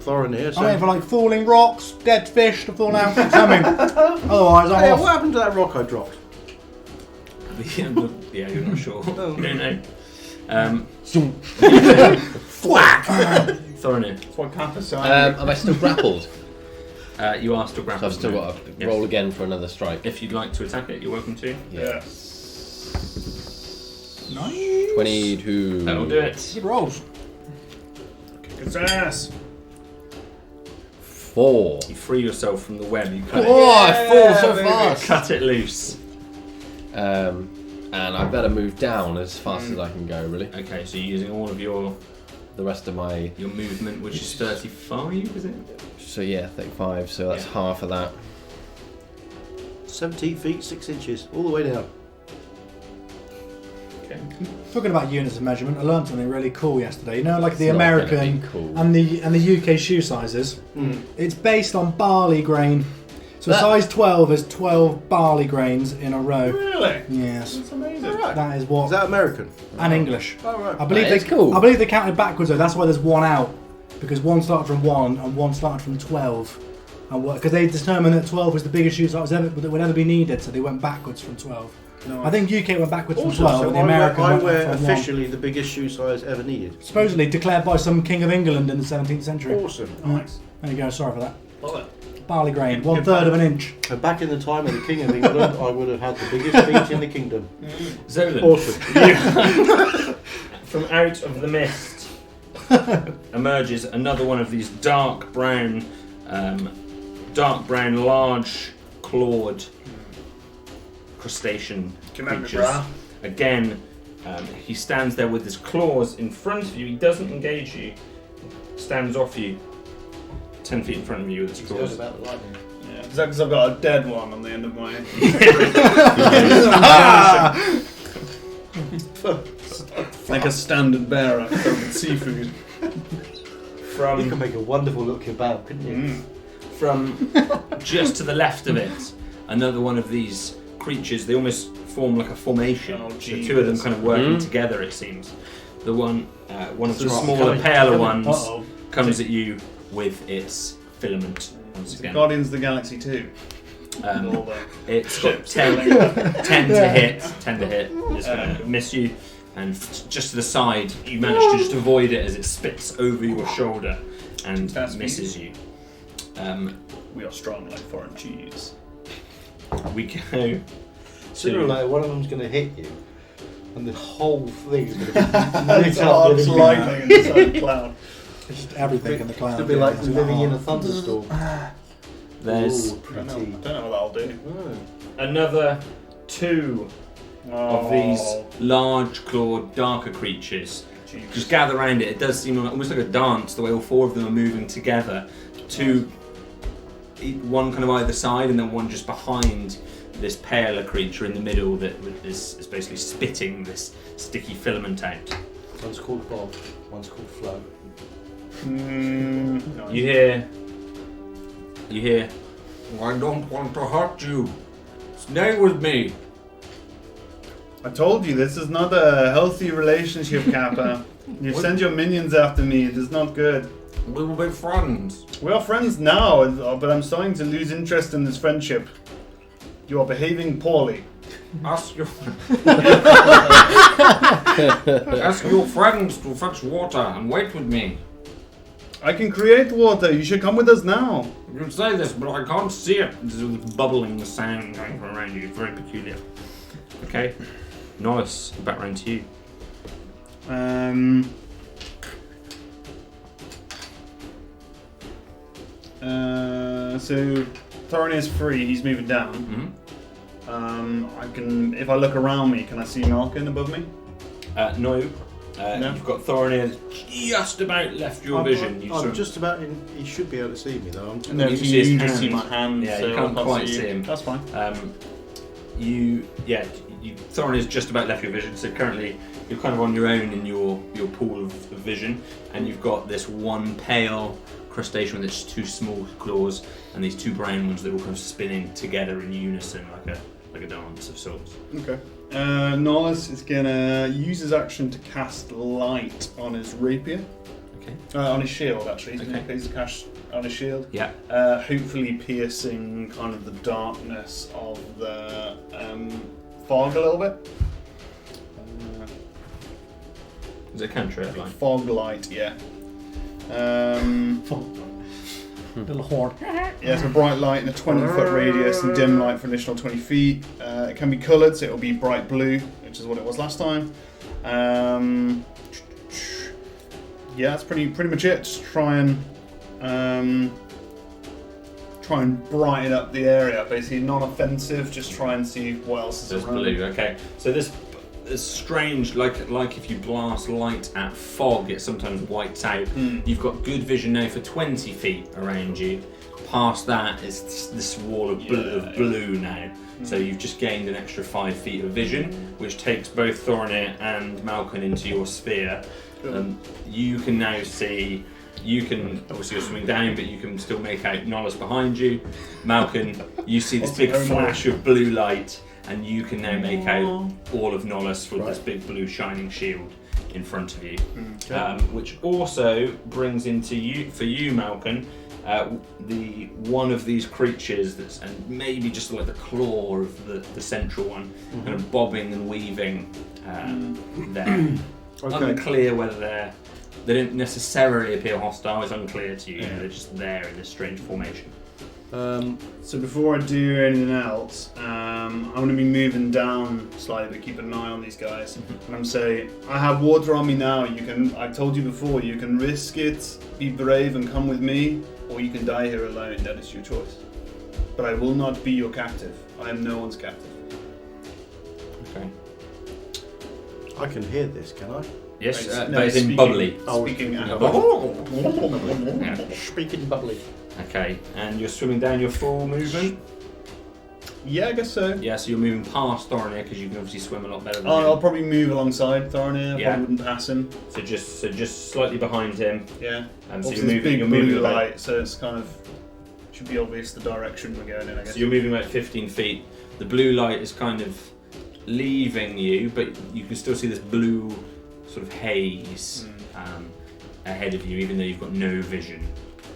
Thorinir. So. I'm waiting for like falling rocks, dead fish to fall out. Coming. Otherwise, I'm Hey, off. what happened to that rock I dropped? Yeah, you're not sure. Oh. You don't know. Thorinir. That's what Kappa said. Am I still grappled? You are still So grappled. I've still got to roll again for another strike. If you'd like to attack it, you're welcome to. Yes. 22. That'll do it. Good rolls. Kick its ass. 4. You free yourself from the web. You cut Oh, I fall so it. fast. Cut it loose. And I better move down as fast as I can go, really. Okay, so you're using all of your The rest of my... movement, which is 35, is it? So yeah, 35, so that's Yeah. half of that. 17 feet 6 inches, all the way down. Okay. Talking about units of measurement, I learned something really cool yesterday. You know, like the It's not gonna American be cool. and the UK shoe sizes. It's based on barley grain. So size 12 is 12 barley grains in a row. Really? Yes, That's amazing. that is what. Is that American? And English. Oh, right. I believe That is they. cool. I believe they counted backwards though. That's why there's one out, because one started from 1 and one started from 12, and because they determined that 12 was the biggest shoe size that would ever be needed, so they went backwards from 12. No, I think UK went backwards from Also, 12, so and the American I went wear from 1. officially the biggest shoe size ever needed. Supposedly declared by some king of England in the 17th century. Awesome. nice. There you go. Sorry for that. Love it. Barley grain, Good 1/3 of an inch. And back in the time of the King of England, I would have had the biggest feet in the kingdom. Zolan. Awesome. From out of the mist emerges another one of these dark brown, large clawed crustacean creatures. Again, he stands there with his claws in front of you. He doesn't engage you. Stands off you, 10 feet in front of you with his claws. about the lightning. Yeah, is that because I've got a dead one on the end of my like a standard bearer filled with seafood. You can make a wonderful little kebab, couldn't you? From just to the left of it, another one of these creatures. They almost form like a formation. Oh, the gee, two of them that's- kind of working together, it seems. The one of the Right, smaller, coming. paler ones Uh-oh. comes at you with its filament once again. Guardians of the Galaxy 2. Um, All the It's got ships 10 sailing. to hit. It's going to miss you. And just to the side, you manage to just avoid it as it spits over your shoulder and That's misses you. We are strong like foreign cheese. We go Sooner or to... later, one of them's going to hit you, and the whole thing is going to be It's arms lightning inside the cloud. Just everything in the cloud. It'll be like yeah, living in a it's thunderstorm. There's Ooh, I don't pretty. know what that'll do. another two of these large clawed darker creatures Jeez. just gather around it. It does seem almost like a dance the way all four of them are moving together. One kind of either side and then one just behind this paler creature in the middle that is basically spitting this sticky filament out. One's called Bob, one's called Flo. Nice. You hear, I don't want to hurt you. Stay with me. I told you this is not a healthy relationship, Kappa. You send your minions after me. It is not good. We will be friends. We are friends now, but I'm starting to lose interest in this friendship. You are behaving poorly. Ask your Ask your friends to fetch water and wait with me. I can create water. You should come with us now. You can say this, but I can't see it. There's a bubbling sound going from around you. It's very peculiar. Okay. Nice. Back round to you. So Thorin is free. He's moving down. Mm-hmm. I can, if I look around me, can I see Malkin above me? No. No? You've got Thorin just about left your vision. I'm just about in. He should be able to see me though. No, you so see his you just see hand. my hand. Yeah, so you can't I quite you. see him. That's fine. Thorin is just about left your vision. So currently, you're kind of on your own in your pool of vision, and you've got this one pale crustacean with its two small claws, and these two brown ones that are all kind of spinning together in unison, like a dance of sorts. Okay. Nollis is gonna use his action to cast light on his rapier. Okay. On his shield, actually. He's Okay. gonna use the cast on his shield. Yeah. Hopefully piercing kind of the darkness of the fog a little bit. Is it a cantrip? Like? Fog light, yeah. Little horn. Yeah, so bright light in a 20-foot radius and dim light for an additional 20 feet. It can be coloured, so it'll be bright blue, which is what it was last time. Yeah, that's pretty much it. Just try and brighten up the area. Basically, non-offensive. Just try and see what else is There's around. blue. Okay. So this strange, like if you blast light at fog, it sometimes whites out. You've got good vision now for 20 feet around you. Past that is this wall of blue now. So you've just gained an extra 5 feet of vision, which takes both Thorinir and Malkin into your sphere. You can now see. You can obviously you're swimming down, but you can still make out Nollis behind you. Malkin, you see this big flash of blue light. And you can now make out all of Nollis with this big blue shining shield in front of you. Which also brings into you, for you, Malkin, the one of these creatures that's, and maybe just like the claw of the central one, kind of bobbing and weaving there. Unclear whether they don't necessarily appear hostile. It's unclear to you. They're just there in this strange formation. So before I do anything else, I'm going to be moving down slightly, but keep an eye on these guys. And I'm saying, I have water on me now. I told you before, you can risk it, be brave and come with me, or you can die here alone. That is your choice. But I will not be your captive. I am no one's captive. Okay. I can hear this, can I? Yes, No, but it's in speaking- bubbly. Speaking out. Speaking bubbly. Okay, and you're swimming down your full movement? Yeah, I guess so. Yeah, so you're moving past Thorinir because you can obviously swim a lot better than I'll him. probably move alongside Thorinir. Yeah. Probably wouldn't pass him. So just slightly behind him. Yeah. So Also, you're this moving, big you're moving blue about, light, so it's kind of should be obvious the direction we're going in, I guess. so you're moving about 15 feet. The blue light is kind of leaving you, but you can still see this blue sort of haze ahead of you, even though you've got no vision.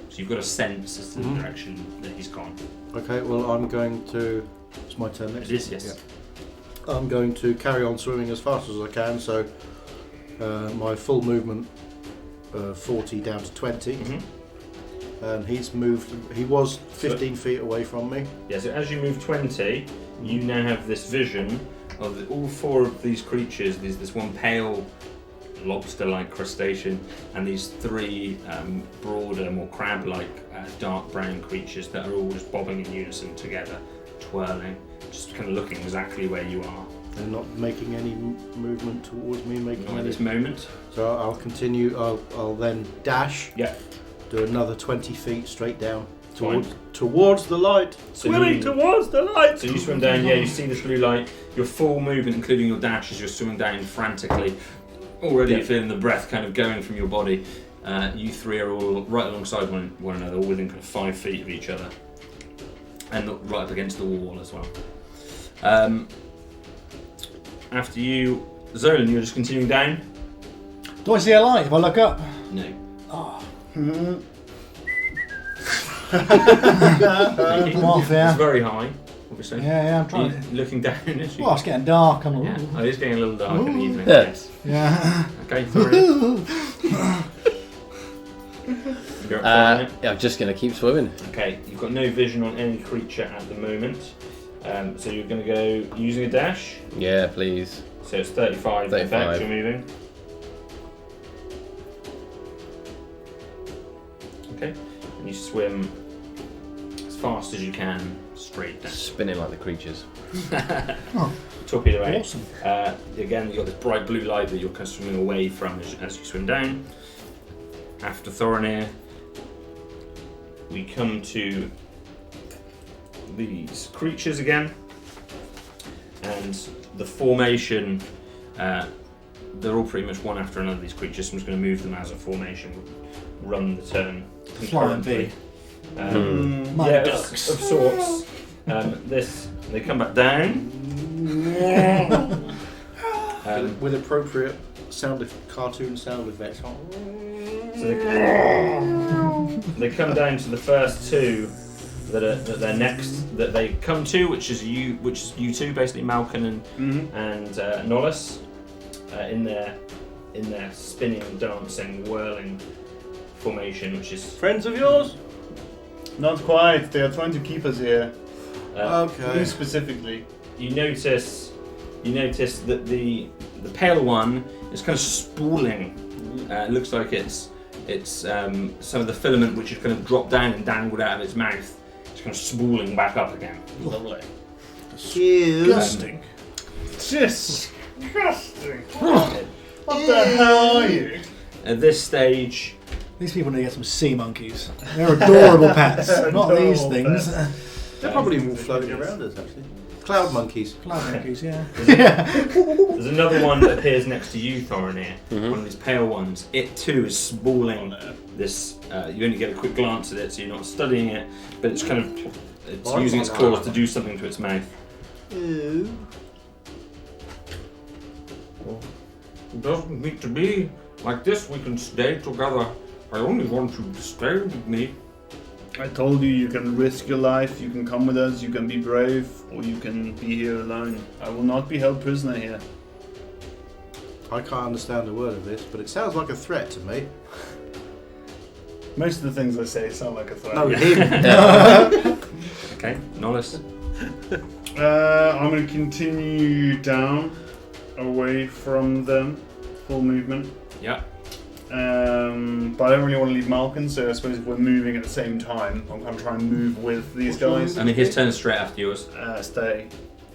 So you've got a sense as to the direction that he's gone. Okay, well I'm going to. It's my turn next. It is, yes. Yeah. I'm going to carry on swimming as fast as I can. So my full movement, 40 down to 20, and he's moved. He was 15 feet away from me. Yeah. So as you move 20, you now have this vision of all four of these creatures. There's this one pale lobster-like crustacean, and these three broader, more crab-like, dark brown creatures that are all just bobbing in unison together, twirling, just kind of looking exactly where you are. They're not making any movement towards me. Not at this moment. So I'll continue. I'll then dash. Yeah. Do another 20 feet straight down Fine. towards the light. So Swimming towards the light. So you swim down. Yeah, you see this blue light. Your full movement, including your dash, as you're swimming down frantically. Already you're feeling the breath kind of going from your body. You three are all right alongside one another, all within kind of 5 feet of each other, and right up against the wall as well. After you, Zolan, you're just continuing down? Do I see a light if I look up? No. Off, yeah. It's very high. obviously. Yeah, I'm trying. You're looking down. Well, it's getting dark. I'm Yeah. Oh, it's getting a little dark in the evening. Yeah. Yes. Yeah. Okay, Thorin. You're up for it. Yeah, I'm just going to keep swimming. Okay, you've got no vision on any creature at the moment. So you're going to go using a dash. Yeah, please. So it's 35 in fact, you're moving. Okay, and you swim as fast as you can straight down. Spinning like the creatures. Torpedo away. Awesome. Again, you've got this bright blue light that you're kind of swimming away from as you swim down. After Thorinir, we come to these creatures again, and the formation, they're all pretty much one after another, these creatures, so I'm just going to move them as a formation, run the turn Flying concurrently. My Yeah, ducks. of sorts. They come back down. With appropriate cartoon sound effects. So they come down to the first two that they're next that they come to, which is you two, basically Malkin and Nollis, in their spinning, dancing, whirling formation, which is Friends of yours? Not quite. They are trying to keep us here. Okay. Who specifically? you notice that the pale one is kind of spooling. It looks like it's some of the filament which is kind of dropped down and dangled out of its mouth. It's kind of spooling back up again. Lovely. Disgusting. Disgusting. What the hell are you? At this stage, These people need to get some sea monkeys. They're adorable pets. Not these Adorable things. They're probably all floating around us, actually. Cloud monkeys. Cloud monkeys, yeah. there's another one that appears next to you, Thorinir. One of these pale ones. It too is spooling. This. You only get a quick glance at it, so you're not studying it, but it's kind of using its claws to do something to its mouth. Ew. It doesn't need to be like this. We can stay together. I only want you to stay with me. I told you can risk your life, you can come with us, you can be brave, or you can be here alone. I will not be held prisoner here. I can't understand a word of this, but it sounds like a threat to me. Most of the things I say sound like a threat. No, him. Okay, Nollis. I'm going to continue down, away from them, full movement. Yeah. But I don't really want to leave Malkin, so I suppose if we're moving at the same time, I'm going to try and move with these guys. I mean, his turn's straight after yours. Stay.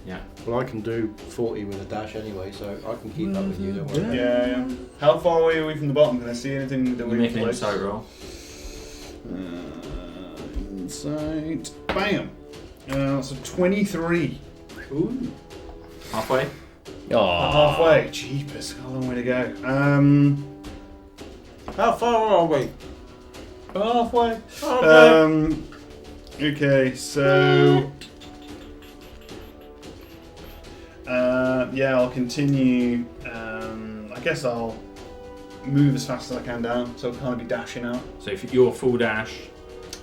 Yeah. Well, I can do 40 with a dash anyway, so I can keep up with you, don't worry. Yeah. How far away are we from the bottom? Can I see anything that You we make an insight roll. Insight. Bam! So 23. Ooh. Halfway. Halfway. Jeepers, got a long way to go. How far are we? Halfway. Okay. Okay, so I'll continue. I guess I'll move as fast as I can down, so I'll kind of be dashing out. So if you're full dash,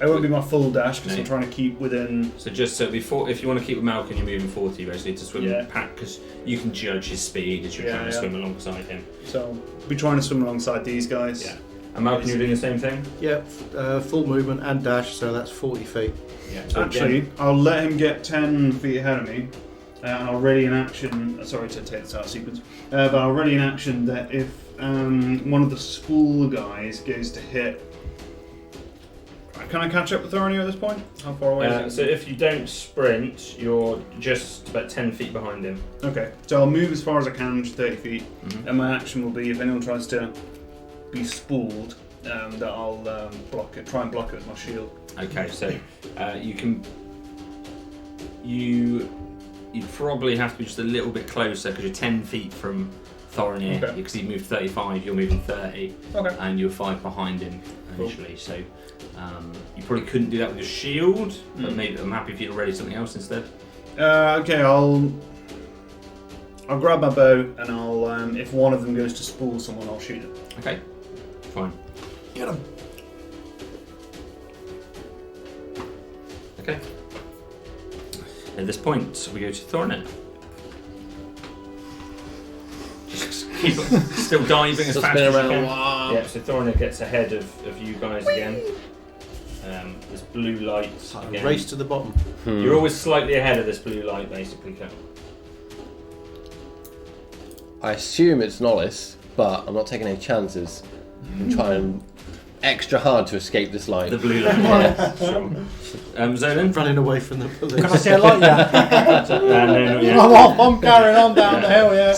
It won't be my full dash because No. I'm trying to keep within. so just so before, if you want to keep with Malkin, you're moving 40 basically to swim Yeah. pack, because you can judge his speed as you're Yeah, trying to yeah. swim alongside him. So I'll be trying to swim alongside these guys. Yeah. And Malkin, you're doing the same thing. Yeah, full movement and dash, so that's 40 feet. Yeah. So Actually, I'll let him get 10 feet ahead of me. And I'll ready in action. Sorry to take this out of sequence, but I'll ready in action that if one of the spool guys goes to hit. Can I catch up with Thorinir at this point? How far away is so it? if you don't sprint, you're just about 10 feet behind him. Okay, so I'll move as far as I can, which is 30 feet, Mhm. and my action will be if anyone tries to be spooled, that I'll block it, try and block it with my shield. Okay, so you can. You probably have to be just a little bit closer because you're 10 feet from Thorinir. Okay. Because he moved 35, you're moving 30, Okay. and you're 5 behind him initially. So you probably couldn't do that with your shield, but maybe I'm happy for you to ready something else instead. Okay, I'll grab my bow and I'll if one of them goes to spool someone, I'll shoot it. Okay, fine. Get him. Okay. At this point, we go to Thornet. Just keep still diving as Still fast spin as you around. can. Wow. Yeah, so Thornet gets ahead of you guys again. This blue light again. Race to the bottom. You're always slightly ahead of this blue light, basically, Kel. I assume it's Nollis, but I'm not taking any chances. I'm trying extra hard to escape this light. The blue light. Yeah, sure. Zolan? Running away from the police. Can I see a light yet? No, not yet. I'm off. I'm carrying on down the hill, yeah.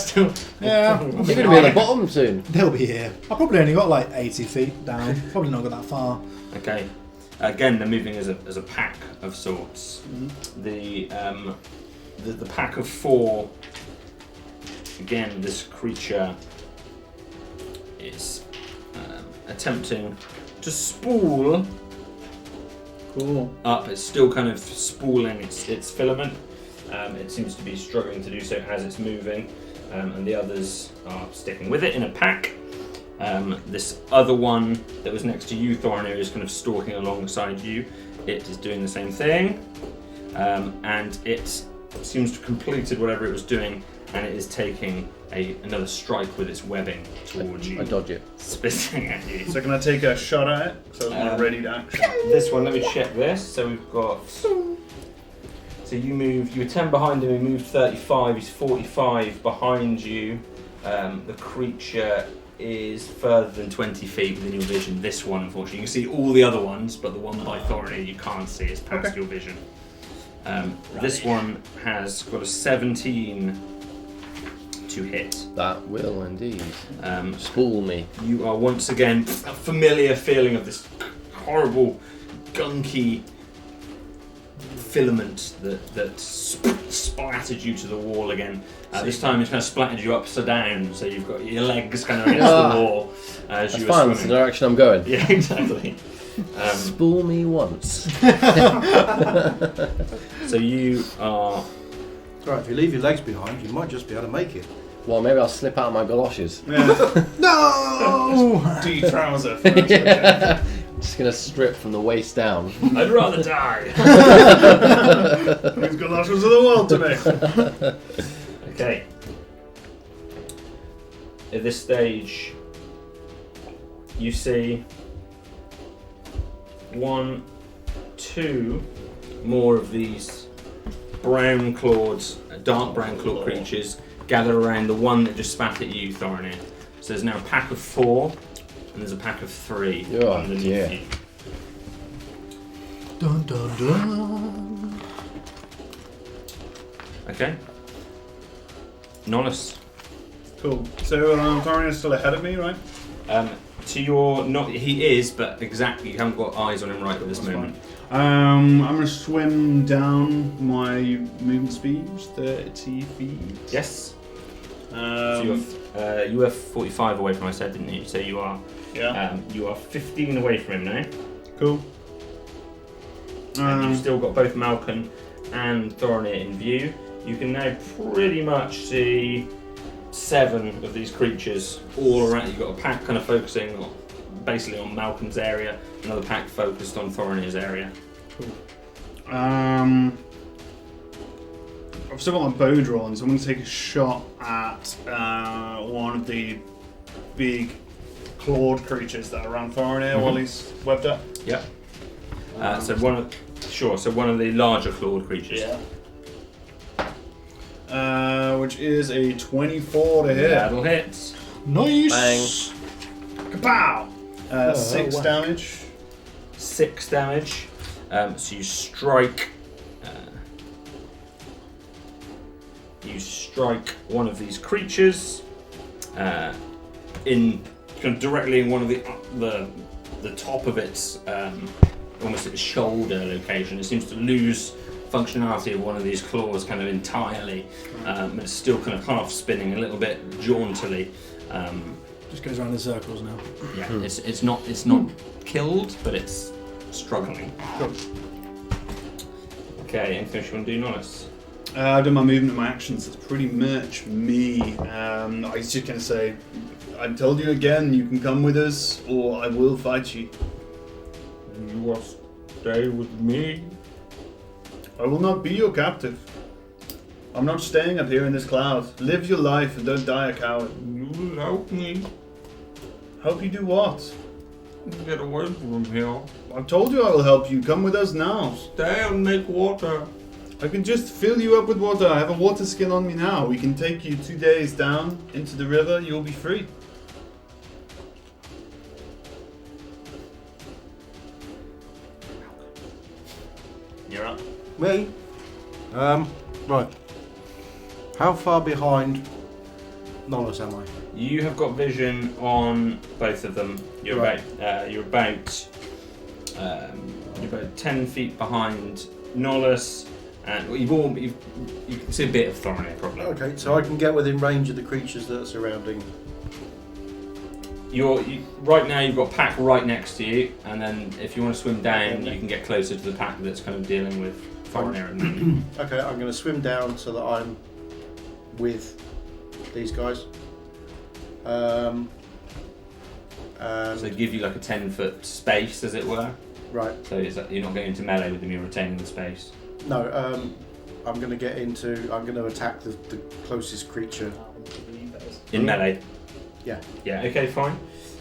Yeah. You're going to be at the bottom soon. They'll be here. I probably only got like 80 feet down. Probably not got that far. Okay. Again, they're moving as a pack of sorts. The pack of 4. Again, this creature is attempting to spool up. It's still kind of spooling its filament. It seems to be struggling to do so as it's moving, and the others are sticking with it in a pack. This other one that was next to you, Thornir, is kind of stalking alongside you. It is doing the same thing, and it seems to have completed whatever it was doing, and it is taking another strike with its webbing towards you. I dodge it. Spitting at you. So can I take a shot at it? So I'm ready to action. This one, let me check this. So we've got... So you were 10 behind him, he moved 35, he's 45 behind you. The creature is further than 20 feet within your vision. This one, unfortunately. You can see all the other ones, but the one by Thorny you can't see, it's past your vision. This one has got a 17 to hit. That will indeed spool me. You are once again a familiar feeling of this horrible, gunky filament that splattered you to the wall again. This time it's kind of splattered you upside down, so you've got your legs kind of against the wall as That's you were fine, that's the swimming. direction I'm going. Yeah, exactly. Spool me once. So you are... Right, if you leave your legs behind, you might just be able to make it. Well, maybe I'll slip out of my galoshes. Yeah. No! De-trouser first. Okay. Just going to strip from the waist down. I'd rather die. These galoshes of the world to me. Okay. At this stage, you see 1, 2 more of these brown-clawed, dark brown-clawed creatures gather around the one that just spat at you, Thorinir. So there's now a pack of 4, and there's a pack of 3 Oh, underneath dear. you. Dun dun dun. Okay. Nollis. Cool. So Thorian is still ahead of me, right? To your not, he is, but exactly you haven't got eyes on him right at this moment. I'm gonna swim down my movement speed, 30 feet. Yes. So you were 45 away from I said, didn't you? So you are. Yeah. You are 15 away from him now. Cool. And you've still got both Malcolm and Thorinir in view. You can now pretty much see 7 of these creatures all around. You've got a pack kind of focusing basically on Malcolm's area, another pack focused on Thorinir's area. Cool. I've still got my bow drawn, so I'm going to take a shot at one of the big clawed creatures that are around Thorinir while he's webbed up. Yep. So one of the larger clawed creatures. Yeah. Which is a 24 to hit. That'll hit. Nice. Bang. Kapow! 6 damage. 6 damage. So you strike. You strike one of these creatures in kind of directly in one of the top of its almost its shoulder location. It seems to lose functionality of one of these claws kind of entirely. It's still kind of half spinning a little bit jauntily. Just goes around in circles now. Yeah, it's not killed, but it's struggling. Cool. Okay, anything else you want to do, Nollis? I've done my movement and my actions. It's pretty much me. I was just going to say, I told you again, you can come with us, or I will fight you. You will stay with me. I will not be your captive. I'm not staying up here in this cloud. Live your life and don't die a coward. You will help me Help you do what? get away from here. I've told you I will help you. Come with us now. Stay and make water. I can just fill you up with water. I have a water skin on me now. We can take you 2 days down into the river. You'll be free. You're up. Me? Right. How far behind Nolus am I? You have got vision on both of them. You're Right. you're about 10 feet behind Nolus, and you can see a bit of Thorinir probably. Okay, so I can get within range of the creatures that are surrounding. Right now you've got a pack right next to you, and then if you want to swim down, you can get closer to the pack that's kind of dealing with Thorinir at the moment. Okay, I'm going to swim down so that I'm with these guys. So give you like a 10-foot space, as it were. Right. So you're not going into melee with them; you're retaining the space. No, I'm going to attack the closest creature. In melee. Yeah. Yeah. Okay. Fine.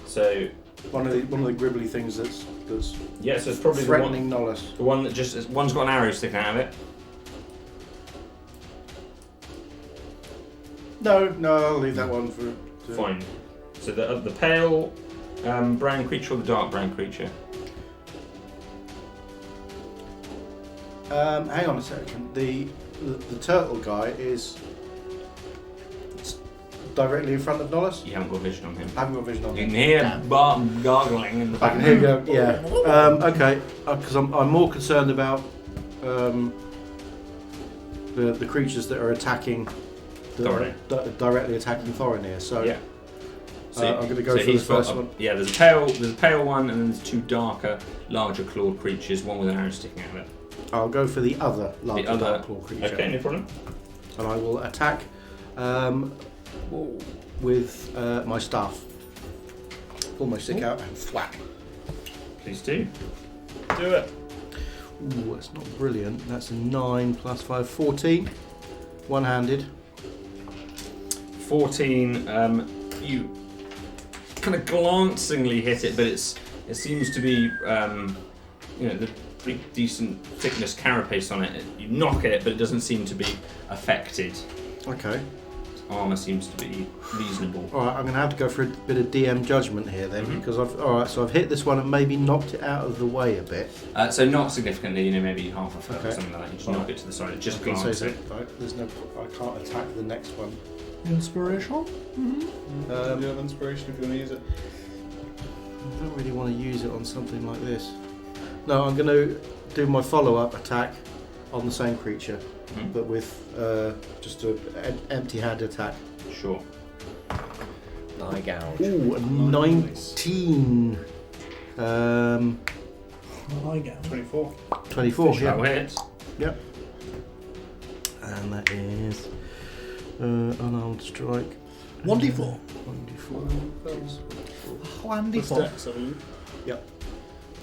So One of the gribbly things that's yeah. So it's probably threatening Nolus. the one that just one's got an arrow sticking out of it. No, I'll leave that one for. Fine. So the pale brown creature or the dark brown creature? Hang on a second. The turtle guy is directly in front of Nolus. You haven't got vision on him. I haven't got vision on You him. can hear gargling in the I back. can hear you go. Yeah. Okay. Because I'm more concerned about the creatures that are attacking. Directly attacking Thorinir. So Yeah. I'm going to go for the first one. Yeah, there's a pale one, and then there's two darker, larger clawed creatures, one with an arrow sticking out of it. I'll go for the other larger dark claw creature. Okay, no problem. And I will attack with my staff. Pull my stick out and thwack. Please do. Do it. Ooh, that's not brilliant. That's a 9 plus 5, 14. One-handed. 14. You kind of glancingly hit it, but it seems to be the pretty decent thickness carapace on it. You knock it, but it doesn't seem to be affected. Okay. Armor seems to be reasonable. All right, I'm going to have to go for a bit of DM judgment here then, because I've hit this one and maybe knocked it out of the way a bit. So not significantly, maybe half a foot or Okay. something like that. You just knock it to the side. Just I can glance say it. so, right, I can't attack the next one. Inspirational? Do you have inspiration if you want to use it? I don't really want to use it on something like this. No, I'm going to do my follow-up attack on the same creature, but with just an empty-hand attack. Sure. Eye gouge. Ooh, a 19. I go. 24. 24, That will yeah. hit. Yep. And that is unarmed strike. 1d4. 1d4. 1d4. Dex, I believe. Yep.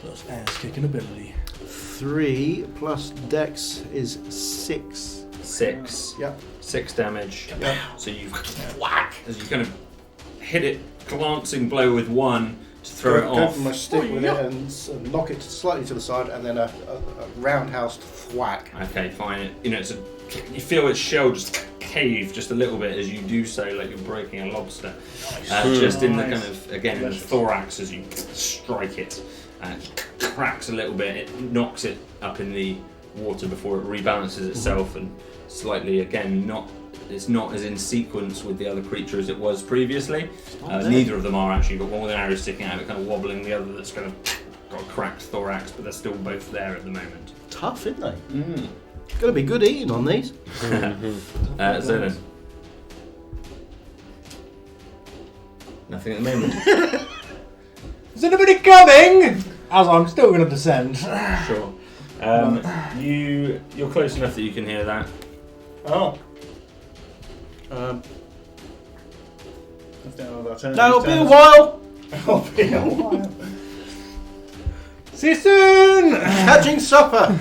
Plus ass kicking ability. 3 plus dex is 6. 6. Yep. 6 damage. Yep. So you whack as you kind of hit it, glancing blow with one to throw it Go off. for my stick with it and knock it slightly to the side, and then a roundhouse thwack. Okay, fine. You feel its shell just cave just a little bit as you do so, like you're breaking a lobster. Just in the kind of in the thorax as you strike it, it cracks a little bit. It knocks it up in the water before it rebalances itself, and slightly it's not as in sequence with the other creature as it was previously. Neither of them are actually. You've got one with an arrow sticking out of it, kind of wobbling. The other that's kind of got a cracked thorax, but they're still both there at the moment. Tough, isn't they? Gonna be good eating on these. Zolan. Nothing at the moment. Is anybody coming? As I'm still going to descend. Sure. You're close enough that you can hear that. Oh. That'll be a while. That'll be a while. See you soon! Catching supper.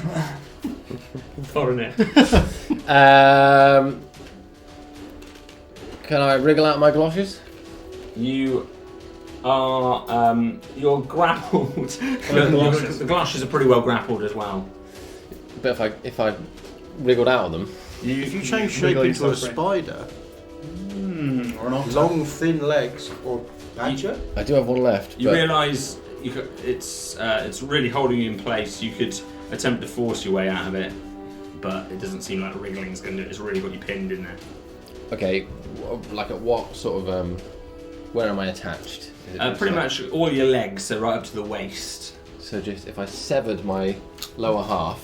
Thorinir. Can I wriggle out my galoshes? You are you're grappled. The galoshes are pretty well grappled as well. But if I wriggled out of them, If you change shape into a spider, Or an otter. long thin legs, or badger, I do have one left. You but realise it's really holding you in place. You could attempt to force your way out of it, but it doesn't seem like wriggling's going to do it. It's really got you pinned in there. okay, like at what sort of where am I attached? Is it Pretty much all your legs are right up to the waist. So just if I severed my lower half,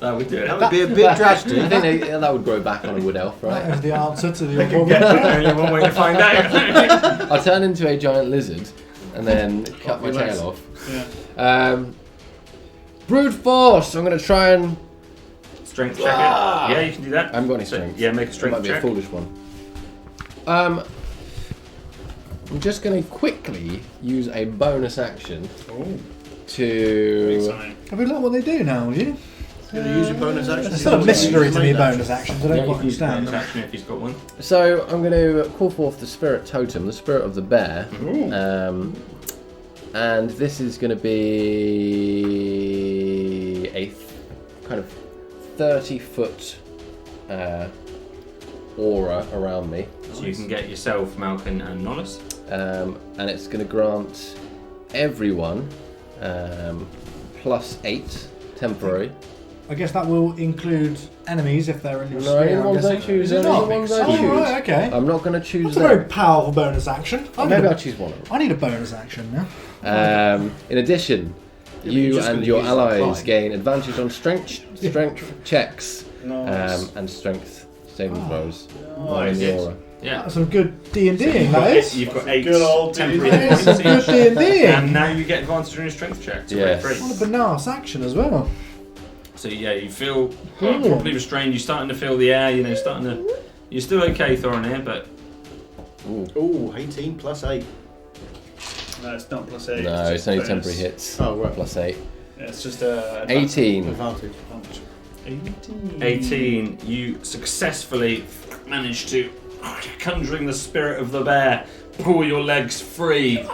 That would do it. that would be a bit drastic. I think that would grow back on a wood elf, That right? is the answer to the Only one way to find out. I'll turn into a giant lizard and then cut my tail off. Yeah. Brute force! I'm going to try and... Strength check it. Yeah, you can do that. I haven't got any strength. Yeah, make a It strength might be check. a foolish one. I'm just going to quickly use a bonus action to... Exciting. Have we learned what they do now, will you? You're going to use your bonus action. It's still a mystery to me, bonus actions. I don't Yeah, you quite can use understand. bonus action if he's got one. So I'm going to call forth the spirit totem, the spirit of the bear. And this is going to be a kind of 30-foot aura around me. So you can get yourself, Malkin, and Nollis. And it's going to grant everyone +8 temporary. I guess that will include enemies if they're in your No, sphere. only I'm ones I guessing. choose. Is it Only not? the ones I Oh, choose. right, okay. I'm not going to choose That's a very them. powerful bonus action. Maybe I'll choose one of them. I need a bonus action now. In addition, Yeah, but you're you just and gonna your use allies that climb. gain advantage on strength checks Nice. and strength saving throws while in Nice. the aura. Yeah. That's some good D&D-ing, that is. You've got 8 Good old temporary D&D. hit That is points some good each. D&D-ing. And now you get advantage on your strength check. So Yes. great. What a bananas action as well. So yeah, you feel properly restrained. You're starting to feel the air. You know, You're still okay, Thorinir, but Ooh, 18 plus 8. No, it's not +8. No, it's just only bonus. temporary hits. Oh, right. +8. Yeah, it's just 18. Advantage. 18. You successfully manage to, conjuring the spirit of the bear, pull your legs free.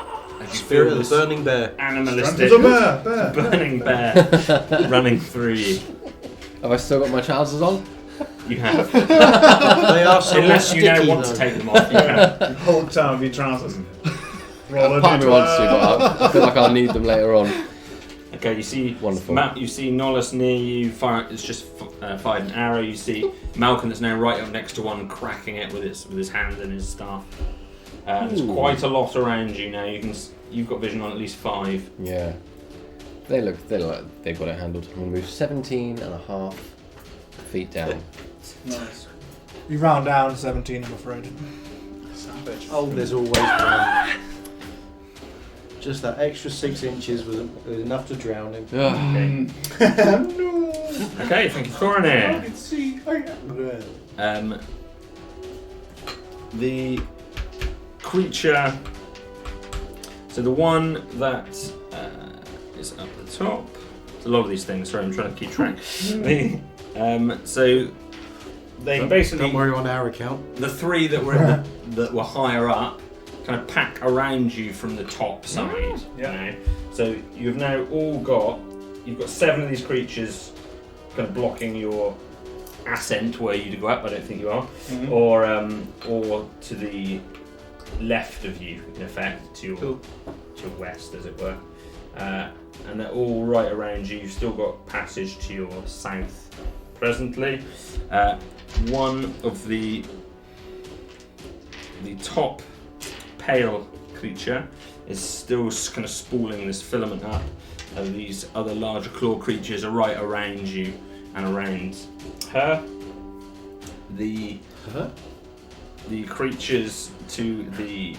As you Spirit feel of the this burning bear. animalistic Bear. burning bear running through you. Have I still got my trousers on? You have. They are so Unless you now sticky, want though. to take them off, you can. Whole time with your trousers. Roll Part of me wants to, but I feel like I'll need them later on. Okay, you see, Wonderful. You see Nollis near you. It's just fired an arrow. You see Malcolm that's now right up next to one, cracking it with his hand and his staff. There's quite a lot around you now. You've got vision on at least 5. Yeah. They look like they've got it handled. I'm going to move 17.5 feet down. Nice. You round down 17, I'm afraid. Savage. Oh, there's always one. Just that extra 6 inches was enough to drown him. Ugh. Okay, thank you, Thorinir. The creature. So the one that is up the top. There's a lot of these things. Sorry, I'm trying to keep track. So they basically. Don't worry on our account. The 3 that were that were higher up kind of pack around you from the top side. Yeah. You know? So you've now you've got 7 of these creatures kind of blocking your ascent where you to go up. I don't think you are, or to the left of you, in effect, to your west, as it were. And they're all right around you. You've still got passage to your south presently. One of the top pale creature is still kind of spooling this filament up. These other larger claw creatures are right around you and around her. The creatures to the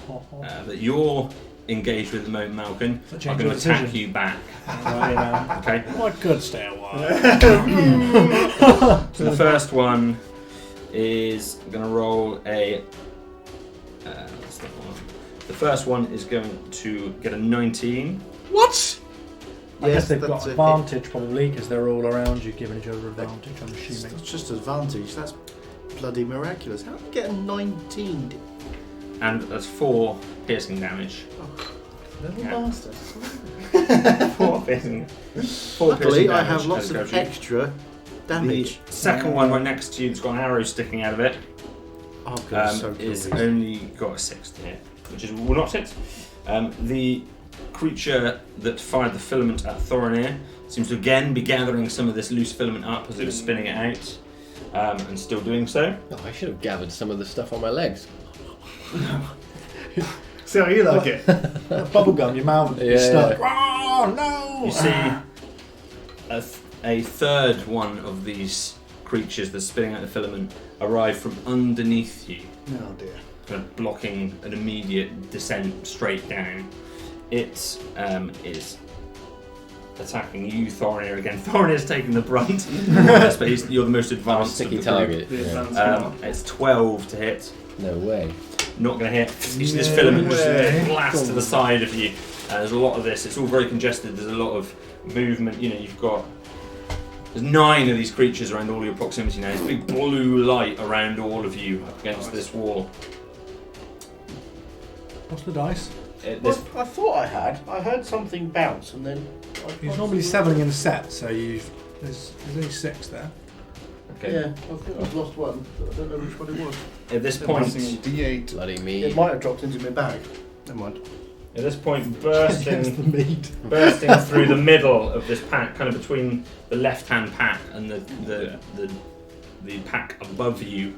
that you're engaged with at the moment, Malcolm, That are change going to your attack decision. you back. Right, Okay. I could stay a while. So the first one is going to roll a. What's that one? The first one is going to get a 19. What? I guess they've got that's it. advantage probably because they're all around you, giving each other advantage. I'm assuming. It's just advantage. That's bloody miraculous. How do you get a 19? And that's 4 piercing damage. Little Yeah. bastard. 4 piercing. 4 Luckily, piercing I damage have lots as of it grabs you. extra damage. The second one right next to you that's got an arrow sticking out of it Oh, God, it's so is glorious. only got a 6 to hit, which is will not hit. The creature that fired the filament at Thorinir seems to again be gathering some of this loose filament up as it was spinning it out, and still doing so. Oh, I should have gathered some of the stuff on my legs. See how you like it? Bubblegum, your mouth Yeah, is stuck. yeah. Oh no! You see a third one of these creatures that's spinning out the filament arrive from underneath you, Oh dear. kind of blocking an immediate descent straight down. It is attacking you, Thorinir, again. Thorinir's taking the brunt, but you're the most advanced of Sticky the target. The Yeah. advanced It's 12 to hit. No way. Not going to hit. You see this filament just blast to the side of you. There's a lot of this. It's all very congested. There's a lot of movement. You know, there's 9 of these creatures around all your proximity now. There's a big blue light around all of you up against this wall. What's the dice? Well, I thought I heard something bounce and then... He's normally 7 in a set, so there's only 6 there. Okay. Yeah, I think I've lost one, but I don't know which one it was. At this point, D8. Bloody me. It might have dropped into my bag. Never mind. at this point, Against bursting the meat. through the middle of this pack, kind of between the left-hand pack and the pack above you,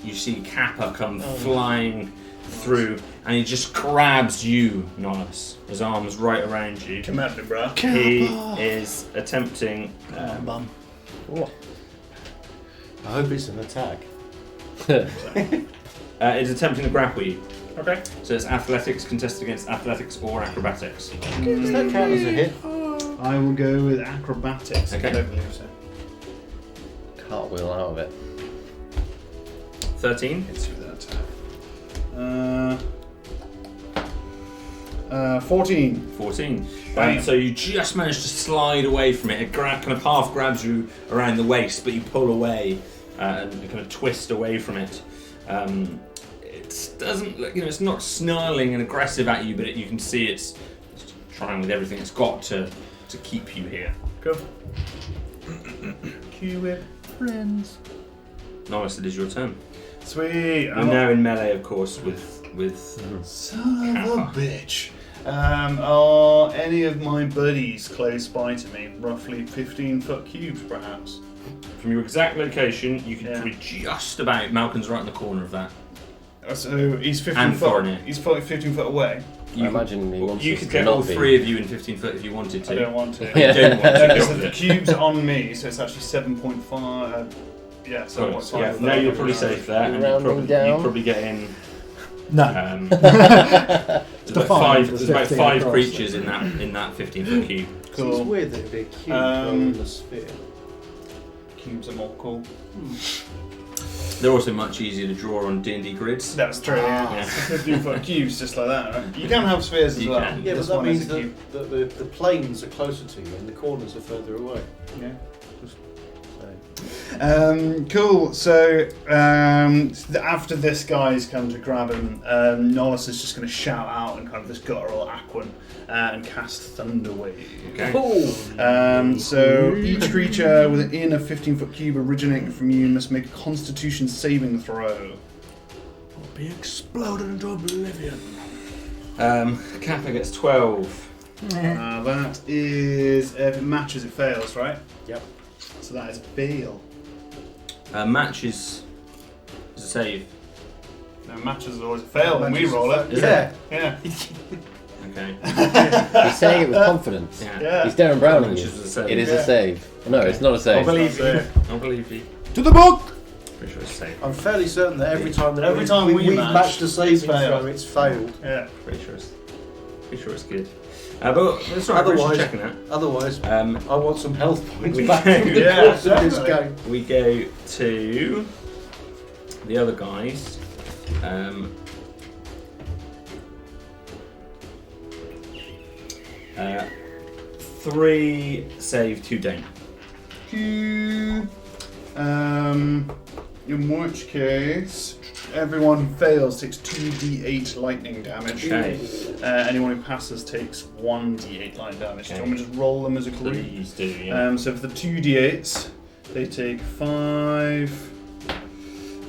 you see Kappa come flying through, and he just grabs you, Nollis. His arms right around you. Come at me, bro. He is attempting. Bum. I hope it's an attack. Is attempting to grapple you. Okay. So it's athletics contested against athletics or acrobatics. Does that count as a hit? I will go with acrobatics. Okay. I don't believe so. Cartwheel out of it. 13. It's through that attack. 14. 14. Bam. So you just manage to slide away from it. It kind of half grabs you around the waist, but you pull away and kind of twist away from it. It doesn't look, it's not snarling and aggressive at you, but you can see it's trying with everything it's got to keep you here. Go. Cue with friends. Nollis, it is your turn. Sweet. You're now in melee, of course, with Son of a Kappa. bitch. Are any of my buddies close by to me? Roughly 15-foot cubes, perhaps. From your exact location, you can Yeah. be just about. Malcolm's right in the corner of that. So he's 15 And foot. Thorinir. He's 15 foot away. You I imagine he wants you us could to get not all be. 3 of you in 15 foot if you wanted to. I don't want to. You don't want to. No, Go so with the it. cube's on me, so it's actually 7.5. Yeah, So, 7.5. yeah, no, you're probably safe there, and Rounding down. you'd probably get in. No. There's about fine. there's about 15 5 across. creatures in that 15-foot cube. Cool. It's weird that it'd be a cube rather than a sphere. Cubes are more cool. They're also much easier to draw on D&D grids. That's true, yeah. Yeah. 15-foot cubes just like that, right? You can have spheres as You well. can. Yeah, but This that one is means a cube. that the planes are closer to you and the corners are further away. Yeah. So, Cool. So after this guy's come to grab him, Nollis is just going to shout out in kind of this guttural Aquan and cast Thunder Wave. Okay. So each creature within a 15-foot cube originating from you must make a Constitution saving throw. Be exploded into oblivion. Kappa gets 12. That is, if it matches, it fails, right? Yep. So that is a fail. Match is a save. No, matches is always a fail when we Matches roll is it. Is Yeah. Yeah. Okay. He's saying it with confidence. Yeah. Yeah. He's Darren Browning Match you. is a save. It is Yeah. a save. No, it's not a I'll save. believe you. That's I'll believe you. To the book! Pretty sure it's a save. I'm fairly certain that every time we we've match, matched a it's saving failed. throw, it's failed. Yeah. Pretty sure it's good. But that's all right. We're Otherwise- just checking that. Otherwise, Um, I want some health points We- back from the Yeah, course of this definitely. game. we go to the other guys. 3 save, 2 don't. In which case, everyone who fails takes 2d8 lightning damage. Okay. Anyone who passes takes 1d8 lightning damage. Do you want me to just roll them as a group? Please do, yeah. So for the 2d8s, they take 5,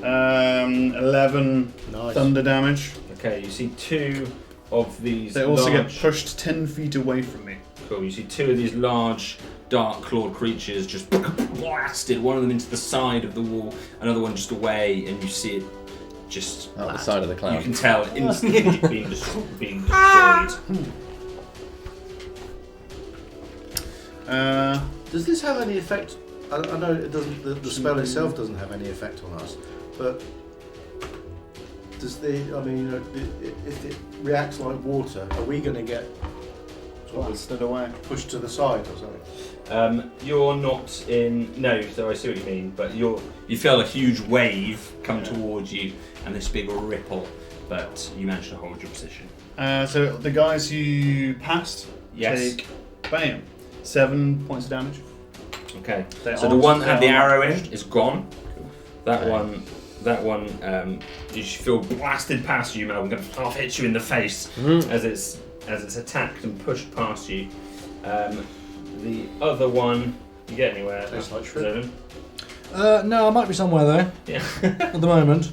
11 thunder damage. Okay, you see 2 of these. They also get pushed 10 feet away from me. Cool. You see 2 of these large, dark clawed creatures just blasted. One of them into the side of the wall, another one just away, and you see it just out the side of the cloud. You can tell instantly being destroyed. Does this have any effect? I know it doesn't. The spell itself doesn't have any effect on us, but does the? I mean, if it reacts like water, are we going to get Blasted away, pushed to the side or something? You're not in. No, so I see what you mean. But you feel a huge wave come towards you, and this big ripple. But you managed to hold your position. So the guys who passed take, bam, 7 points of damage. Okay. So the one that had the arrow in is gone. Cool. That one, you feel blasted past you, Mel. I'm going to half hit you in the face as it's attacked and pushed past you. The other one, you get anywhere? Tastes like shrimp. No, I might be somewhere though. Yeah. At the moment.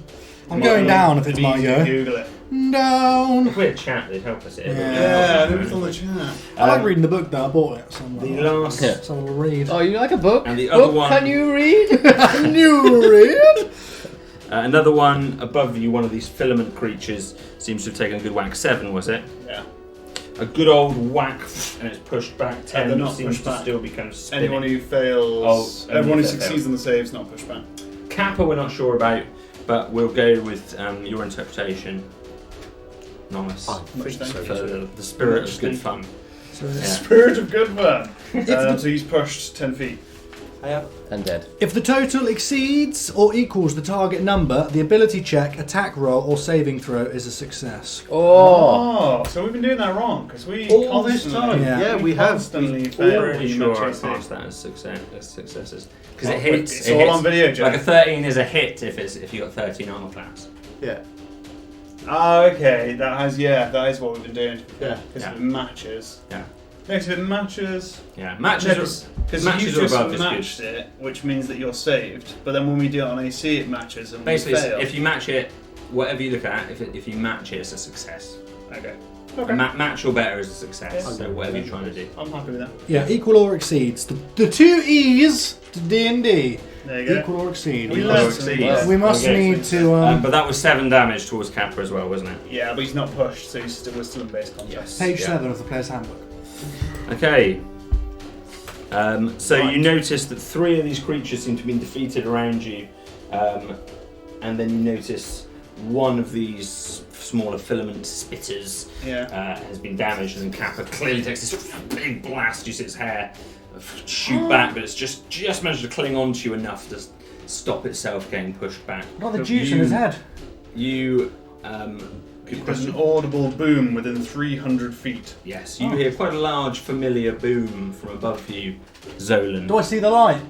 I'm going down if it's my go. Google it. Down. If we had chat, they'd help us. Yeah, it was on the chat. I like reading the book though. I bought it somewhere. The last. Someone will read. Oh, you like a book? And the other one. Can you read? Can you read? Another one above you, one of these filament creatures seems to have taken a good whack. 7, was it? Yeah. A good old whack, and it's pushed back. 10 they're not seems pushed to back. still be kind of spinning. Anyone who fails, everyone who succeeds on the save is not pushed back. Kappa we're not sure about, but we'll go with your interpretation. Nice. Much thank For you. the spirit of good fun. Spirit of good fun. So he's pushed 10 feet. And dead. If the total exceeds or equals the target number, the ability check, attack roll, or saving throw is a success. Oh, so we've been doing that wrong because we all this time. Yeah. We have. constantly I'm failed. pretty sure I passed that as successes because it hits. It's it all hits. on video, Jack. Like a 13 is a hit if you got 13 armor class. Yeah. Oh, okay. That is what we've been doing. Yeah. Because Yeah. it matches. Yeah. Next, if it matches. Yeah, matches Because you matches are just above is matched good. it, which means that you're saved. But then when we do it on AC, it matches and Basically, we fail. if you match it, whatever you look at, if you match it, it's a success. Okay. Match or better is a success. Yeah. So whatever you're trying to do. I'm happy with that. Yeah, equal or exceeds. The 2 E's to D&D. There you go. Equal or exceed. We Equal learned or something. exceed. We must Okay. need to... But that was 7 damage towards Kappa as well, wasn't it? Yeah, but he's not pushed, so we're still in base combat. Yes. page Yeah. 7 of the player's handbook. Okay. So you notice that 3 of these creatures seem to have been defeated around you, and then you notice one of these smaller filament spitters has been damaged, and Kappa clearly takes this big blast. You see its hair shoot back, but it's just managed to cling onto you enough to stop itself getting pushed back. Not the juice in his head. You There's an audible boom within 300 feet. Yes, you hear quite a large familiar boom from above you, Zolan. Do I see the light?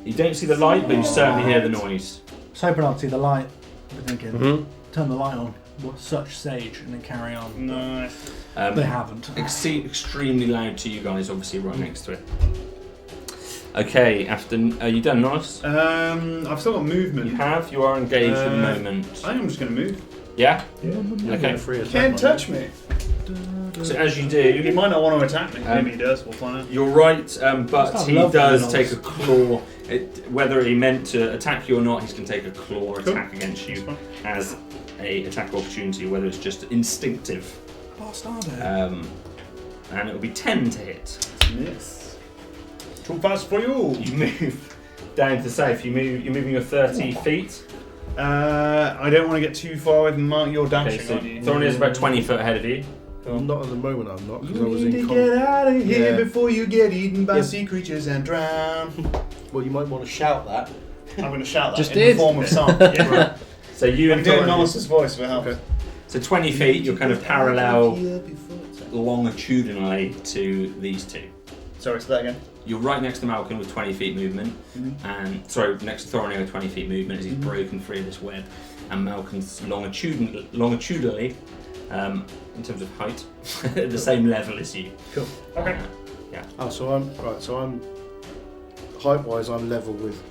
You don't see the light, but you certainly hear the noise. I was hoping I'd see the light. I'm thinking, turn the light on. What such sage, and then carry on. Nice. They haven't. Extremely loud to you guys, obviously right next to it. Okay, are you done, Norris? I've still got movement. You are engaged at the moment. I am just going to move. Yeah? Okay. Free You can't touch me. So as you He do, might not want to attack me. Maybe he does. We'll find out. you're right, but I he love does criminals. take a claw. Whether he meant to attack you or not, he's going to take a claw attack against you as a attack opportunity, whether it's just instinctive. Bastardo. And it'll be 10 to hit. Yes. Too fast for you. You move down to the south. You're moving your 30 feet. I don't want to get too far away from Mark. You're dashing, Okay, so aren't you? Thorny is about 20 foot ahead of you. Not at the moment. I'm not because I You was need in. to get out of here Yeah. before you get eaten by Yeah. sea creatures and drown. Well, you might want to shout that. I'm going to shout that Just in did. the form of song. Right. So you I'm and doing Thorny. Norris's voice for help. Okay. So 20 feet, you're kind of parallel longitudinally to these two. Sorry, say that again. You're right next to Malcolm with 20 feet movement, and sorry, next to Thorinir with 20 feet movement as he's broken free of this web, and Malcolm's longitudinally, in terms of height, at the same level as you. Cool. Okay. Oh, so I'm height-wise, I'm level with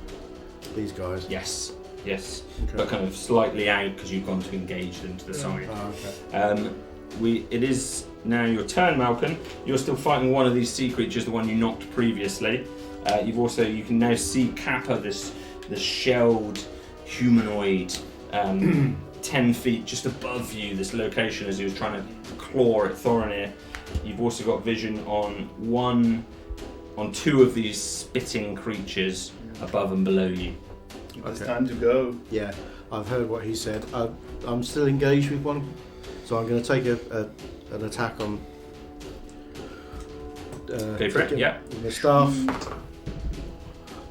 these guys. Yes, yes, Okay. but kind of slightly out because you've gone to engage them to the side. Oh, okay. It is now your turn, Malcolm. You're still fighting one of these sea creatures, the one you knocked previously. You can now see Kappa, this shelled humanoid, 10 feet just above you, this location as he was trying to claw at Thorinir. You've also got vision on two of these spitting creatures above and below you. It's time to go. Yeah, I've heard what he said. I'm still engaged with one, so I'm going to take an attack on. Go for it. Yeah. With the staff.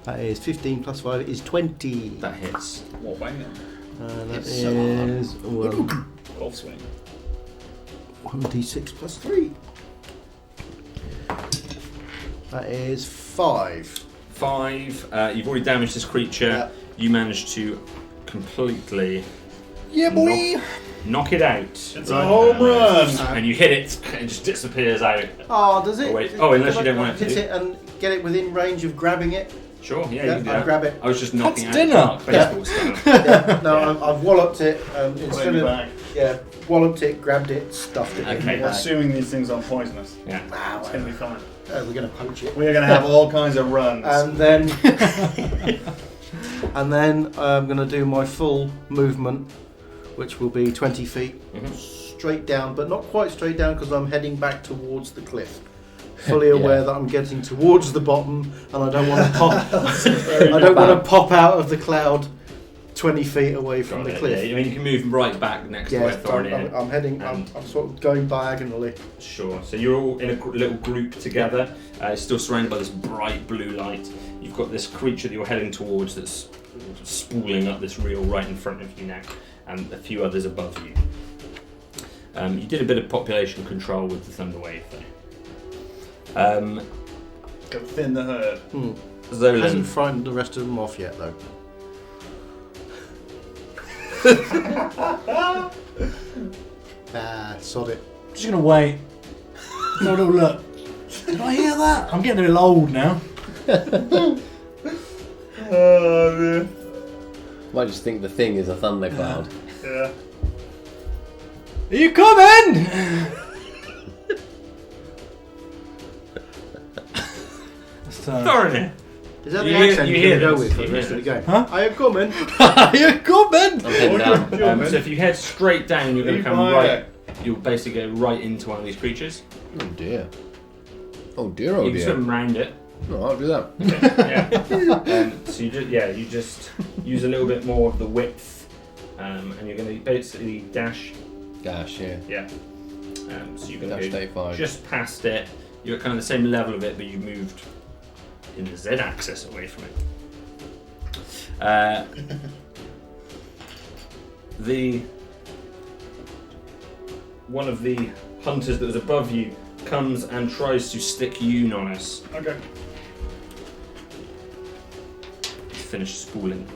That is 15 plus 5 is 20. That hits. What bang? That It's is Golf swing. 1d6 plus 3. That is 5. 5. You've already damaged this creature. Yeah. You managed to completely knock it out. It's a home run. And you hit it, and it just disappears out. Oh, does it? Oh, wait. Oh, unless you don't want it to. Hit it and get it within range of grabbing it. Sure, yeah, Yeah, you can do I'll that. grab it. I was just knocking That's out dinner. dark baseball style. Yeah, no, I've walloped it. Put it Instead in your of bag. walloped it, grabbed it, stuffed it. in Okay. the We're bag. assuming these things aren't poisonous. Yeah. It's going to be fine. We're going to poach it. We're going to have all kinds of runs. And then, I'm going to do my full movement, which will be 20 feet straight down, but not quite straight down because I'm heading back towards the cliff. Fully aware that I'm getting towards the bottom, and I don't want to pop. I don't want to pop out of the cloud 20 feet away from the cliff. Yeah, I mean, you can move right back next to where Thorinir. I'm heading. I'm sort of going diagonally. Sure. So you're all in a little group together. It's still surrounded by this bright blue light. You've got this creature that you're heading towards that's spooling up this reel right in front of you now, and a few others above you. You did a bit of population control with the thunder wave, though. Go thin the herd. Zolan. Hasn't frightened the rest of them off yet, though. Sod it. I'm just gonna wait. No, look. Did I hear that? I'm getting a little old now. Oh, man. Might just think the thing is a thundercloud. Yeah. Are you coming? Thorinir. Is that You the hear- accent you you're hear going to go this, with for you the rest hear of the game? Huh? Are you coming? Are you coming? I'm heading down. So if you head straight down, you're going to come Fire. right. You'll basically go right into one of these creatures. Oh dear. Oh dear, oh You can dear. swim around it. No, I'll do that. Yeah. So you just use a little bit more of the width, and you're going to basically dash. Gosh, yeah. Yeah. So you're going Dash to go 35. just past it. You're at kind of the same level of it, but you've moved in the Z-axis away from it. One of the hunters that was above you comes and tries to stick you on us. Okay. Finish spooling.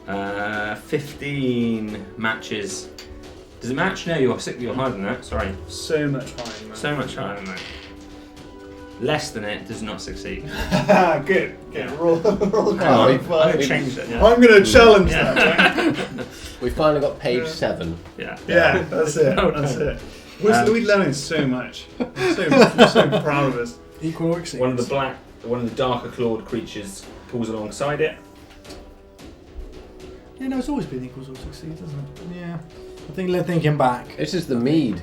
15 matches. Does it match? No, you're higher than that. Sorry. So much fine, man. So much higher than that. Less than it does not succeed. Good. Yeah. Roll Oh, fine. I'm going to change it. Yeah. I'm going to challenge that. We finally got page 7. Yeah. Yeah, that's it. Oh, That's no. it. We're learning so much. I'm so proud of us. Equal or exceed. One of the darker clawed creatures pulls alongside it. Yeah, no, it's always been equals or succeeds, isn't it? Yeah. I think thinking back. This is the mead.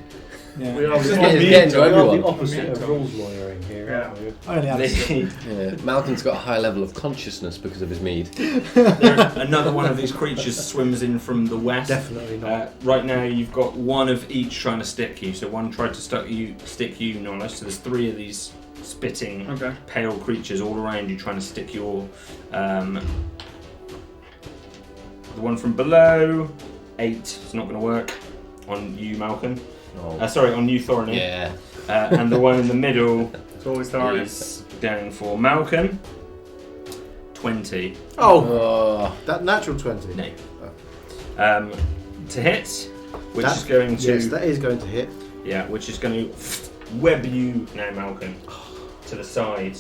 Yeah. We are It's the getting to We are everyone. the opposite of rules lawyering here, aren't we? I only had six. Yeah. Malcolm's got a high level of consciousness because of his mead. Another one of these creatures swims in from the west. Definitely not. Right now, you've got one of each trying to stick you. So one tried to stick you, Nonna. So there's 3 of these spitting, pale creatures all around you trying to stick your. The one from below, 8. It's not going to work on you, Malcolm. Oh. Sorry, on you, Thorinir. Yeah. And the one in the middle, It's always Thorin. is down for Malcolm. 20. Oh. That natural 20. No. To hit, which That- is going to. Yes, that is going to hit. Yeah, which is going to web you now, Malcolm, to the side.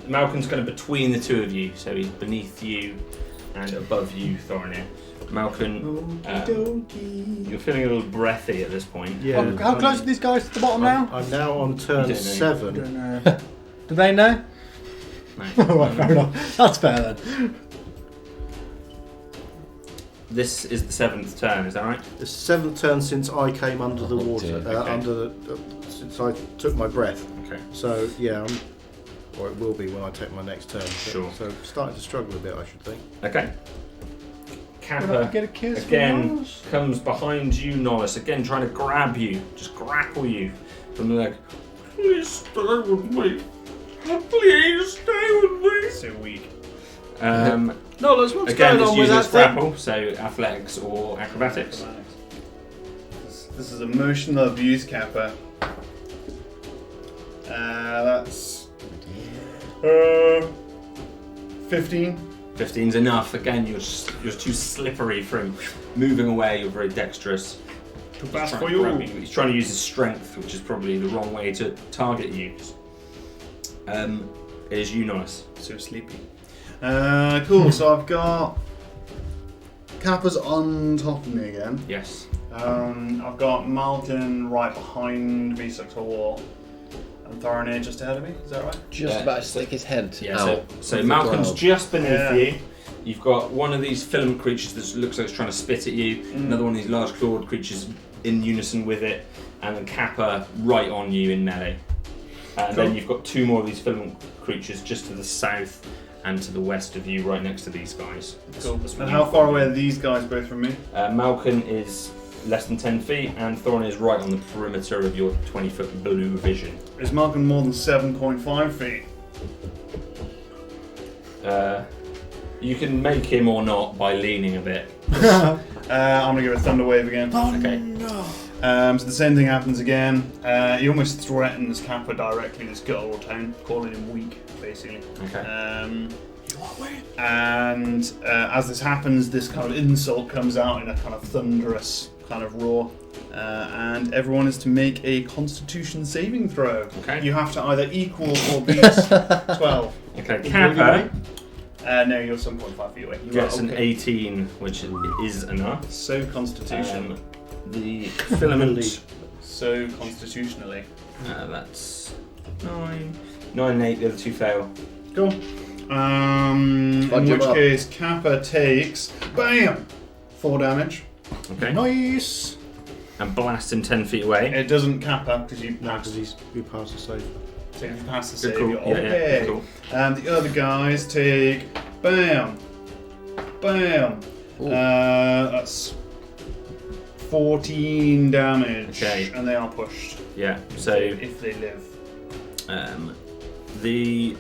Malcolm's kind of between the two of you, so he's beneath you and above you, Thorinir. Malcolm, you're feeling a little breathy at this point. Yeah. How close are these guys to the bottom now? I'm now on You turn don't know. 7. Do they know? No. Right, fair enough. That's fair then. This is the 7th turn, is that right? The 7th turn since I came under the Oh, water, dear. Okay. since I took my breath. Okay. So yeah, or it will be when I take my next turn. Sure. So starting to struggle a bit, I should think. Okay. Can I Kappa get a kiss from again Nolus? comes behind you, Nolus, again trying to grab you, just grapple you from the leg. Please stay with me. Please stay with me. So weak. Nolus, what's Again, going just on with use that this thing? grapple, so athletics or acrobatics. This is emotional abuse, Kappa. That's 15. 15's enough. Again, you're too slippery from moving away. You're very dexterous. Too He's fast trying for to you. grab He's trying to use his strength, which is probably the wrong way to target you. It is you, Nolus. So sleepy. Cool. So I've got Kappa's on top of me again. Yes. I've got Malkin right behind me, stuck to a wall, and Thorinir just ahead of me. Is that right? Just Yeah. about to stick his head Yeah. out. So of the Malcolm's ground. just beneath Yeah. you. You've got one of these filament creatures that looks like it's trying to spit at you. Another one of these large clawed creatures in unison with it, and then Kappa right on you in melee. And Cool. then you've got two more of these filament creatures just to the south and to the west of you, right next to these guys. Cool. That's what And you- how far away are these guys both from me? Malcolm is less than 10 feet, and Thorin is right on the perimeter of your 20-foot blue vision. Is Malkin more than 7.5 feet? You can make him or not by leaning a bit. I'm gonna give it a thunder wave again. Okay. So the same thing happens again. He almost threatens Kappa directly, this guttural tone, calling him weak, basically. Okay. And as this happens, this kind of insult comes out in a kind of thunderous kind of roar. And everyone is to make a Constitution saving throw. Okay. You have to either equal or beat 12. Okay, Kappa No, you're 7.5 feet away. You gets are an okay. 18, which is enough. So Constitution. The filament, So constitutionally. that's 9 and 8, the other two fail. Cool. In Fudge him which up. case, Kappa takes, bam, 4 damage. Okay. Nice. And blast him 10 feet away. It doesn't Kappa because you No, because you passed the save. so you pass the Good save. call. You're Yeah, okay. yeah, cool. And the other guys take, bam, bam. Ooh. That's 14 damage. Okay. And they are pushed Yeah, so if they live. the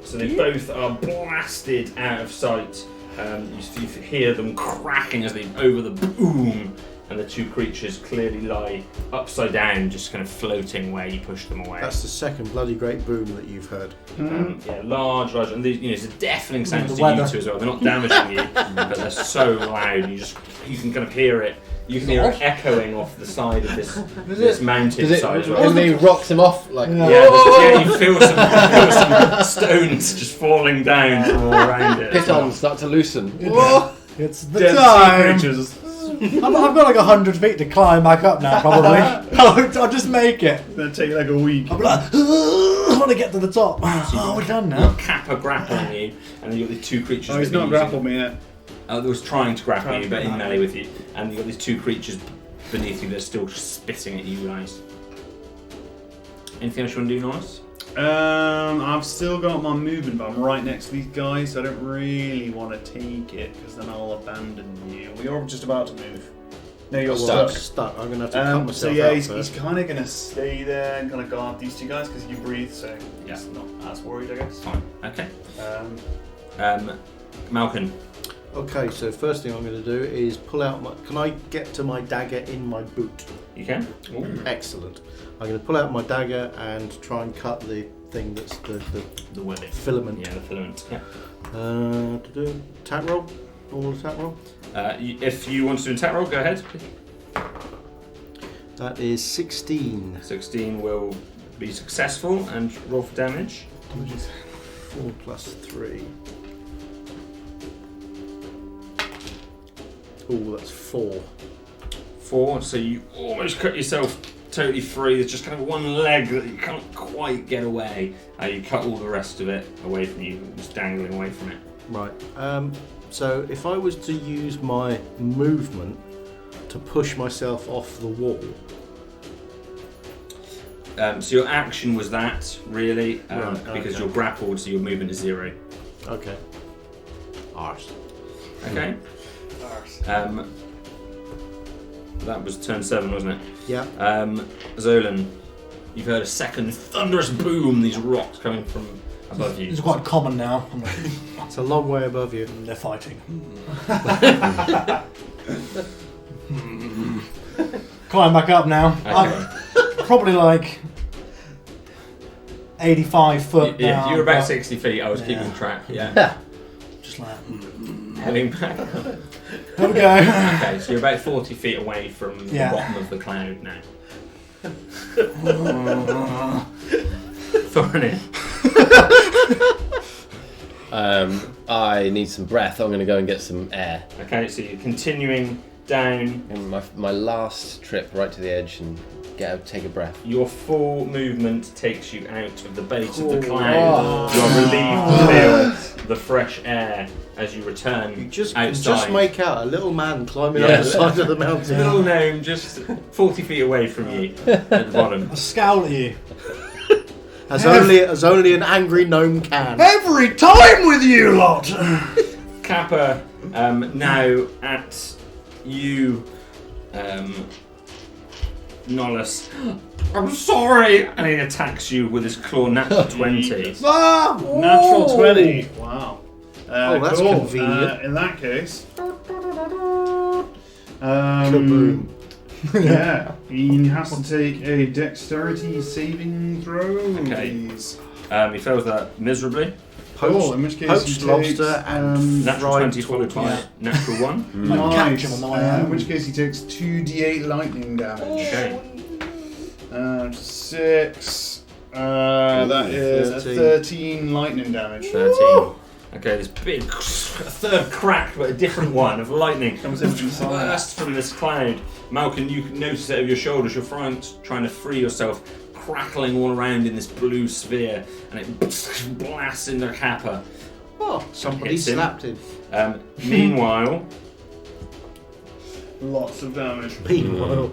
so they both are blasted out of sight. You hear them cracking as they over the boom, and the two creatures clearly lie upside down, just kind of floating where you push them away. That's the second bloody great boom that you've heard. Yeah, large, and these, it's a deafening sound The to weather. you two as well. They're not damaging you, but they're so loud. You can kind of hear it. You can hear it echoing off the side of this mountain Does it? side as well. And he rocks him off like. Yeah, you feel some stones just falling down from all around it. Pitons start to loosen. It's the Dead sea time. creatures. I've got like 100 feet to climb back up now, probably. I'll just make it. It's gonna take like a week. I'll be like, I want to get to the top. Oh, we're done now. Kappa grappling you, and then you've got these two creatures. Oh, he's that not you're using- grappled me yet. That was trying to grapple Trying you, to but in grapple. melee with you, and you've got these two creatures beneath you that are still just spitting at you guys. Anything else you want to do, Norris? I've still got my movement, but I'm right next to these guys, so I don't really want to take it because then I'll abandon you. You're just about to move. No, you're Well, stuck. I'm going to have to cut myself So yeah, out he's first. kind of going to stay there and kind of guard these two guys because you breathe, so Yeah. he's not as worried, I guess. Fine. Okay. Um, Malcolm. Okay, so first thing I'm going to do is pull out my... Can I get to my dagger in my boot? You can. Ooh. Excellent. I'm going to pull out my dagger and try and cut the thing that's the webbing. Filament. Yeah, the filament. Yeah. Attack roll? Normal attack roll? If you want to do an attack roll, go ahead. That is 16. 16 will be successful and roll for damage. 4 plus 3. Oh, that's 4. 4, so you almost cut yourself totally free. There's just kind of one leg that you can't quite get away. You cut all the rest of it away from you, just dangling away from it. Right. So if I was to use my movement to push myself off the wall. So your action was that, really, because okay. you're grappled, so your movement is 0. Okay. Arse. Okay. That was turn 7, wasn't it? Yeah. Zolan, you've heard a second thunderous boom, these rocks coming from above you. It's quite common now. It's a long way above you. They're fighting. Climb back up now. Okay. I'm probably like 85 foot Yeah, down. you were about but 60 feet, I was keeping track, yeah. Just like... Heading back. There we go. Okay, so you're about 40 feet away from the Yeah. bottom of the cloud now. Thorny. I need some breath. I'm going to go and get some air. Okay, so you're continuing down. And my last trip right to the edge and take a breath. Your full movement takes you out of the base of the cloud. You are relieved to feel the fresh air as you return You just outside. make out a little man climbing Yeah. up the side of the It's a mountain. little gnome just 40 feet away from you at the bottom. I scowl at you. As only an angry gnome can. Every time with you lot! Kappa, now at you, Nolus. I'm sorry! And he attacks you with his claw, natural 20. Ah! Natural 20. Wow. Oh, that's cool. convenient. In that case, Kaboom. yeah, he has to take a dexterity saving throw. Okay. Please. He fails that miserably. Cool. In which case, Poached he takes, lobster and Natural fried 20 followed by tortoise. natural 1. Might catch Nice. him on the way out. In which case, he takes 2d8 lightning damage. Okay. 6. That is 13. 13 lightning damage. 13. Okay, this big third crack, but a different one of lightning Comes in from the side. bursts from this cloud. Malcolm, you can notice it over your shoulders. You're trying to free yourself, crackling all around in this blue sphere, and it blasts into Kappa. Oh, somebody Hits him. slapped him. Meanwhile, Lots of damage. Meanwhile,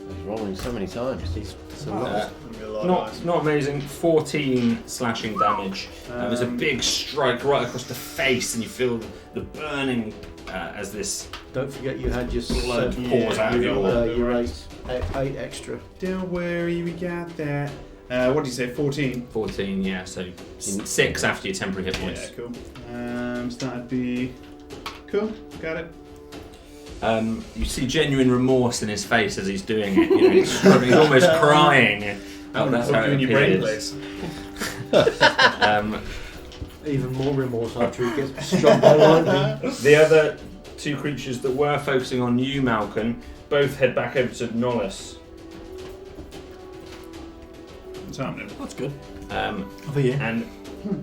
He's rolling so many times. it's a lot. not amazing. 14 slashing damage. There's a big strike right across the face, and you feel the burning as this. Don't forget you had your Blood pours out of your 8 extra. Don't worry, we got that. What did you say? 14. 14, yeah. So 6 after your temporary hit points. Yeah, cool. So that'd be cool. Got it. You see genuine remorse in his face as he's doing it. You know, he's almost crying. That's how it in your brain appears. place. Even more remorse after he gets struck by lightning. The other two creatures that were focusing on you, Malcolm, both head back over to Nolus. What's happening? That's good. For you. And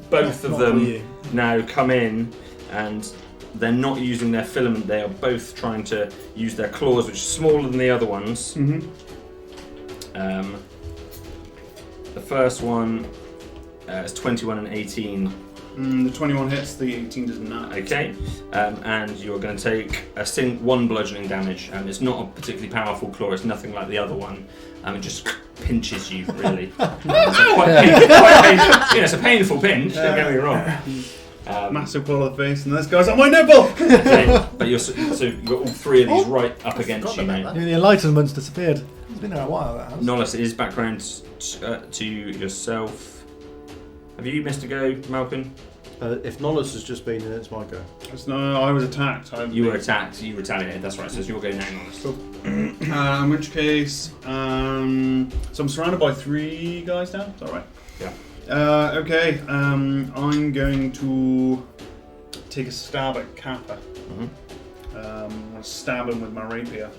both of Not for them you. now come in, and they're not using their filament. They are both trying to use their claws, which are smaller than the other ones. Mm-hmm. The first one is 21 and 18. The 21 hits, the 18 does not. Okay, and you're going to take one bludgeoning damage. It's not a particularly powerful claw. It's nothing like the other one. It just pinches you, really. Quite painful. You know, it's a painful pinch. Don't get me wrong. Massive claw of the face, and this guy's on my nipple! Okay, but you've got all three of these right up against you now. The enlightenment's disappeared. It's been there a while, that has. Nolus, it is back round to yourself. Have you missed a go, Malcolm? If Nollis has just been in, it's my go. No, I was attacked. You were attacked. You retaliated. That's right. So it's your go now, Nollis. In which case, so I'm surrounded by 3 guys now. Is that right? Yeah. Okay. I'm going to take a stab at Kappa. I'm going to stab him with my rapier.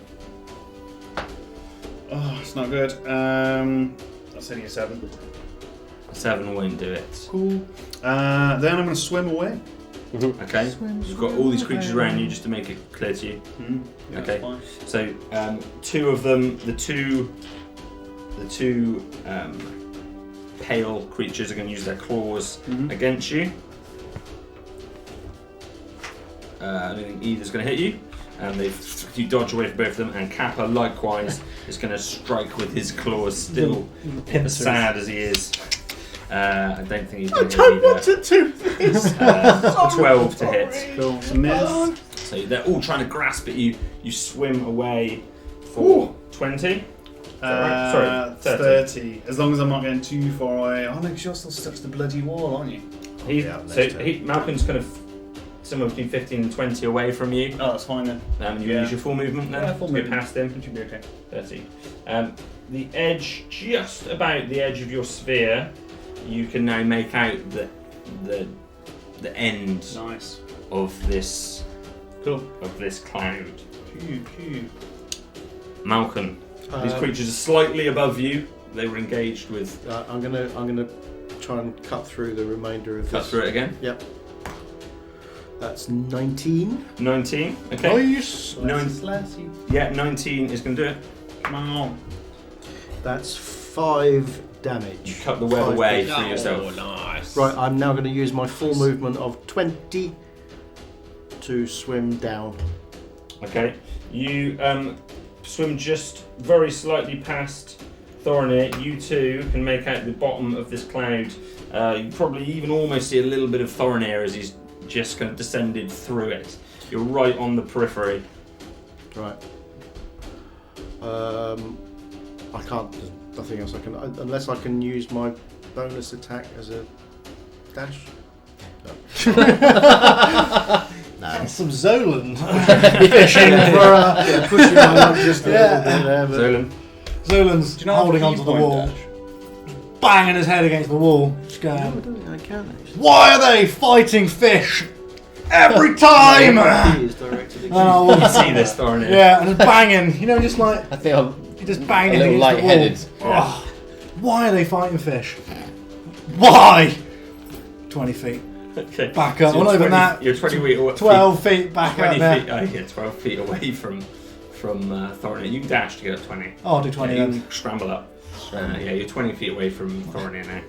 Oh, it's not good. That's only a 7. 7 won't do it. Cool. Then I'm going to swim away. Okay. You've got all these creatures around you just to make it clear to you. Yeah, Okay. that's fine. So 2 of them, the two pale creatures are going to use their claws against you. I don't think either's going to hit you. And you dodge away from both of them, and Kappa likewise is going to strike with his claws, still as sad as he is. I don't think he's going to hit either. to do this. 12 to hit. Cool. It's a miss. So they're all trying to grasp at you. You swim away for 20. Sorry, 30. As long as I'm not getting too far away. Oh no, because you're still stuck to the bloody wall, aren't you? Malcolm's kind of somewhere between 15 and 20 away from you. Oh, that's fine then. And you use your full movement then? Yeah, full to get movement. past him. It should be okay. 30. The edge, just about the edge of your sphere, you can now make out the end Nice. of this Cool. cloud. Phew. Malcolm, these creatures are slightly above you. They were engaged with. I'm gonna try and cut through the remainder of Cut this. through it again. Yep. That's 19. 19. Okay. Nice. 19. Yeah, 19 is going to do it. Come on. That's 5 damage. You cut the web away damage. through yourself. Nice. Right, I'm now going to use my full movement of 20 to swim down. Okay. You swim just very slightly past Thorinir. You two can make out the bottom of this cloud. You probably even almost see a little bit of Thorinir as he's just kind of descended through it. You're right on the periphery. Right. I can't. There's nothing else I can. Unless I can use my bonus attack as a dash. No. Some Zolan fishing for Pushing my luck just a little bit there. But Zolan. Zolan's holding onto the wall, banging his head against the wall. Just I going, don't think I can actually. why are they fighting fish every time? He is directed against Oh, You see this, Thorinir? yeah, and just banging. You know, just like I think I'm just a banging little against lightheaded. the wall. Oh, why are they fighting fish? Why? 20 feet. Okay. Back up. So you're Well, not even 20 that. You're 20 feet away. 12 feet back 20 up there. feet. Yeah, 12 feet away from Thorinir. You can dash to get up 20. Oh, I'll do 20 Yeah, you then. can scramble up. Yeah, you're 20 feet away from Thorinir now.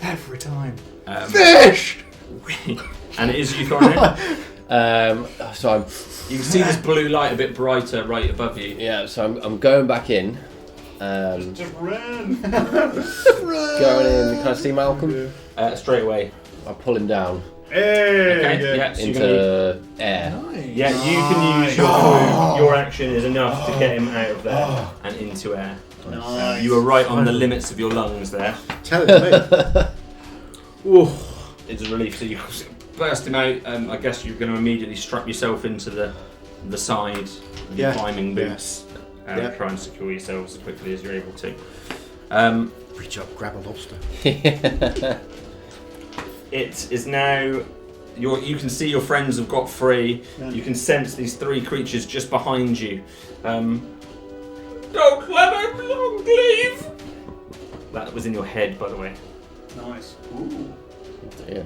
Every time. Fish! And it is you, Thorinir. So I'm You can see this blue light a bit brighter right above you. So I'm going back in. Just run. Going in. Can I see Malcolm? Straight away. I'll pull him down Hey. Okay. Yeah. So you're gonna, into air. yeah. You can use your action is enough to get him out of there and into air. Nice. You are right on the limits of your lungs there. Tell it to me. Ooh. It's a relief. So you burst him out. I guess you're going to immediately strap yourself into the side of your climbing boots. Try and secure yourselves as quickly as you're able to. Reach up, grab a lobster. It is now. You can see your friends have got free. Yeah. You can sense these 3 creatures just behind you. Don't let him long leave. That was in your head, by the way. Nice. Yeah.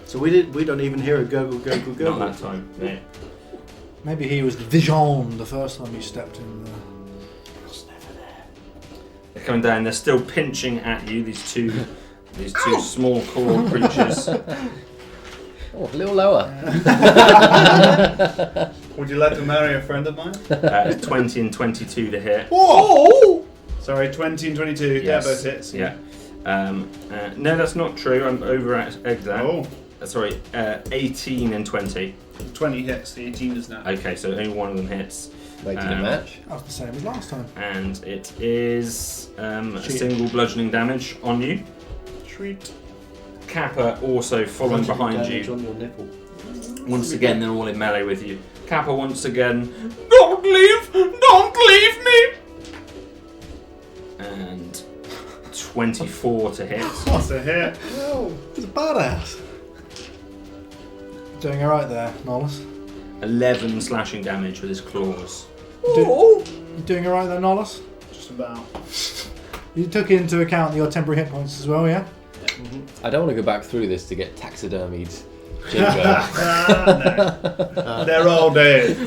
So we don't even hear a gurgle, gurgle, gurgle. Not that time. No. Maybe he was the Vision the first time you stepped in there. They're coming down. They're still pinching at you. These two small claw creatures. Oh, a little lower. Would you like to marry a friend of mine? 20 and 22 to hit. Whoa! Sorry, 20 and 22. Yes. Yeah, both hits. Yeah. No, that's not true. I'm over at exam. Oh, Sorry, 18 and 20. 20 hits. The 18 does now. Okay, so only one of them hits. Making a match. That was the same as last time. And it is a single bludgeoning damage on you. Treat. Kappa also following behind Damage you. on your nipple. Once again, they're all in melee with you. Kappa once again, don't leave me! And 24 to hit. That's a hit. Oh, he's a badass. Doing alright there, Nollis. 11 slashing damage with his claws. You doing alright there, Nollis? Just about. You took into account your temporary hit points as well, yeah? I don't want to go back through this to get taxidermied Jingo. No. They're all dead.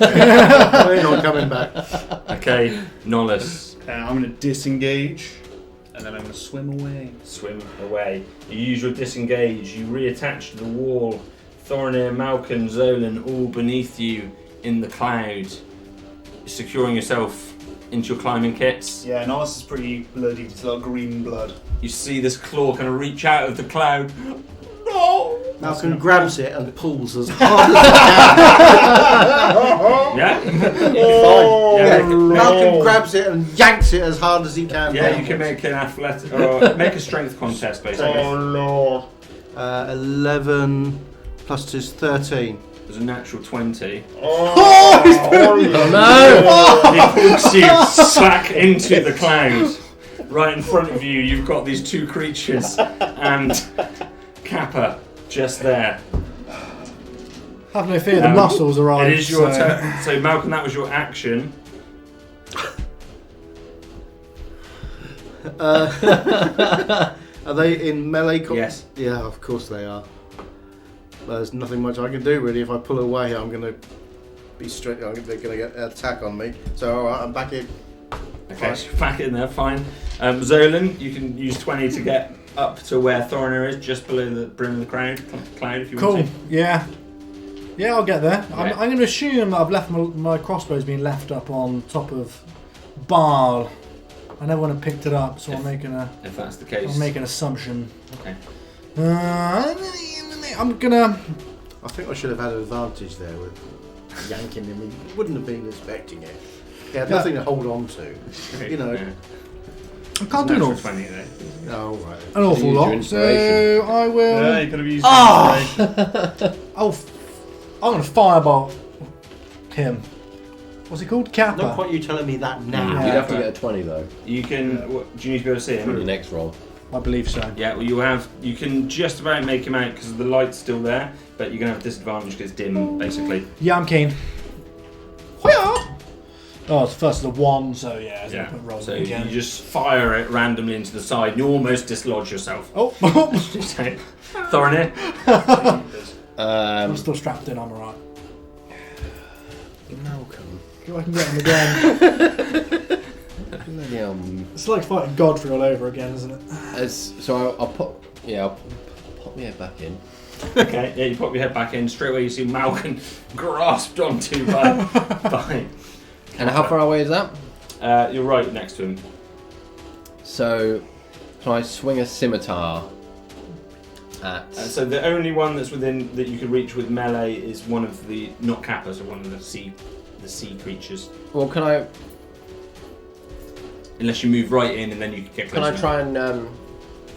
We're not coming back. Okay, Nollis, I'm going to disengage, and then I'm going to swim away. swim away. You use your disengage, you reattach to the wall. Thorinir, Malkin, Zolan, all beneath you in the cloud. Securing yourself into your climbing kits. Yeah, Nollis is pretty bloody. It's a lot of green blood. You see this claw kind of reach out of the cloud. No! Malcolm grabs it and pulls as hard as he Yeah? can. Yeah, Malcolm grabs it and yanks it as hard as he can. yeah, you can make an athletic or make a strength contest basically. Lord. 11 plus 2 is 13. There's a natural 20. Oh no! He pulls you back into the cloud. Right in front of you, you've got these two creatures and Kappa just there. Have no fear, the muscles are on. It is your turn. So Malcolm, that was your action. Are they in melee? Yes. Yeah, of course they are. There's nothing much I can do really. If I pull away, I'm going to be straight. They're going to get an attack on me. So all right, I'm back in. Okay, so back in there, fine. Zolan, you can use 20 to get up to where Thorinir is, just below the brim of the cloud if you Cool, want to. yeah. Yeah, I'll get there. Okay. I'm going to assume that I've left my crossbow's been left up on top of Baal. I never want to picked it up, so I'm making If that's the case. an assumption. Okay. I'm gonna. I think I should have had an advantage there with yanking him. He wouldn't have been expecting it. He had nothing to hold on to. You know. Yeah. I can't do an Natural awful, 20 there. Oh, right. an awful Use your lot, inspiration. so I will. Yeah, you could have used inspiration. I'm gonna firebolt him. What's he called? Kappa. No point you telling me that now. Yeah. You'd have to get a 20 though You can. What, do you need to be able to see for your him? next roll. I believe so. Yeah, well, you can just about make him out because the light's still there, but you're going to have disadvantage because it's dim, basically. Yeah, I'm keen. Oh, it's first of the one, so yeah. Yeah. Rolling So again. you just fire it randomly into the side and you almost dislodge yourself. Oh, So, Thorinir? I'm still strapped in. I'm alright. Malcolm. I can get him again. Bloody It's like fighting Godfrey all over again, isn't it? So I'll pop my head back in. Okay, yeah, you pop your head back in. Straight away you see Malcolm grasped onto by And how far away is that? you're right next to him. So can I swing a scimitar at? So the only one that's within that you can reach with melee is one of the not Kappa, so one of the sea creatures. Well, can I? Unless you move right in and then you can get Can closer. I try and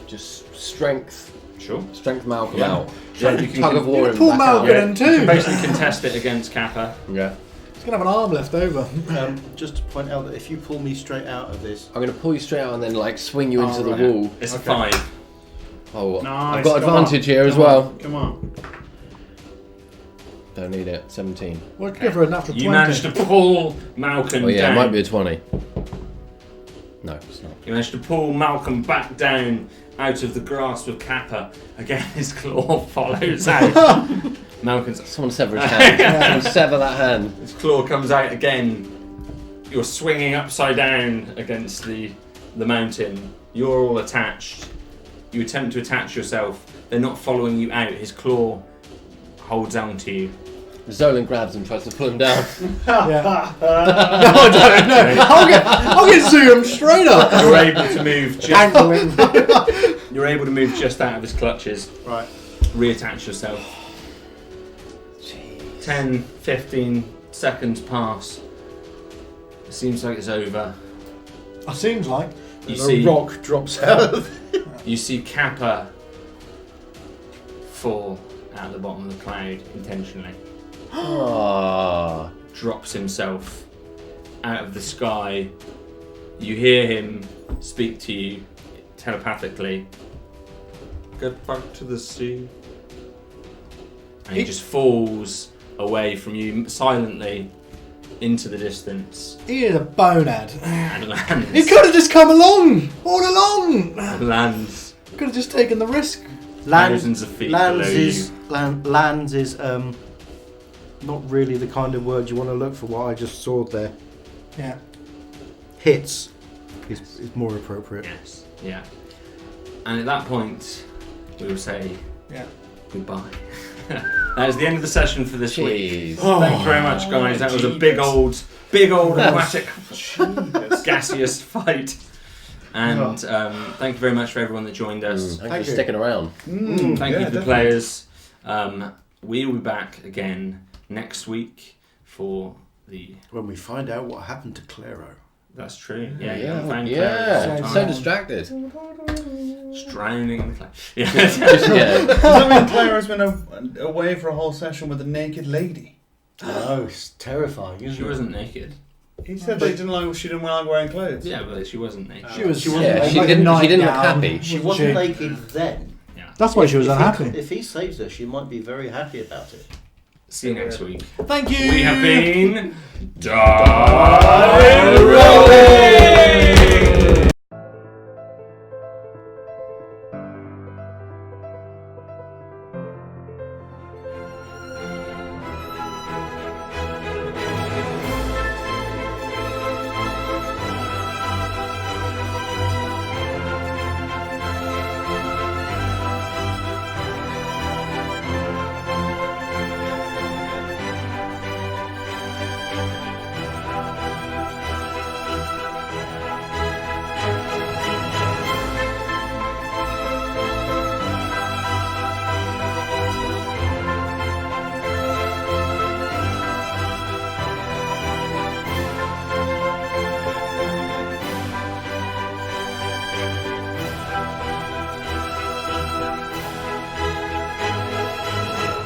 just strength Sure. Malcolm Yeah. out? Yeah, you can Tug of war him pull back Malcolm out. in You too. can basically contest it against Kappa. Yeah. He's gonna have an arm left over. Just to point out that if you pull me straight out of this, I'm going to pull you straight out and then like swing you into the right. wall. It's a Okay. 5. Oh, Nice, I've got come advantage on, here as come well. on, Come on. Don't need it. 17. Well, give her a natural 20. You managed to pull Malcolm Oh yeah, down. it might be a 20. No, it's not. You managed to pull Malcolm back down out of the grasp of Kappa. Again, his claw follows out. Malcolm's Someone sever his hand. Someone sever that hand. his claw comes out again. You're swinging upside down against the mountain. You're all attached. You attempt to attach yourself. They're not following you out. His claw holds on to you. Zolan grabs him, tries to pull him down. Yeah. No, I'll get zoomed straight up. You're able to move just. Angling. You're able to move just out of his clutches. right? Reattach yourself. 10, 15 seconds pass. It seems like it's over. It seems like. You A see, rock drops out of it. you see Kappa fall out the bottom of the cloud intentionally. Ah. Drops himself out of the sky. You hear him speak to you telepathically. Get back to the sea. And he just falls away from you silently into the distance He is a bonehead. and lands. He could have just come along all along. lands Could have just taken the risk. thousands of feet below you. Lands is not really the kind of word you want to look for. What I just saw there. Yeah. Hits is more appropriate. Yes, yeah. And at that point, we will say goodbye. That is the end of the session for this week. Thank you very much, guys. That was a big old aquatic, gaseous fight. And thank you very much for everyone that joined us. Thank you for sticking around. Thank you to the players. We will be back again next week for when we find out what happened to Claro. That's true. So distracted. Just drowning in the cloud. Yeah. Does that mean Clara's been away for a whole session with a naked lady? Oh, it's terrifying, isn't it? She wasn't naked. He said she didn't like wearing clothes. Yeah, but she wasn't naked. She was. She didn't look happy. She wasn't naked then. Yeah. That's why she was unhappy. If he saves her, she might be very happy about it. See you next week. Thank you. We have been DieRolling.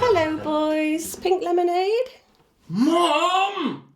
Hello, boys. Pink lemonade? Mom!